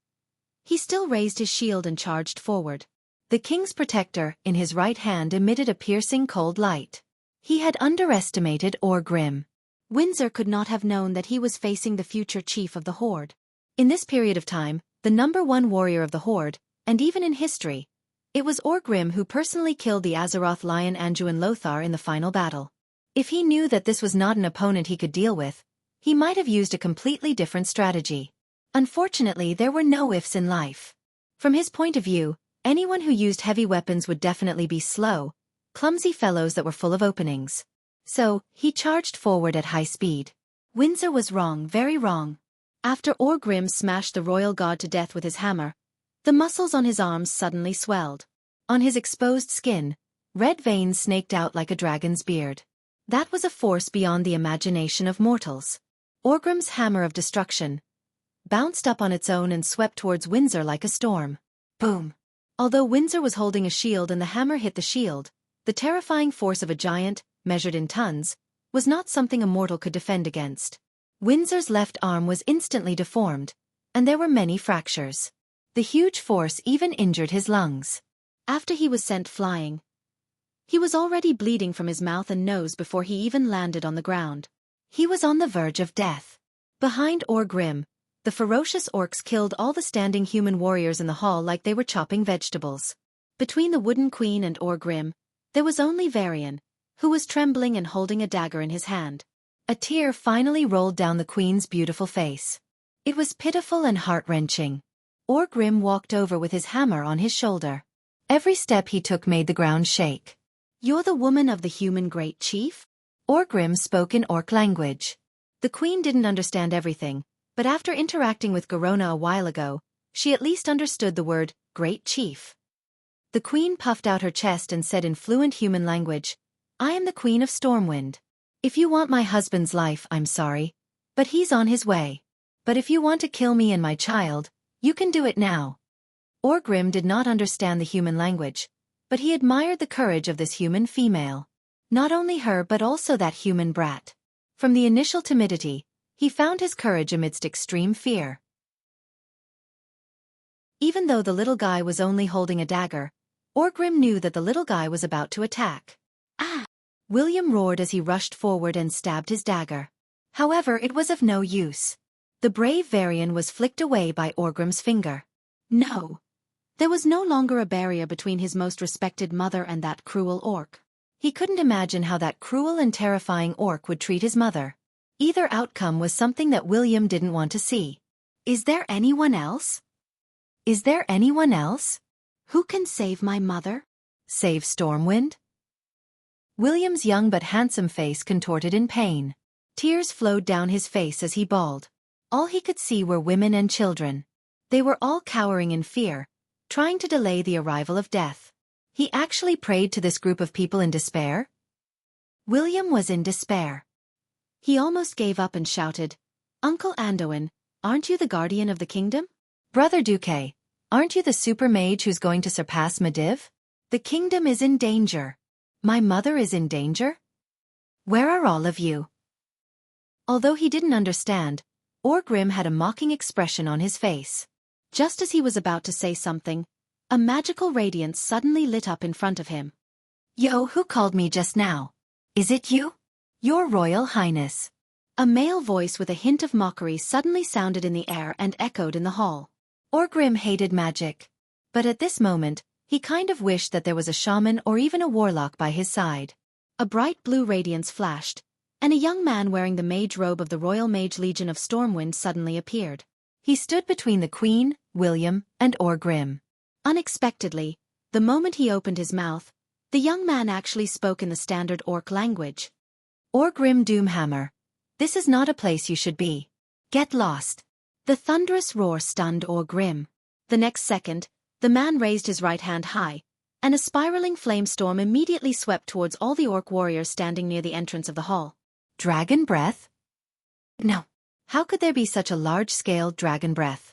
he still raised his shield and charged forward. The king's protector, in his right hand, emitted a piercing cold light. He had underestimated Orgrim. Windsor could not have known that he was facing the future chief of the Horde. In this period of time, the #1 warrior of the Horde, and even in history, it was Orgrim who personally killed the Azeroth lion Anduin Lothar in the final battle. If he knew that this was not an opponent he could deal with, he might have used a completely different strategy. Unfortunately, there were no ifs in life. From his point of view, anyone who used heavy weapons would definitely be slow, clumsy fellows that were full of openings. So, he charged forward at high speed. Windsor was wrong, very wrong. After Orgrim smashed the royal god to death with his hammer, the muscles on his arms suddenly swelled. On his exposed skin, red veins snaked out like a dragon's beard. That was a force beyond the imagination of mortals. Orgrim's hammer of destruction bounced up on its own and swept towards Windsor like a storm. Boom! Although Windsor was holding a shield and the hammer hit the shield, the terrifying force of a giant, measured in tons, was not something a mortal could defend against. Windsor's left arm was instantly deformed, and there were many fractures. The huge force even injured his lungs. After he was sent flying, He was already bleeding from his mouth and nose before he even landed on the ground. He was on the verge of death. Behind Orgrim, the ferocious orcs killed all the standing human warriors in the hall like they were chopping vegetables. Between the wooden queen and Orgrim, there was only Varian, who was trembling and holding a dagger in his hand. A tear finally rolled down the queen's beautiful face. It was pitiful and heart-wrenching. Orgrim walked over with his hammer on his shoulder. Every step he took made the ground shake. "You're the woman of the human great chief?" Orgrim spoke in orc language. The queen didn't understand everything, but after interacting with Garona a while ago, she at least understood the word, great chief. The queen puffed out her chest and said in fluent human language, "I am the queen of Stormwind. If you want my husband's life, I'm sorry, but he's on his way. But if you want to kill me and my child, you can do it now." Orgrim did not understand the human language, but he admired the courage of this human female. Not only her but also that human brat. From the initial timidity, he found his courage amidst extreme fear. Even though the little guy was only holding a dagger, Orgrim knew that the little guy was about to attack. "Ah!" William roared as he rushed forward and stabbed his dagger. However, it was of no use. The brave Varian was flicked away by Orgrim's finger. No. There was no longer a barrier between his most respected mother and that cruel orc. He couldn't imagine how that cruel and terrifying orc would treat his mother. Either outcome was something that William didn't want to see. "Is there anyone else? Is there anyone else? Who can save my mother? Save Stormwind?" William's young but handsome face contorted in pain. Tears flowed down his face as he bawled. All he could see were women and children. They were all cowering in fear, trying to delay the arrival of death. He actually prayed to this group of people in despair? William was in despair. He almost gave up and shouted, "Uncle Anduin, aren't you the guardian of the kingdom? Brother Duque, aren't you the super mage who's going to surpass Mediv? The kingdom is in danger. My mother is in danger? Where are all of you?" Although he didn't understand, Orgrim had a mocking expression on his face. Just as he was about to say something, a magical radiance suddenly lit up in front of him. "Yo, who called me just now? Is it you? Your Royal Highness." A male voice with a hint of mockery suddenly sounded in the air and echoed in the hall. Orgrim hated magic. But at this moment, he kind of wished that there was a shaman or even a warlock by his side. A bright blue radiance flashed, and a young man wearing the mage robe of the Royal Mage Legion of Stormwind suddenly appeared. He stood between the Queen, William, and Orgrim. Unexpectedly, the moment he opened his mouth, the young man actually spoke in the standard orc language. "Orgrim Doomhammer, this is not a place you should be. Get lost." The thunderous roar stunned Orgrim. The next second, the man raised his right hand high, and a spiraling flamestorm immediately swept towards all the orc warriors standing near the entrance of the hall. Dragon breath? No. How could there be such a large-scale dragon breath?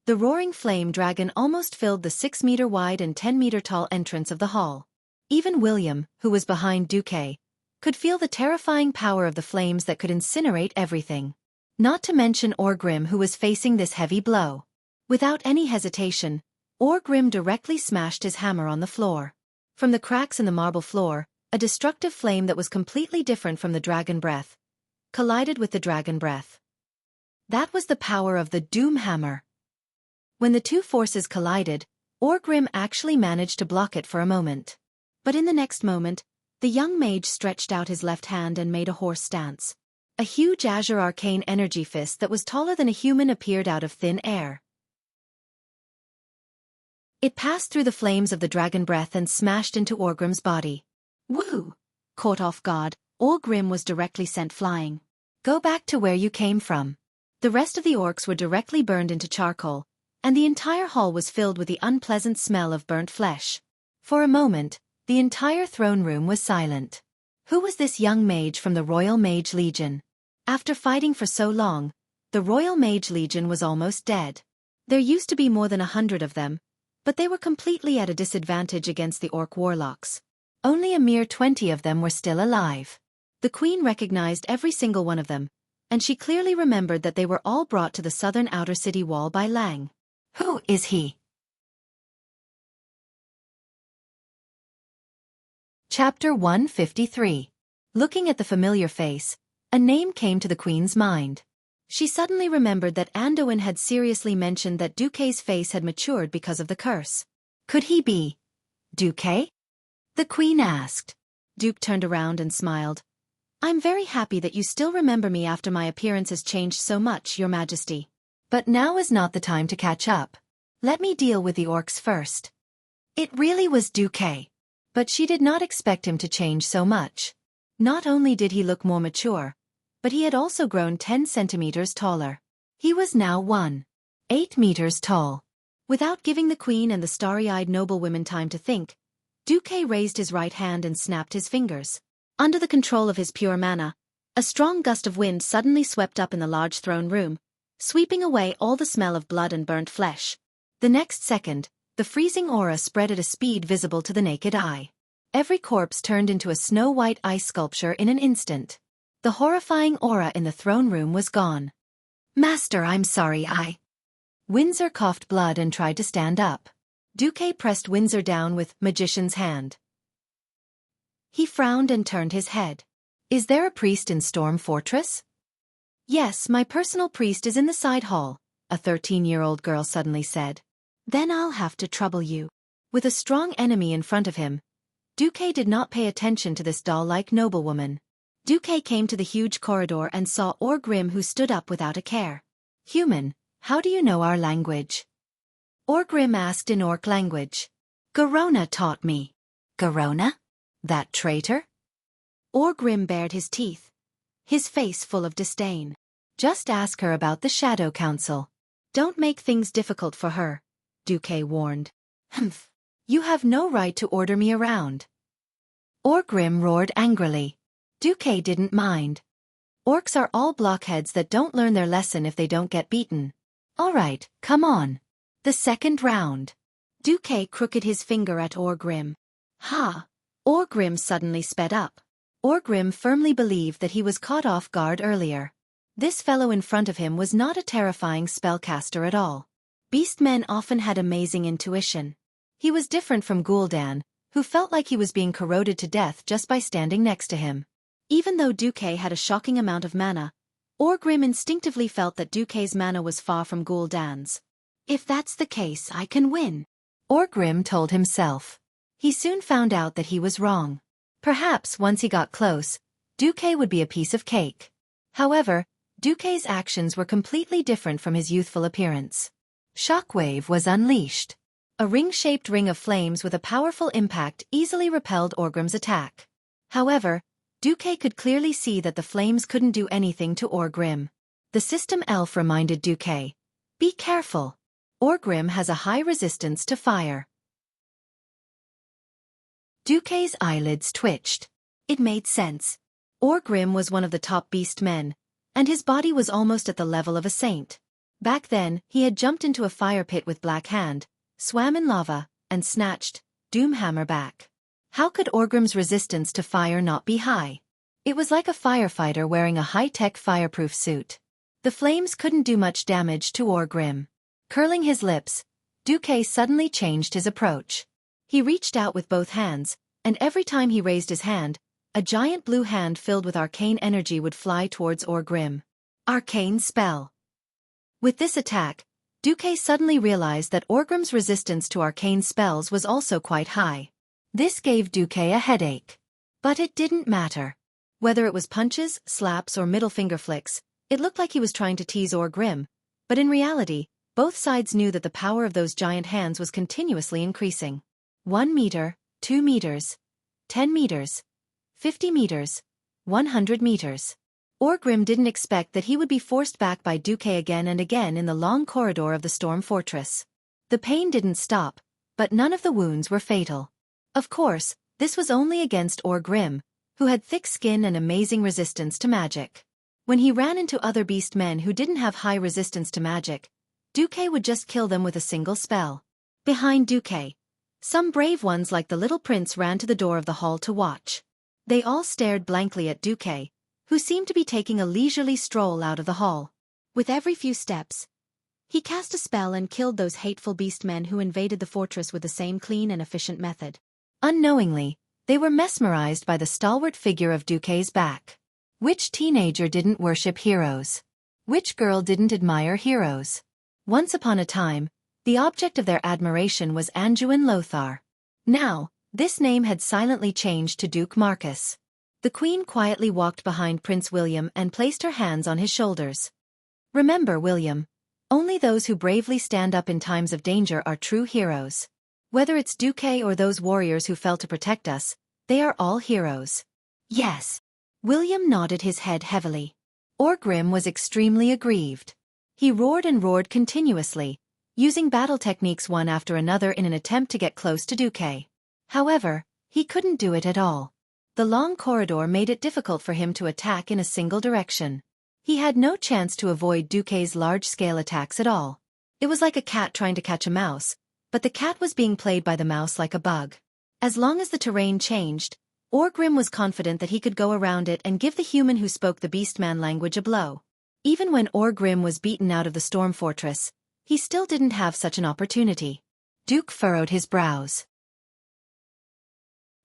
The roaring flame dragon almost filled the 6-meter-wide and 10-meter-tall entrance of the hall. Even William, who was behind Duque, could feel the terrifying power of the flames that could incinerate everything. Not to mention Orgrim, who was facing this heavy blow. Without any hesitation, Orgrim directly smashed his hammer on the floor. From the cracks in the marble floor, a destructive flame that was completely different from the dragon breath collided with the dragon breath. That was the power of the Doomhammer. When the two forces collided, Orgrim actually managed to block it for a moment. But in the next moment, the young mage stretched out his left hand and made a horse stance. A huge azure arcane energy fist that was taller than a human appeared out of thin air. It passed through the flames of the dragon breath and smashed into Orgrim's body. Woo! Caught off guard, Orgrim was directly sent flying. Go back to where you came from. The rest of the orcs were directly burned into charcoal, and the entire hall was filled with the unpleasant smell of burnt flesh. For a moment, the entire throne room was silent. Who was this young mage from the Royal Mage Legion? After fighting for so long, the Royal Mage Legion was almost dead. There used to be more than 100 of them, but they were completely at a disadvantage against the orc warlocks. Only a mere 20 of them were still alive. The queen recognized every single one of them, and she clearly remembered that they were all brought to the southern outer city wall by Lang. Who is he? Chapter 153. Looking at the familiar face, a name came to the queen's mind. She suddenly remembered that Anduin had seriously mentioned that Duque's face had matured because of the curse. Could he be Duque? The queen asked. Duke turned around and smiled. I'm very happy that you still remember me after my appearance has changed so much, Your Majesty. But now is not the time to catch up. Let me deal with the orcs first. It really was Duque. But she did not expect him to change so much. Not only did he look more mature, but he had also grown 10 centimeters taller. He was now 1.8 meters tall. Without giving the queen and the starry-eyed noblewomen time to think, Duque raised his right hand and snapped his fingers. Under the control of his pure mana, a strong gust of wind suddenly swept up in the large throne room, sweeping away all the smell of blood and burnt flesh. The next second, the freezing aura spread at a speed visible to the naked eye. Every corpse turned into a snow-white ice sculpture in an instant. The horrifying aura in the throne room was gone. Master, I'm sorry, Windsor coughed blood and tried to stand up. Duque pressed Windsor down with magician's hand. He frowned and turned his head. Is there a priest in Storm Fortress? Yes, my personal priest is in the side hall, a 13-year-old girl suddenly said. Then I'll have to trouble you. With a strong enemy in front of him, Duque did not pay attention to this doll-like noblewoman. Duque came to the huge corridor and saw Orgrim, who stood up without a care. Human, how do you know our language? Orgrim asked in orc language. Garona taught me. Garona? That traitor? Orgrim bared his teeth, his face full of disdain. Just ask her about the Shadow Council. Don't make things difficult for her, Duque warned. Humph. You have no right to order me around. Orgrim roared angrily. Duque didn't mind. Orcs are all blockheads that don't learn their lesson if they don't get beaten. All right, come on. The second round. Duque crooked his finger at Orgrim. Ha! Orgrim suddenly sped up. Orgrim firmly believed that he was caught off guard earlier. This fellow in front of him was not a terrifying spellcaster at all. Beastmen often had amazing intuition. He was different from Gul'dan, who felt like he was being corroded to death just by standing next to him. Even though Duque had a shocking amount of mana, Orgrim instinctively felt that Duque's mana was far from Gul'dan's. If that's the case, I can win, Orgrim told himself. He soon found out that he was wrong. Perhaps once he got close, Duque would be a piece of cake. However, Duque's actions were completely different from his youthful appearance. Shockwave was unleashed. A ring-shaped ring of flames with a powerful impact easily repelled Orgrim's attack. However, Duque could clearly see that the flames couldn't do anything to Orgrim. The system elf reminded Duque, "Be careful. Orgrim has a high resistance to fire." Duque's eyelids twitched. It made sense. Orgrim was one of the top beast men, and his body was almost at the level of a saint. Back then, he had jumped into a fire pit with Black Hand, swam in lava, and snatched Doomhammer back. How could Orgrim's resistance to fire not be high? It was like a firefighter wearing a high-tech fireproof suit. The flames couldn't do much damage to Orgrim. Curling his lips, Duque suddenly changed his approach. He reached out with both hands, and every time he raised his hand, a giant blue hand filled with arcane energy would fly towards Orgrim. Arcane spell. With this attack, Duque suddenly realized that Orgrim's resistance to arcane spells was also quite high. This gave Duque a headache. But it didn't matter. Whether it was punches, slaps, or middle finger flicks, it looked like he was trying to tease Orgrim, but in reality, both sides knew that the power of those giant hands was continuously increasing. 1 meter, 2 meters, 10 meters, 50 meters, 100 meters. Orgrim didn't expect that he would be forced back by Duque again and again in the long corridor of the Storm Fortress. The pain didn't stop, but none of the wounds were fatal. Of course, this was only against Orgrim, who had thick skin and amazing resistance to magic. When he ran into other beast men who didn't have high resistance to magic, Duque would just kill them with a single spell. Behind Duque, some brave ones like the little prince ran to the door of the hall to watch. They all stared blankly at Duque, who seemed to be taking a leisurely stroll out of the hall. With every few steps, he cast a spell and killed those hateful beast men who invaded the fortress with the same clean and efficient method. Unknowingly, They were mesmerized by the stalwart figure of Xueqi's back. Which teenager didn't worship heroes? Which girl didn't admire heroes? Once upon a time, the object of their admiration was Anduin Lothar. Now, this name had silently changed to Duke Marcus. The Queen quietly walked behind Prince William and placed her hands on his shoulders. Remember, William, only those who bravely stand up in times of danger are true heroes. Whether it's Xueqi or those warriors who fell to protect us, they are all heroes. Yes. William nodded his head heavily. Orgrim was extremely aggrieved. He roared and roared continuously, using battle techniques one after another in an attempt to get close to Xueqi. However, he couldn't do it at all. The long corridor made it difficult for him to attack in a single direction. He had no chance to avoid Xueqi's large-scale attacks at all. It was like a cat trying to catch a mouse, but the cat was being played by the mouse like a bug. As long as the terrain changed, Orgrim was confident that he could go around it and give the human who spoke the Beastman language a blow. Even when Orgrim was beaten out of the Storm Fortress, he still didn't have such an opportunity. Duke furrowed his brows.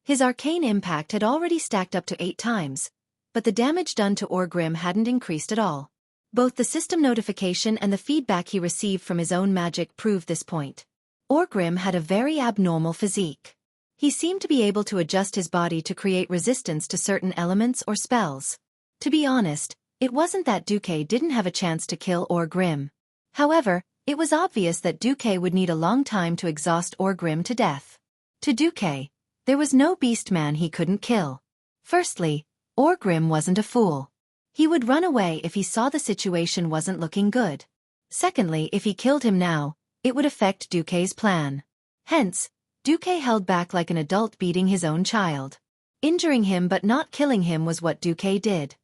His arcane impact had already stacked up to 8 times, but the damage done to Orgrim hadn't increased at all. Both the system notification and the feedback he received from his own magic proved this point. Orgrim had a very abnormal physique. He seemed to be able to adjust his body to create resistance to certain elements or spells. To be honest, it wasn't that Xueqi didn't have a chance to kill Orgrim. However, it was obvious that Xueqi would need a long time to exhaust Orgrim to death. To Xueqi, there was no beastman he couldn't kill. Firstly, Orgrim wasn't a fool. He would run away if he saw the situation wasn't looking good. Secondly, if he killed him now, it would affect Xueqi's plan. Hence, Xueqi held back like an adult beating his own child. Injuring him but not killing him was what Xueqi did.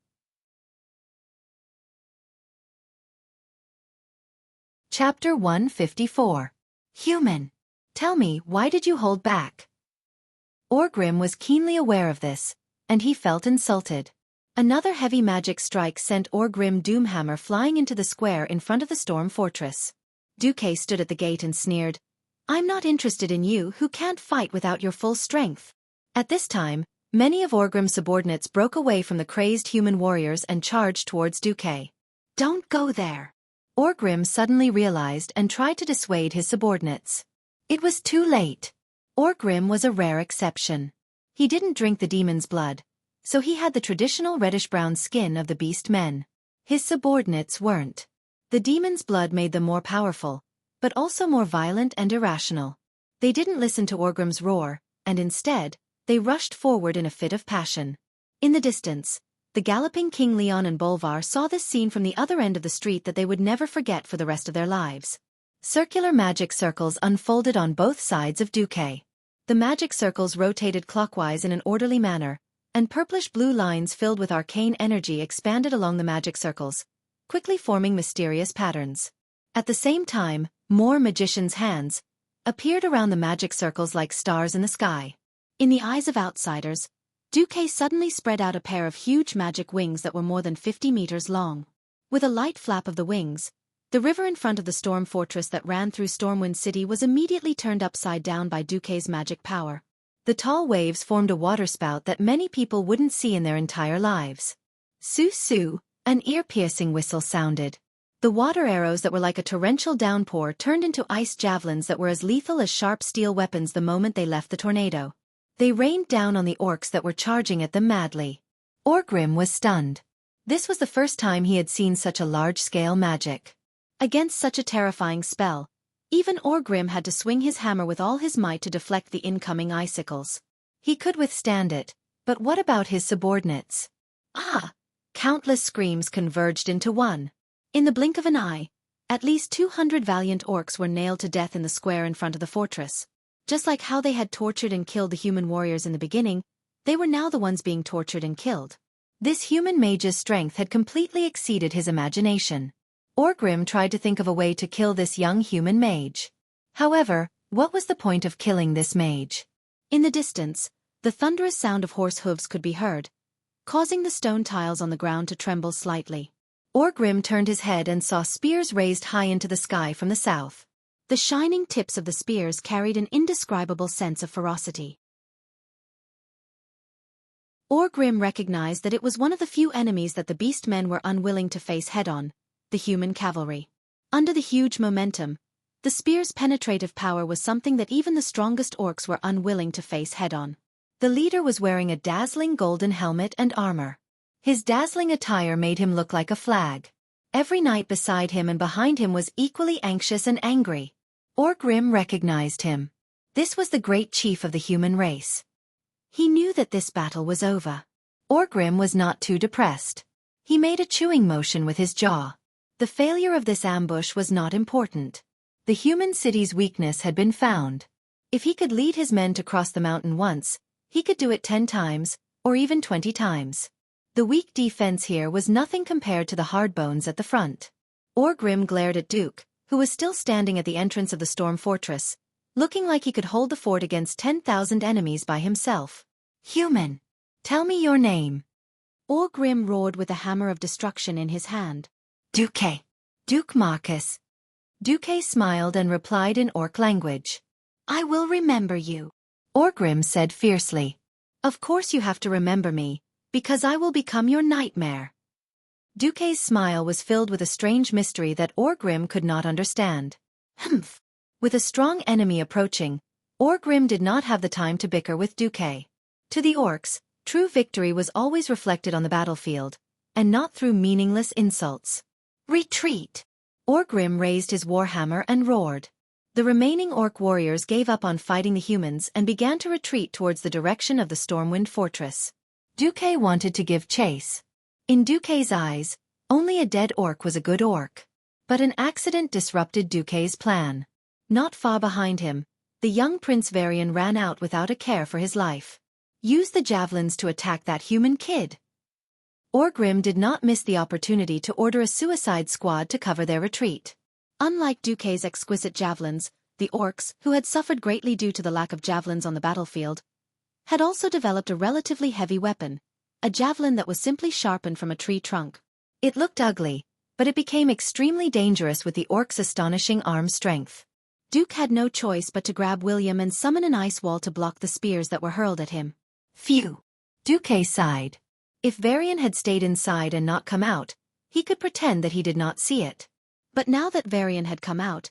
Chapter 154. Human. Tell me, why did you hold back? Orgrim was keenly aware of this, and he felt insulted. Another heavy magic strike sent Orgrim Doomhammer flying into the square in front of the Storm Fortress. Xueqi stood at the gate and sneered, "I'm not interested in you who can't fight without your full strength." At this time, many of Orgrim's subordinates broke away from the crazed human warriors and charged towards Xueqi. "Don't go there." Orgrim suddenly realized and tried to dissuade his subordinates. It was too late. Orgrim was a rare exception. He didn't drink the demon's blood, so he had the traditional reddish-brown skin of the beast men. His subordinates weren't. The demon's blood made them more powerful, but also more violent and irrational. They didn't listen to Orgrim's roar, and instead, they rushed forward in a fit of passion. In the distance, the galloping King Leon and Bolvar saw this scene from the other end of the street that they would never forget for the rest of their lives. Circular magic circles unfolded on both sides of Xueqi. The magic circles rotated clockwise in an orderly manner, and purplish-blue lines filled with arcane energy expanded along the magic circles, quickly forming mysterious patterns. At the same time, more magicians' hands appeared around the magic circles like stars in the sky. In the eyes of outsiders, Xueqi suddenly spread out a pair of huge magic wings that were more than 50 meters long. With a light flap of the wings, the river in front of the storm fortress that ran through Stormwind City was immediately turned upside down by Xueqi's magic power. The tall waves formed a waterspout that many people wouldn't see in their entire lives. Su-su, an ear-piercing whistle sounded. The water arrows that were like a torrential downpour turned into ice javelins that were as lethal as sharp steel weapons the moment they left the tornado. They rained down on the orcs that were charging at them madly. Orgrim was stunned. This was the first time he had seen such a large-scale magic. Against such a terrifying spell, even Orgrim had to swing his hammer with all his might to deflect the incoming icicles. He could withstand it, but what about his subordinates? Ah! Countless screams converged into one. In the blink of an eye, at least 200 valiant orcs were nailed to death in the square in front of the fortress. Just like how they had tortured and killed the human warriors in the beginning, they were now the ones being tortured and killed. This human mage's strength had completely exceeded his imagination. Orgrim tried to think of a way to kill this young human mage. However, what was the point of killing this mage? In the distance, the thunderous sound of horse hooves could be heard, causing the stone tiles on the ground to tremble slightly. Orgrim turned his head and saw spears raised high into the sky from the south. The shining tips of the spears carried an indescribable sense of ferocity. Orgrim recognized that it was one of the few enemies that the beastmen were unwilling to face head-on, the human cavalry. Under the huge momentum, the spear's penetrative power was something that even the strongest orcs were unwilling to face head-on. The leader was wearing a dazzling golden helmet and armor. His dazzling attire made him look like a flag. Every knight beside him and behind him was equally anxious and angry. Orgrim recognized him. This was the great chief of the human race. He knew that this battle was over. Orgrim was not too depressed. He made a chewing motion with his jaw. The failure of this ambush was not important. The human city's weakness had been found. If he could lead his men to cross the mountain once, he could do it 10 times, or even 20 times. The weak defense here was nothing compared to the hard bones at the front. Orgrim glared at Duke, who was still standing at the entrance of the storm fortress, looking like he could hold the fort against 10,000 enemies by himself. Human! Tell me your name. Orgrim roared with a hammer of destruction in his hand. Duke. Duke Marcus. Duke smiled and replied in orc language. I will remember you. Orgrim said fiercely. Of course you have to remember me, because I will become your nightmare. Duke's smile was filled with a strange mystery that Orgrim could not understand. Humph! With a strong enemy approaching, Orgrim did not have the time to bicker with Duke. To the orcs, true victory was always reflected on the battlefield, and not through meaningless insults. Retreat! Orgrim raised his warhammer and roared. The remaining orc warriors gave up on fighting the humans and began to retreat towards the direction of the Stormwind fortress. Duke wanted to give chase. In Duke's eyes, only a dead orc was a good orc. But an accident disrupted Duke's plan. Not far behind him, the young Prince Varian ran out without a care for his life. Use the javelins to attack that human kid. Orgrim did not miss the opportunity to order a suicide squad to cover their retreat. Unlike Duke's exquisite javelins, the orcs, who had suffered greatly due to the lack of javelins on the battlefield, had also developed a relatively heavy weapon, a javelin that was simply sharpened from a tree trunk. It looked ugly, but it became extremely dangerous with the orc's astonishing arm strength. Duke had no choice but to grab William and summon an ice wall to block the spears that were hurled at him. Phew! Duke sighed. If Varian had stayed inside and not come out, he could pretend that he did not see it. But now that Varian had come out,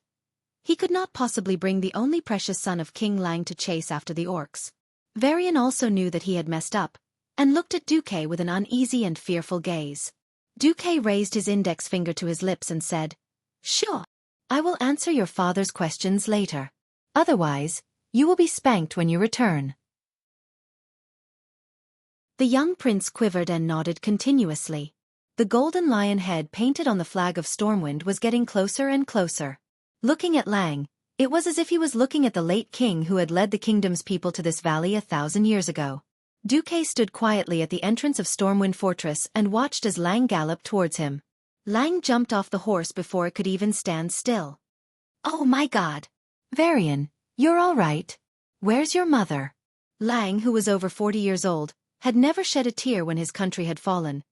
he could not possibly bring the only precious son of King Lang to chase after the orcs. Varian also knew that he had messed up, and looked at Duke with an uneasy and fearful gaze. Duke raised his index finger to his lips and said, Sure, I will answer your father's questions later. Otherwise, you will be spanked when you return. The young prince quivered and nodded continuously. The golden lion head painted on the flag of Stormwind was getting closer and closer. Looking at Lang, it was as if he was looking at the late king who had led the kingdom's people to this valley 1,000 years ago. Duke stood quietly at the entrance of Stormwind Fortress and watched as Lang galloped towards him. Lang jumped off the horse before it could even stand still. Oh my god! Varian, you're all right. Where's your mother? Lang, who was over 40 years old, had never shed a tear when his country had fallen,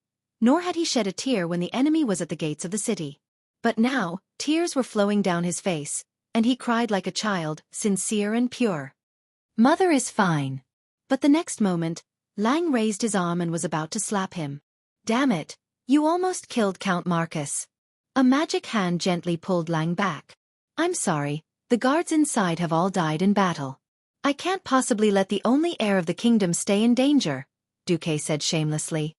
nor had he shed a tear when the enemy was at the gates of the city. But now, tears were flowing down his face, and he cried like a child, sincere and pure. Mother is fine. But the next moment, Lang raised his arm and was about to slap him. Damn it, you almost killed Count Marcus. A magic hand gently pulled Lang back. I'm sorry, the guards inside have all died in battle. I can't possibly let the only heir of the kingdom stay in danger, Duque said shamelessly.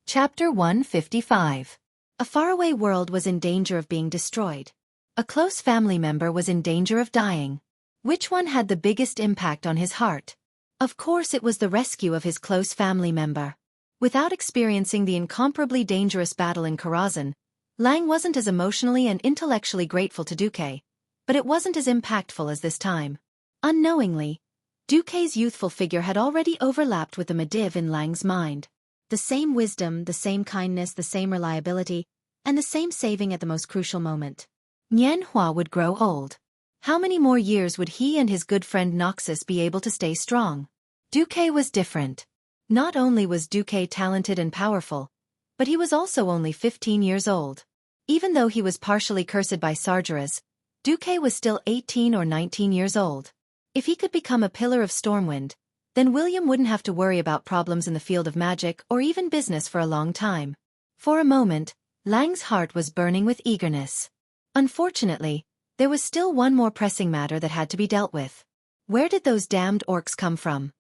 Chapter 155. A faraway world was in danger of being destroyed. A close family member was in danger of dying. Which one had the biggest impact on his heart? Of course it was the rescue of his close family member. Without experiencing the incomparably dangerous battle in Karazhan, Lang wasn't as emotionally and intellectually grateful to Duque, but it wasn't as impactful as this time. Unknowingly, Duque's youthful figure had already overlapped with the Mediv in Lang's mind. The same wisdom, the same kindness, the same reliability, and the same saving at the most crucial moment. Nian Hua would grow old. How many more years would he and his good friend Noxus be able to stay strong? Duque was different. Not only was Duque talented and powerful, but he was also only 15 years old. Even though he was partially cursed by Sargeras, Duque was still 18 or 19 years old. If he could become a pillar of Stormwind, then William wouldn't have to worry about problems in the field of magic or even business for a long time. For a moment, Lang's heart was burning with eagerness. Unfortunately, there was still one more pressing matter that had to be dealt with. Where did those damned orcs come from?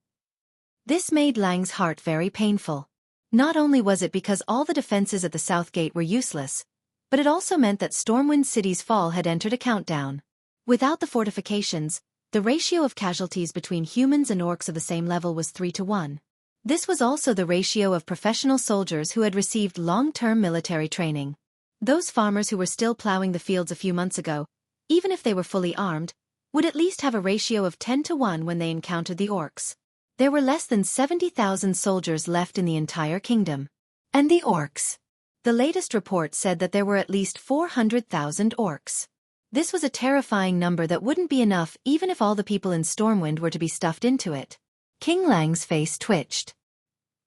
This made Lang's heart very painful. Not only was it because all the defenses at the south gate were useless, but it also meant that Stormwind City's fall had entered a countdown. Without the fortifications, the ratio of casualties between humans and orcs of the same level was 3-1. This was also the ratio of professional soldiers who had received long-term military training. Those farmers who were still plowing the fields a few months ago, even if they were fully armed, would at least have a ratio of 10-1 when they encountered the orcs. There were less than 70,000 soldiers left in the entire kingdom. And the orcs. The latest report said that there were at least 400,000 orcs. This was a terrifying number that wouldn't be enough even if all the people in Stormwind were to be stuffed into it. King Lang's face twitched.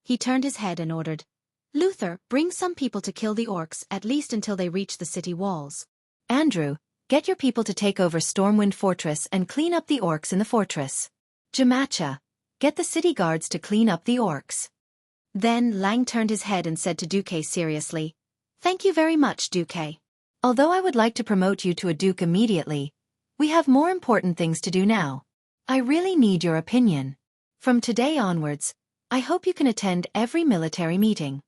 He turned his head and ordered, "Luther, bring some people to kill the orcs at least until they reach the city walls. Andrew, get your people to take over Stormwind Fortress and clean up the orcs in the fortress. Jamacha, get the city guards to clean up the orcs." Then Lang turned his head and said to Duque seriously, "Thank you very much, Duque. Although I would like to promote you to a duke immediately, we have more important things to do now. I really need your opinion. From today onwards, I hope you can attend every military meeting."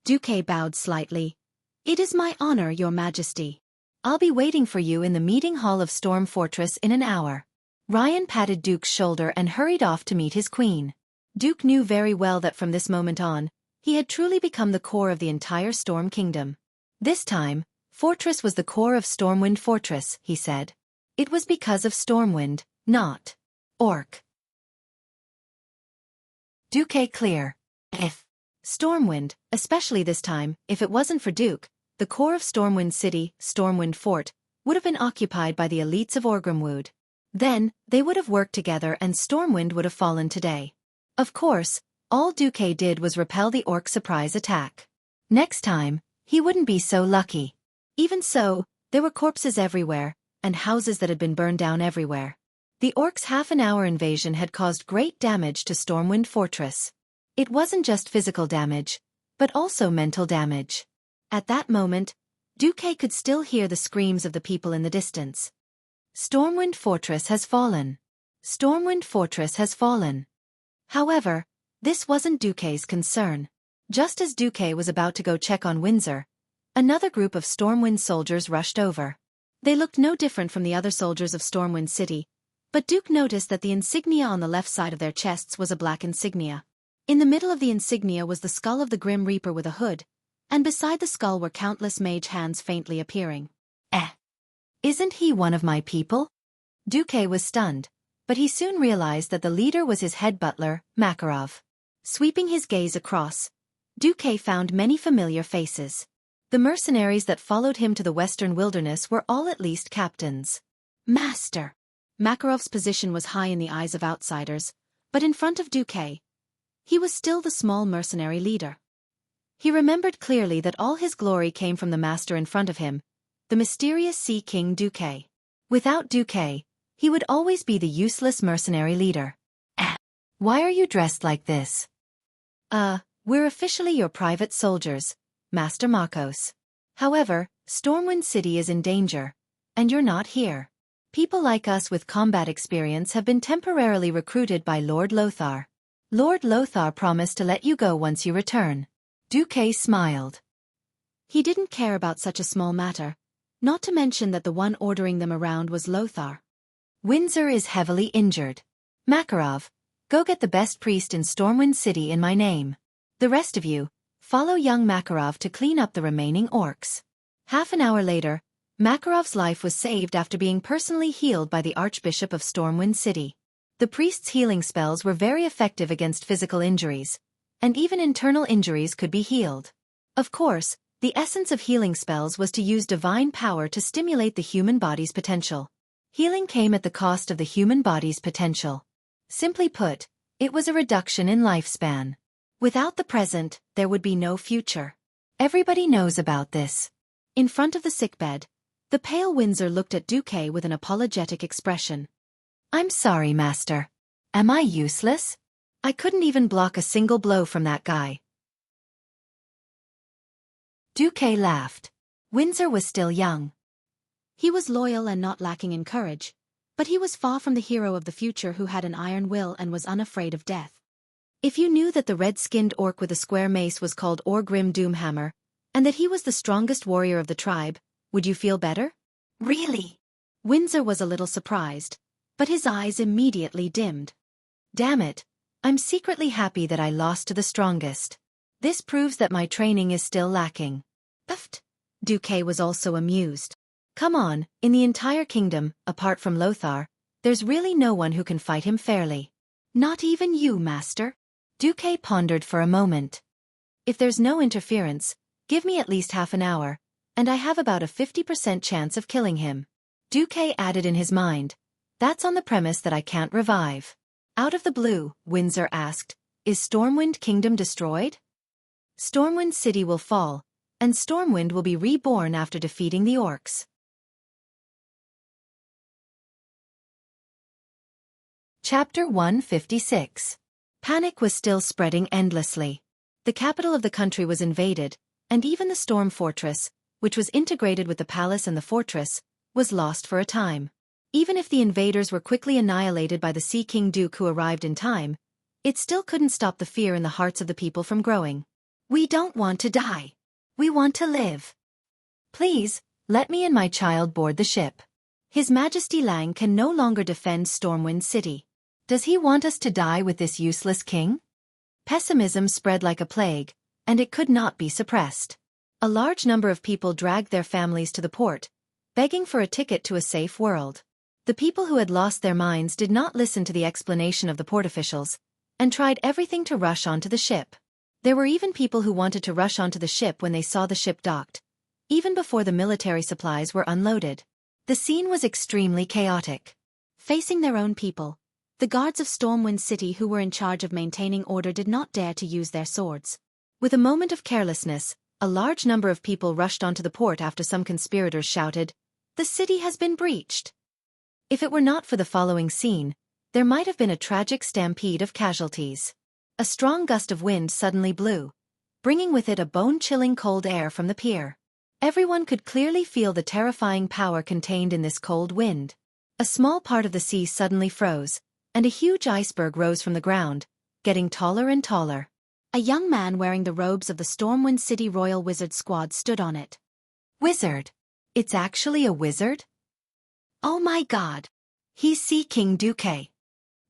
Duque bowed slightly. "It is my honor, Your Majesty. I'll be waiting for you in the meeting hall of Storm Fortress in an hour." Ryan patted Duke's shoulder and hurried off to meet his queen. Duke knew very well that from this moment on, he had truly become the core of the entire Storm Kingdom. This time, Fortress was the core of Stormwind Fortress, he said. It was because of Stormwind, not Orc. Duque clear. If Stormwind, especially this time, if it wasn't for Duke, the core of Stormwind City, Stormwind Fort, would have been occupied by the elites of Orgrimwood. Then, they would have worked together and Stormwind would have fallen today. Of course, all Duque did was repel the orc surprise attack. Next time, he wouldn't be so lucky. Even so, there were corpses everywhere, and houses that had been burned down everywhere. The orcs' half-an-hour invasion had caused great damage to Stormwind Fortress. It wasn't just physical damage, but also mental damage. At that moment, Duque could still hear the screams of the people in the distance. Stormwind Fortress has fallen. Stormwind Fortress has fallen. However, this wasn't Duque's concern. Just as Duque was about to go check on Windsor, another group of Stormwind soldiers rushed over. They looked no different from the other soldiers of Stormwind City, but Duke noticed that the insignia on the left side of their chests was a black insignia. In the middle of the insignia was the skull of the Grim Reaper with a hood, and beside the skull were countless mage hands faintly appearing. Isn't he one of my people? Duque was stunned, but he soon realized that the leader was his head butler, Makarov. Sweeping his gaze across, Duque found many familiar faces. The mercenaries that followed him to the western wilderness were all at least captains. Master! Makarov's position was high in the eyes of outsiders, but in front of Duque, he was still the small mercenary leader. He remembered clearly that all his glory came from the master in front of him, the mysterious Sea King Duque. Without Duque, he would always be the useless mercenary leader. Why are you dressed like this? We're officially your private soldiers, Master Makos. However, Stormwind City is in danger, and you're not here. People like us with combat experience have been temporarily recruited by Lord Lothar. Lord Lothar promised to let you go once you return. Duque smiled. He didn't care about such a small matter, not to mention that the one ordering them around was Lothar. Windsor is heavily injured. Makarov, go get the best priest in Stormwind City in my name. The rest of you, follow young Makarov to clean up the remaining orcs. Half an hour later, Makarov's life was saved after being personally healed by the Archbishop of Stormwind City. The priest's healing spells were very effective against physical injuries, and even internal injuries could be healed. Of course, the essence of healing spells was to use divine power to stimulate the human body's potential. Healing came at the cost of the human body's potential. Simply put, it was a reduction in lifespan. Without the present, there would be no future. Everybody knows about this. In front of the sickbed, the pale Windsor looked at Duque with an apologetic expression. I'm sorry, master. Am I useless? I couldn't even block a single blow from that guy. Xueqi laughed. Windsor was still young. He was loyal and not lacking in courage, but he was far from the hero of the future who had an iron will and was unafraid of death. If you knew that the red-skinned orc with a square mace was called Orgrim Doomhammer, and that he was the strongest warrior of the tribe, would you feel better? Really? Windsor was a little surprised, but his eyes immediately dimmed. Damn it, I'm secretly happy that I lost to the strongest. This proves that my training is still lacking. Puffed. Xueqi was also amused. Come on, in the entire kingdom, apart from Lothar, there's really no one who can fight him fairly. Not even you, master? Xueqi pondered for a moment. If there's no interference, give me at least half an hour, and I have about a 50% chance of killing him. Xueqi added in his mind, that's on the premise that I can't revive. Out of the blue, Windsor asked, is Stormwind Kingdom destroyed? Stormwind City will fall, and Stormwind will be reborn after defeating the orcs. Chapter 156. Panic was still spreading endlessly. The capital of the country was invaded, and even the Storm Fortress, which was integrated with the palace and the fortress, was lost for a time. Even if the invaders were quickly annihilated by the Sea King Duke who arrived in time, it still couldn't stop the fear in the hearts of the people from growing. We don't want to die. We want to live. Please, let me and my child board the ship. His Majesty Lang can no longer defend Stormwind City. Does he want us to die with this useless king? Pessimism spread like a plague, and it could not be suppressed. A large number of people dragged their families to the port, begging for a ticket to a safe world. The people who had lost their minds did not listen to the explanation of the port officials, and tried everything to rush onto the ship. There were even people who wanted to rush onto the ship when they saw the ship docked, even before the military supplies were unloaded. The scene was extremely chaotic. Facing their own people, the guards of Stormwind City who were in charge of maintaining order did not dare to use their swords. With a moment of carelessness, a large number of people rushed onto the port after some conspirators shouted, "The city has been breached." If it were not for the following scene, there might have been a tragic stampede of casualties. A strong gust of wind suddenly blew, bringing with it a bone-chilling cold air from the pier. Everyone could clearly feel the terrifying power contained in this cold wind. A small part of the sea suddenly froze, and a huge iceberg rose from the ground, getting taller and taller. A young man wearing the robes of the Stormwind City Royal Wizard Squad stood on it. Wizard? It's actually a wizard? Oh my god! He's Sea King Xueqi.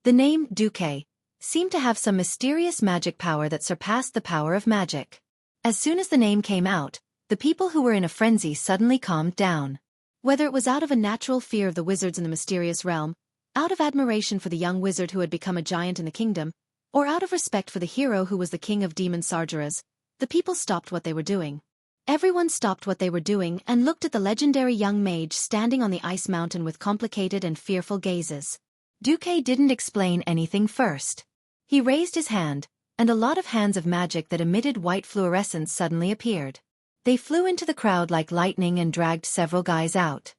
The name Xueqi seemed to have some mysterious magic power that surpassed the power of magic. As soon as the name came out, the people who were in a frenzy suddenly calmed down. Whether it was out of a natural fear of the wizards in the mysterious realm, out of admiration for the young wizard who had become a giant in the kingdom, or out of respect for the hero who was the king of demon Sargeras, the people stopped what they were doing. Everyone stopped what they were doing and looked at the legendary young mage standing on the ice mountain with complicated and fearful gazes. Xueqi didn't explain anything first. He raised his hand, and a lot of hands of magic that emitted white fluorescence suddenly appeared. They flew into the crowd like lightning and dragged several guys out.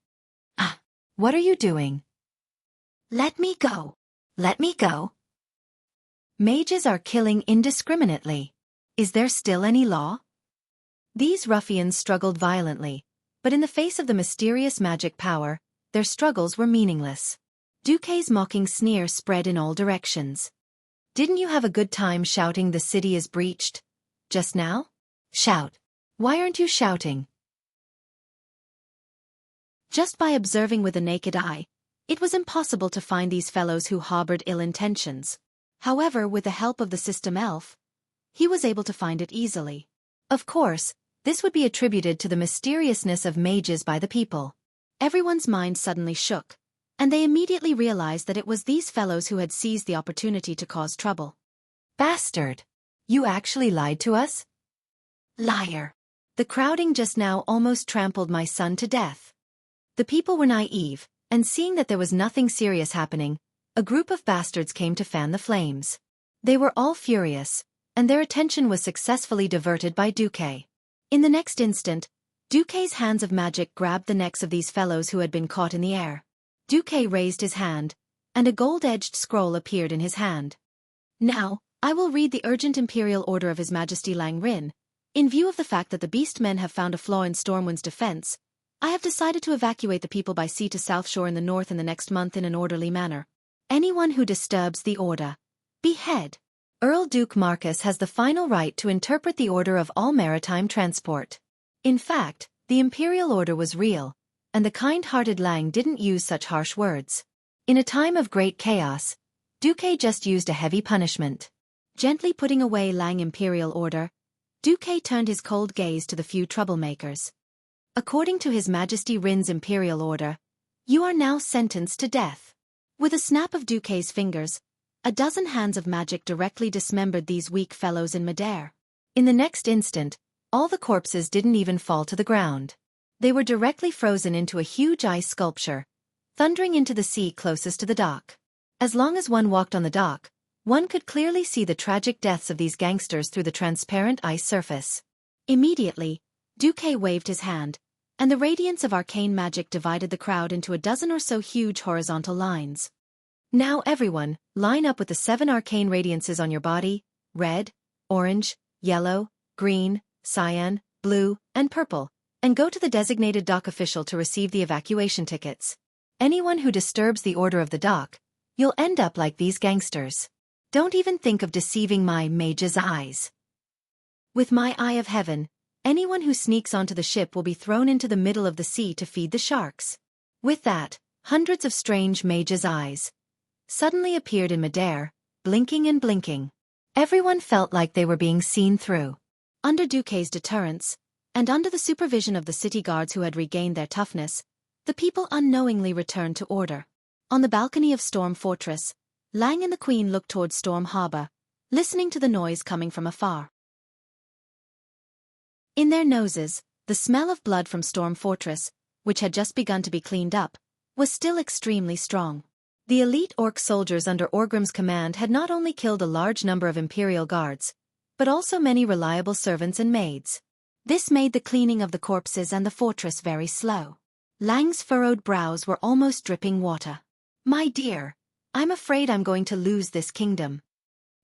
Ah! What are you doing? Let me go. Let me go. Mages are killing indiscriminately. Is there still any law? These ruffians struggled violently, but in the face of the mysterious magic power, their struggles were meaningless. Xueqi's mocking sneer spread in all directions. Didn't you have a good time shouting the city is breached? Just now? Shout. Why aren't you shouting? Just by observing with the naked eye, it was impossible to find these fellows who harbored ill intentions. However, with the help of the system elf, he was able to find it easily. Of course, this would be attributed to the mysteriousness of mages by the people. Everyone's mind suddenly shook, and they immediately realized that it was these fellows who had seized the opportunity to cause trouble. Bastard! You actually lied to us? Liar! The crowding just now almost trampled my son to death. The people were naive, and seeing that there was nothing serious happening, a group of bastards came to fan the flames. They were all furious, and their attention was successfully diverted by Xueqi. In the next instant, Xueqi's hands of magic grabbed the necks of these fellows who had been caught in the air. Xueqi raised his hand, and a gold-edged scroll appeared in his hand. Now, I will read the urgent imperial order of His Majesty Lang Rin. In view of the fact that the beast men have found a flaw in Stormwind's defense, I have decided to evacuate the people by sea to South Shore in the north in the next month in an orderly manner. Anyone who disturbs the order, behead. Earl Duke Marcus has the final right to interpret the order of all maritime transport. In fact, the imperial order was real, and the kind-hearted Lang didn't use such harsh words. In a time of great chaos, Duque just used a heavy punishment. Gently putting away Lang imperial order, Duque turned his cold gaze to the few troublemakers. According to His Majesty Rin's imperial order, you are now sentenced to death. With a snap of Duque's fingers, a dozen hands of magic directly dismembered these weak fellows in midair. In the next instant, all the corpses didn't even fall to the ground. They were directly frozen into a huge ice sculpture, thundering into the sea closest to the dock. As long as one walked on the dock, one could clearly see the tragic deaths of these gangsters through the transparent ice surface. Immediately, Duque waved his hand, and the radiance of arcane magic divided the crowd into a dozen or so huge horizontal lines. Now everyone, line up with the 7 arcane radiances on your body: red, orange, yellow, green, cyan, blue, and purple, and go to the designated dock official to receive the evacuation tickets. Anyone who disturbs the order of the dock, you'll end up like these gangsters. Don't even think of deceiving my mage's eyes. With my eye of heaven, anyone who sneaks onto the ship will be thrown into the middle of the sea to feed the sharks. With that, hundreds of strange mage's eyes suddenly appeared in midair, blinking and blinking. Everyone felt like they were being seen through. Under Duque's deterrence, and under the supervision of the city guards who had regained their toughness, the people unknowingly returned to order. On the balcony of Storm Fortress, Lang and the Queen looked toward Storm Harbor, listening to the noise coming from afar. In their noses, the smell of blood from Storm Fortress, which had just begun to be cleaned up, was still extremely strong. The elite orc soldiers under Orgrim's command had not only killed a large number of Imperial guards, but also many reliable servants and maids. This made the cleaning of the corpses and the fortress very slow. Lang's furrowed brows were almost dripping water. My dear, I'm afraid I'm going to lose this kingdom.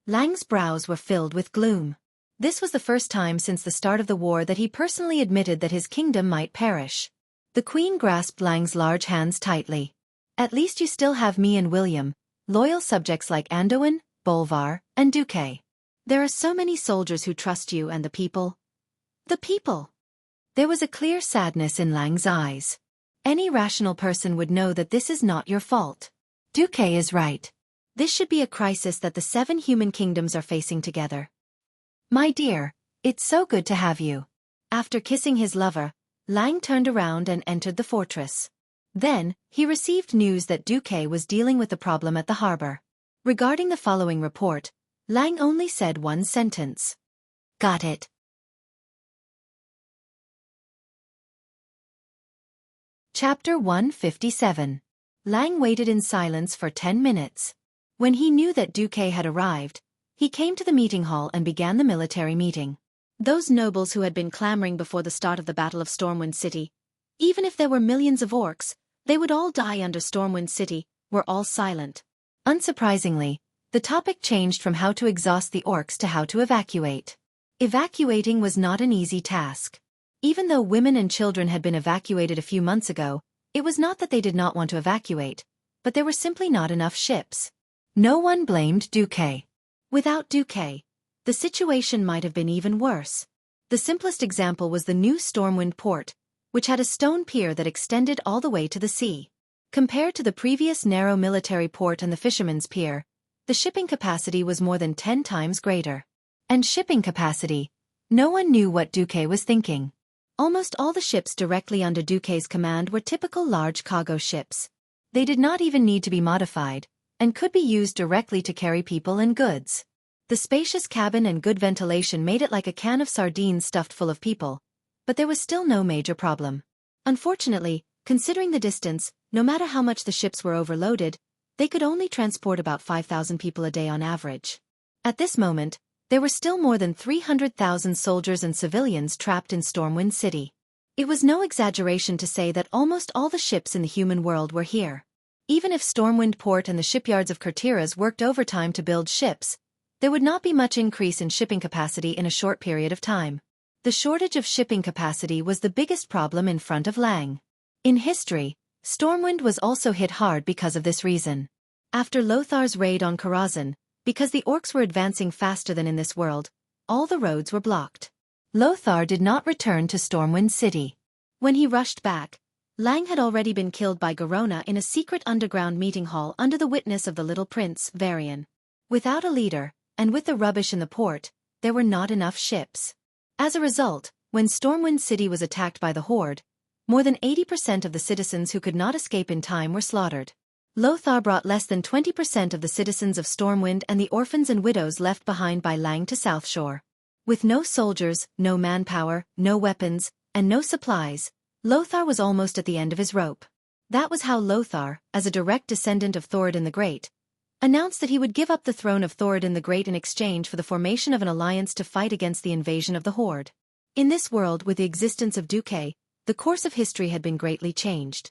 Lang's brows were filled with gloom. This was the first time since the start of the war that he personally admitted that his kingdom might perish. The Queen grasped Lang's large hands tightly. At least you still have me and William, loyal subjects like Anduin, Bolvar, and Duque. There are so many soldiers who trust you and the people. The people! There was a clear sadness in Lang's eyes. Any rational person would know that this is not your fault. Duque is right. This should be a crisis that the 7 human kingdoms are facing together. My dear, it's so good to have you. After kissing his lover, Lang turned around and entered the fortress. Then, he received news that Duque was dealing with the problem at the harbor. Regarding the following report, Lang only said one sentence. Got it. Chapter 157. Lang waited in silence for 10 minutes. When he knew that Duque had arrived, he came to the meeting hall and began the military meeting. Those nobles who had been clamoring before the start of the Battle of Stormwind City, even if there were millions of orcs, they would all die under Stormwind City, were all silent. Unsurprisingly, the topic changed from how to exhaust the orcs to how to evacuate. Evacuating was not an easy task. Even though women and children had been evacuated a few months ago, it was not that they did not want to evacuate, but there were simply not enough ships. No one blamed Duque. Without Duque, the situation might have been even worse. The simplest example was the new Stormwind port, which had a stone pier that extended all the way to the sea. Compared to the previous narrow military port and the fisherman's pier, the shipping capacity was more than 10 times greater. And shipping capacity, no one knew what Duque was thinking. Almost all the ships directly under Duque's command were typical large cargo ships. They did not even need to be modified, and could be used directly to carry people and goods. The spacious cabin and good ventilation made it like a can of sardines stuffed full of people, but there was still no major problem. Unfortunately, considering the distance, no matter how much the ships were overloaded, they could only transport about 5,000 people a day on average. At this moment, there were still more than 300,000 soldiers and civilians trapped in Stormwind City. It was no exaggeration to say that almost all the ships in the human world were here. Even if Stormwind Port and the shipyards of Kurtiras worked overtime to build ships, there would not be much increase in shipping capacity in a short period of time. The shortage of shipping capacity was the biggest problem in front of Lang. In history, Stormwind was also hit hard because of this reason. After Lothar's raid on Karazhan, because the orcs were advancing faster than in this world, all the roads were blocked. Lothar did not return to Stormwind City. When he rushed back, Lang had already been killed by Garona in a secret underground meeting hall under the witness of the little prince, Varian. Without a leader, and with the rubbish in the port, there were not enough ships. As a result, when Stormwind City was attacked by the Horde, more than 80% of the citizens who could not escape in time were slaughtered. Lothar brought less than 20% of the citizens of Stormwind and the orphans and widows left behind by Lang to South Shore. With no soldiers, no manpower, no weapons, and no supplies, Lothar was almost at the end of his rope. That was how Lothar, as a direct descendant of Thoradin the Great, announced that he would give up the throne of Thoradin the Great in exchange for the formation of an alliance to fight against the invasion of the Horde. In this world, with the existence of Xueqi, the course of history had been greatly changed.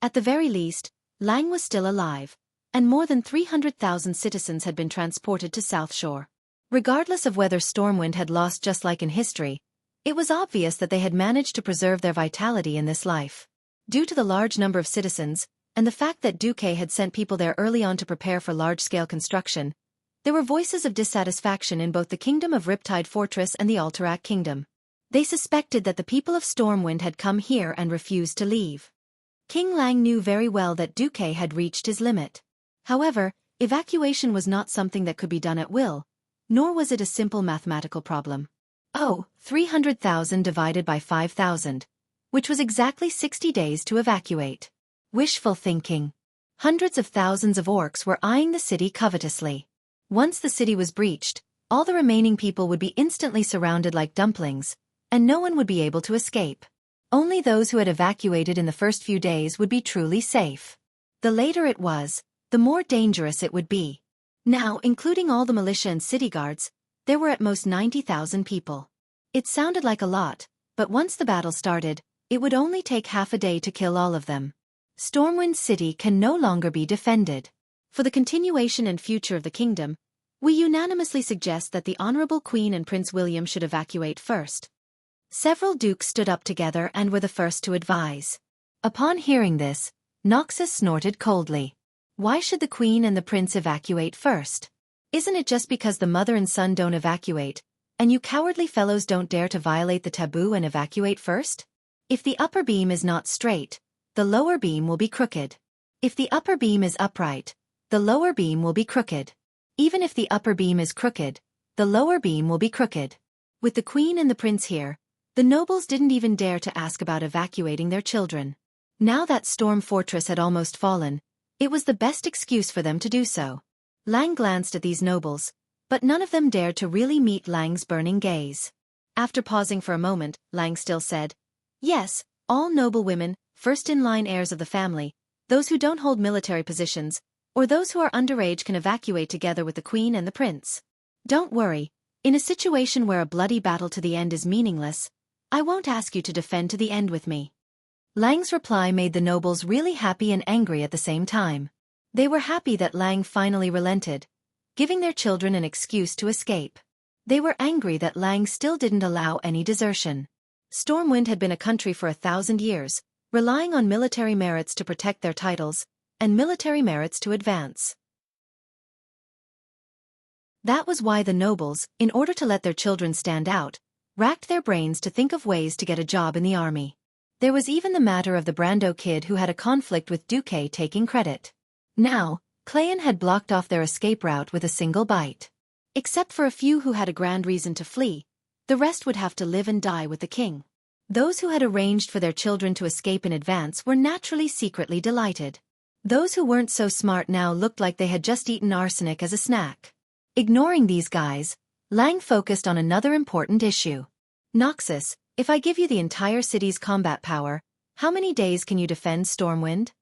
At the very least, Lang was still alive, and more than 300,000 citizens had been transported to South Shore. Regardless of whether Stormwind had lost just like in history, it was obvious that they had managed to preserve their vitality in this life. Due to the large number of citizens, and the fact that Xueqi had sent people there early on to prepare for large-scale construction, there were voices of dissatisfaction in both the Kingdom of Riptide Fortress and the Alterac Kingdom. They suspected that the people of Stormwind had come here and refused to leave. King Lang knew very well that Xueqi had reached his limit. However, evacuation was not something that could be done at will, nor was it a simple mathematical problem. 300,000 divided by 5,000, which was exactly 60 days to evacuate. Wishful thinking. Hundreds of thousands of orcs were eyeing the city covetously. Once the city was breached, all the remaining people would be instantly surrounded like dumplings, and no one would be able to escape. Only those who had evacuated in the first few days would be truly safe. The later it was, the more dangerous it would be. Now, including all the militia and city guards, there were at most 90,000 people. It sounded like a lot, but once the battle started, it would only take half a day to kill all of them. Stormwind City can no longer be defended. For the continuation and future of the kingdom, we unanimously suggest that the Honorable Queen and Prince William should evacuate first. Several dukes stood up together and were the first to advise. Upon hearing this, Noxus snorted coldly. Why should the Queen and the Prince evacuate first? Isn't it just because the mother and son don't evacuate, and you cowardly fellows don't dare to violate the taboo and evacuate first? If the upper beam is not straight, the lower beam will be crooked. If the upper beam is upright, the lower beam will be crooked. Even if the upper beam is crooked, the lower beam will be crooked. With the Queen and the Prince here, the nobles didn't even dare to ask about evacuating their children. Now that Storm Fortress had almost fallen, it was the best excuse for them to do so. Lang glanced at these nobles, but none of them dared to really meet Lang's burning gaze. After pausing for a moment, Lang still said, "Yes, all noble women, first-in-line heirs of the family, those who don't hold military positions, or those who are underage can evacuate together with the Queen and the Prince. Don't worry, in a situation where a bloody battle to the end is meaningless, I won't ask you to defend to the end with me." Lang's reply made the nobles really happy and angry at the same time. They were happy that Lang finally relented, giving their children an excuse to escape. They were angry that Lang still didn't allow any desertion. Stormwind had been a country for 1,000 years, relying on military merits to protect their titles, and military merits to advance. That was why the nobles, in order to let their children stand out, racked their brains to think of ways to get a job in the army. There was even the matter of the Brando kid who had a conflict with Xueqi taking credit. Now, Clayan had blocked off their escape route with a single bite. Except for a few who had a grand reason to flee, the rest would have to live and die with the king. Those who had arranged for their children to escape in advance were naturally secretly delighted. Those who weren't so smart now looked like they had just eaten arsenic as a snack. Ignoring these guys, Lang focused on another important issue. "Noxus, if I give you the entire city's combat power, how many days can you defend Stormwind?"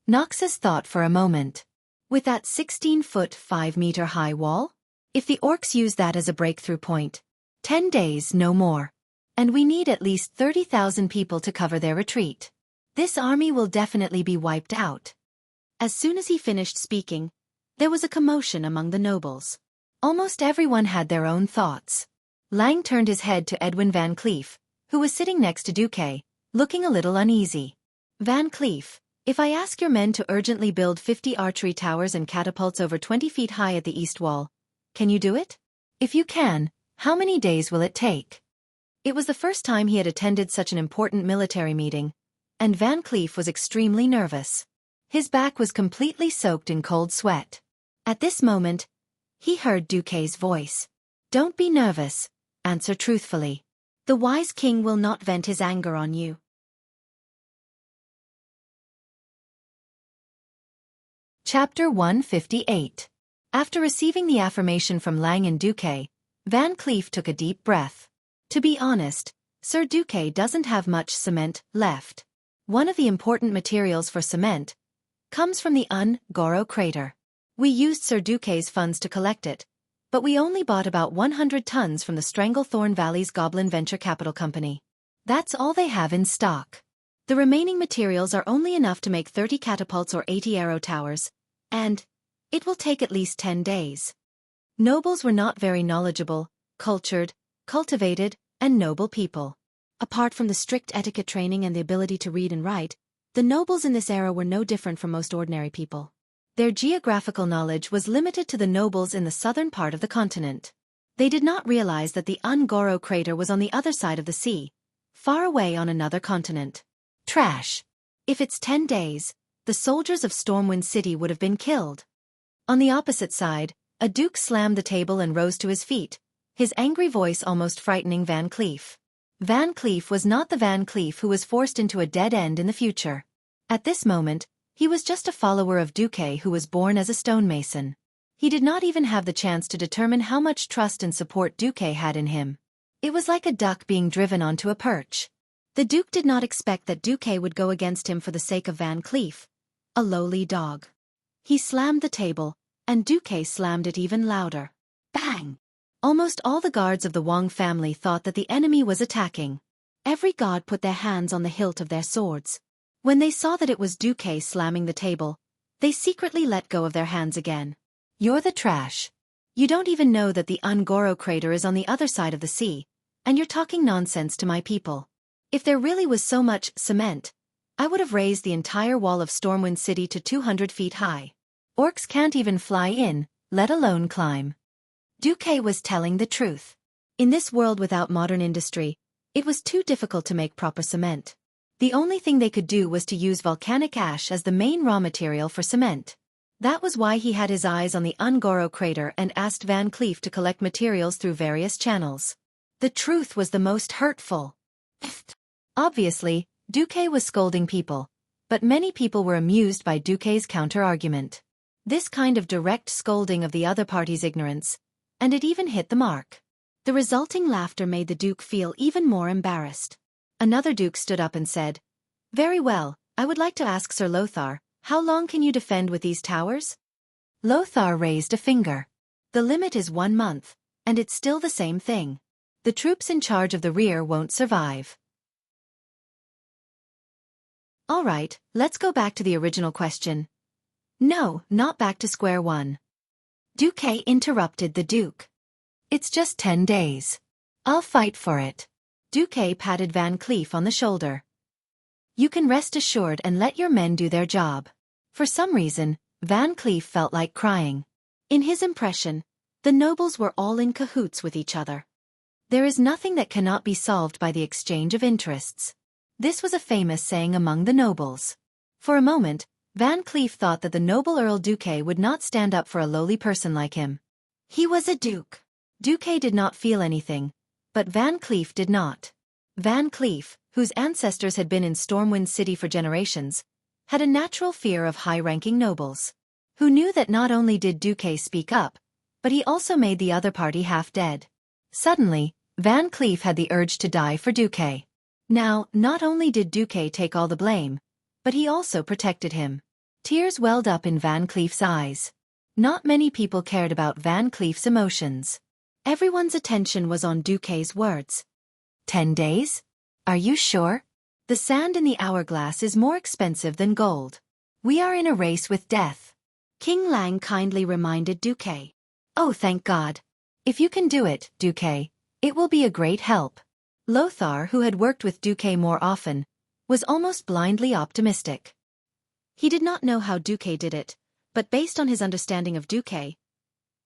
Noxus thought for a moment. "With that 16-foot, 5-meter-high wall? If the orcs use that as a breakthrough point, 10 days, no more. And we need at least 30,000 people to cover their retreat. This army will definitely be wiped out. As soon as he finished speaking, there was a commotion among the nobles. Almost everyone had their own thoughts. Lang turned his head to Edwin Van Cleef, who was sitting next to Duque, looking a little uneasy. Van Cleef, if I ask your men to urgently build 50 archery towers and catapults over 20 feet high at the east wall, can you do it? If you can, how many days will it take? It was the first time he had attended such an important military meeting, and Van Cleef was extremely nervous. His back was completely soaked in cold sweat. At this moment, he heard Duque's voice. Don't be nervous, answer truthfully. The wise king will not vent his anger on you. Chapter 158. After receiving the affirmation from Lang and Duque, Van Cleef took a deep breath. To be honest, Sir Duque doesn't have much cement left. One of the important materials for cement comes from the Goro crater. We used Sir Duque's funds to collect it, but we only bought about 100 tons from the Stranglethorn Valley's Goblin Venture Capital Company. That's all they have in stock. The remaining materials are only enough to make 30 catapults or 80 arrow towers, and it will take at least 10 days. Nobles were not very knowledgeable, cultured, cultivated, and noble people. Apart from the strict etiquette training and the ability to read and write, the nobles in this era were no different from most ordinary people. Their geographical knowledge was limited to the nobles in the southern part of the continent. They did not realize that the Goro crater was on the other side of the sea, far away on another continent. Trash. If it's 10 days, the soldiers of Stormwind City would have been killed. On the opposite side, a duke slammed the table and rose to his feet, his angry voice almost frightening Van Cleef. Van Cleef was not the Van Cleef who was forced into a dead end in the future. At this moment, he was just a follower of Duque who was born as a stonemason. He did not even have the chance to determine how much trust and support Duque had in him. It was like a duck being driven onto a perch. The duke did not expect that Duque would go against him for the sake of Van Cleef, a lowly dog. He slammed the table, and Duque slammed it even louder. Bang! Almost all the guards of the Wang family thought that the enemy was attacking. Every guard put their hands on the hilt of their swords. When they saw that it was Duque slamming the table, they secretly let go of their hands again. You're the trash. You don't even know that the Goro crater is on the other side of the sea, and you're talking nonsense to my people. If there really was so much cement, I would have raised the entire wall of Stormwind City to 200 feet high. Orcs can't even fly in, let alone climb. Duque was telling the truth. In this world without modern industry, it was too difficult to make proper cement. The only thing they could do was to use volcanic ash as the main raw material for cement. That was why he had his eyes on the Goro crater and asked Van Cleef to collect materials through various channels. The truth was the most hurtful. Obviously, Duque was scolding people, but many people were amused by Duque's counter-argument. This kind of direct scolding of the other party's ignorance, and it even hit the mark. The resulting laughter made the Duke feel even more embarrassed. Another Duke stood up and said, "Very well, I would like to ask Sir Lothar, how long can you defend with these towers?" Lothar raised a finger. "The limit is 1 month, and it's still the same thing. The troops in charge of the rear won't survive." All right, let's go back to the original question. No, not back to square one. Duque interrupted the Duke. It's just 10 days. I'll fight for it. Duque patted Van Cleef on the shoulder. You can rest assured and let your men do their job. For some reason, Van Cleef felt like crying. In his impression, the nobles were all in cahoots with each other. There is nothing that cannot be solved by the exchange of interests. This was a famous saying among the nobles. For a moment, Van Cleef thought that the noble Earl Duque would not stand up for a lowly person like him. He was a duke. Duque did not feel anything, but Van Cleef did not. Van Cleef, whose ancestors had been in Stormwind City for generations, had a natural fear of high-ranking nobles, who knew that not only did Duque speak up, but he also made the other party half dead. Suddenly, Van Cleef had the urge to die for Duque. Now, not only did Duque take all the blame, but he also protected him. Tears welled up in Van Cleef's eyes. Not many people cared about Van Cleef's emotions. Everyone's attention was on Duque's words. 10 days? Are you sure? The sand in the hourglass is more expensive than gold. We are in a race with death. King Lang kindly reminded Duque. Oh, thank God. If you can do it, Duque, it will be a great help. Lothar, who had worked with Duque more often, was almost blindly optimistic. He did not know how Duque did it, but based on his understanding of Duque,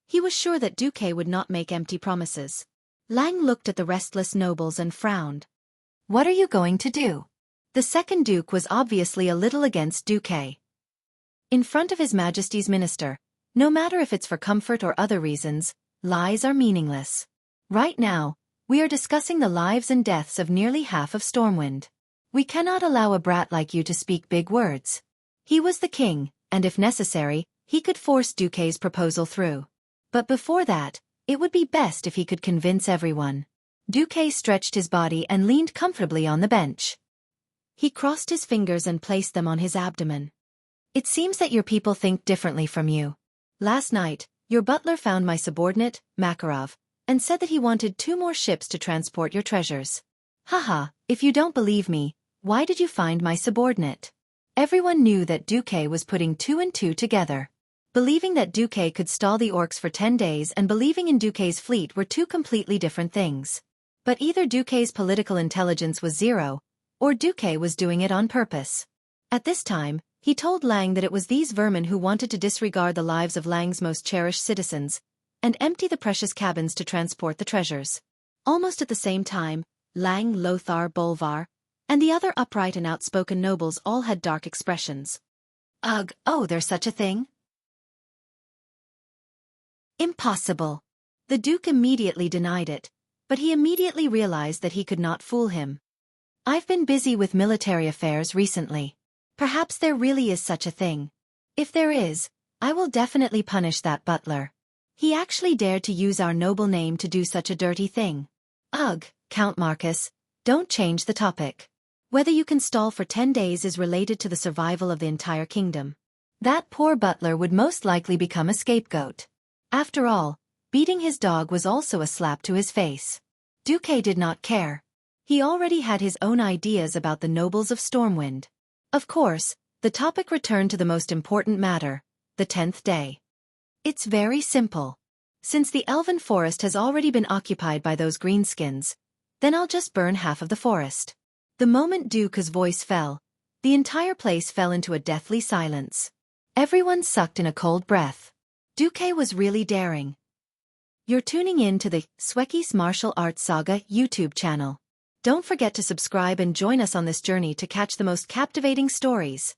he was sure that Duque would not make empty promises. Lang looked at the restless nobles and frowned. What are you going to do? The second duke was obviously a little against Duque. In front of His Majesty's minister, no matter if it's for comfort or other reasons, lies are meaningless. Right now, we are discussing the lives and deaths of nearly half of Stormwind. We cannot allow a brat like you to speak big words. He was the king, and if necessary, he could force Duque's proposal through. But before that, it would be best if he could convince everyone. Duque stretched his body and leaned comfortably on the bench. He crossed his fingers and placed them on his abdomen. It seems that your people think differently from you. Last night, your butler found my subordinate, Makarov, and said that he wanted 2 more ships to transport your treasures. Haha, if you don't believe me, why did you find my subordinate? Everyone knew that Duque was putting 2 and 2 together. Believing that Duque could stall the orcs for 10 days and believing in Duque's fleet were 2 completely different things. But either Duque's political intelligence was 0, or Duque was doing it on purpose. At this time, he told Lang that it was these vermin who wanted to disregard the lives of Lang's most cherished citizens, and empty the precious cabins to transport the treasures. Almost at the same time, Lang, Lothar, Bolvar, and the other upright and outspoken nobles all had dark expressions. Ugh, oh, there's such a thing? Impossible. The Duke immediately denied it, but he immediately realized that he could not fool him. I've been busy with military affairs recently. Perhaps there really is such a thing. If there is, I will definitely punish that butler. He actually dared to use our noble name to do such a dirty thing. Ugh, Count Marcus, don't change the topic. Whether you can stall for 10 days is related to the survival of the entire kingdom. That poor butler would most likely become a scapegoat. After all, beating his dog was also a slap to his face. Duque did not care. He already had his own ideas about the nobles of Stormwind. Of course, the topic returned to the most important matter, the 10th day. It's very simple. Since the elven forest has already been occupied by those greenskins, then I'll just burn half of the forest. The moment Duke's voice fell, the entire place fell into a deathly silence. Everyone sucked in a cold breath. Duque was really daring. You're tuning in to the Xueqi's Martial Arts Saga YouTube channel. Don't forget to subscribe and join us on this journey to catch the most captivating stories.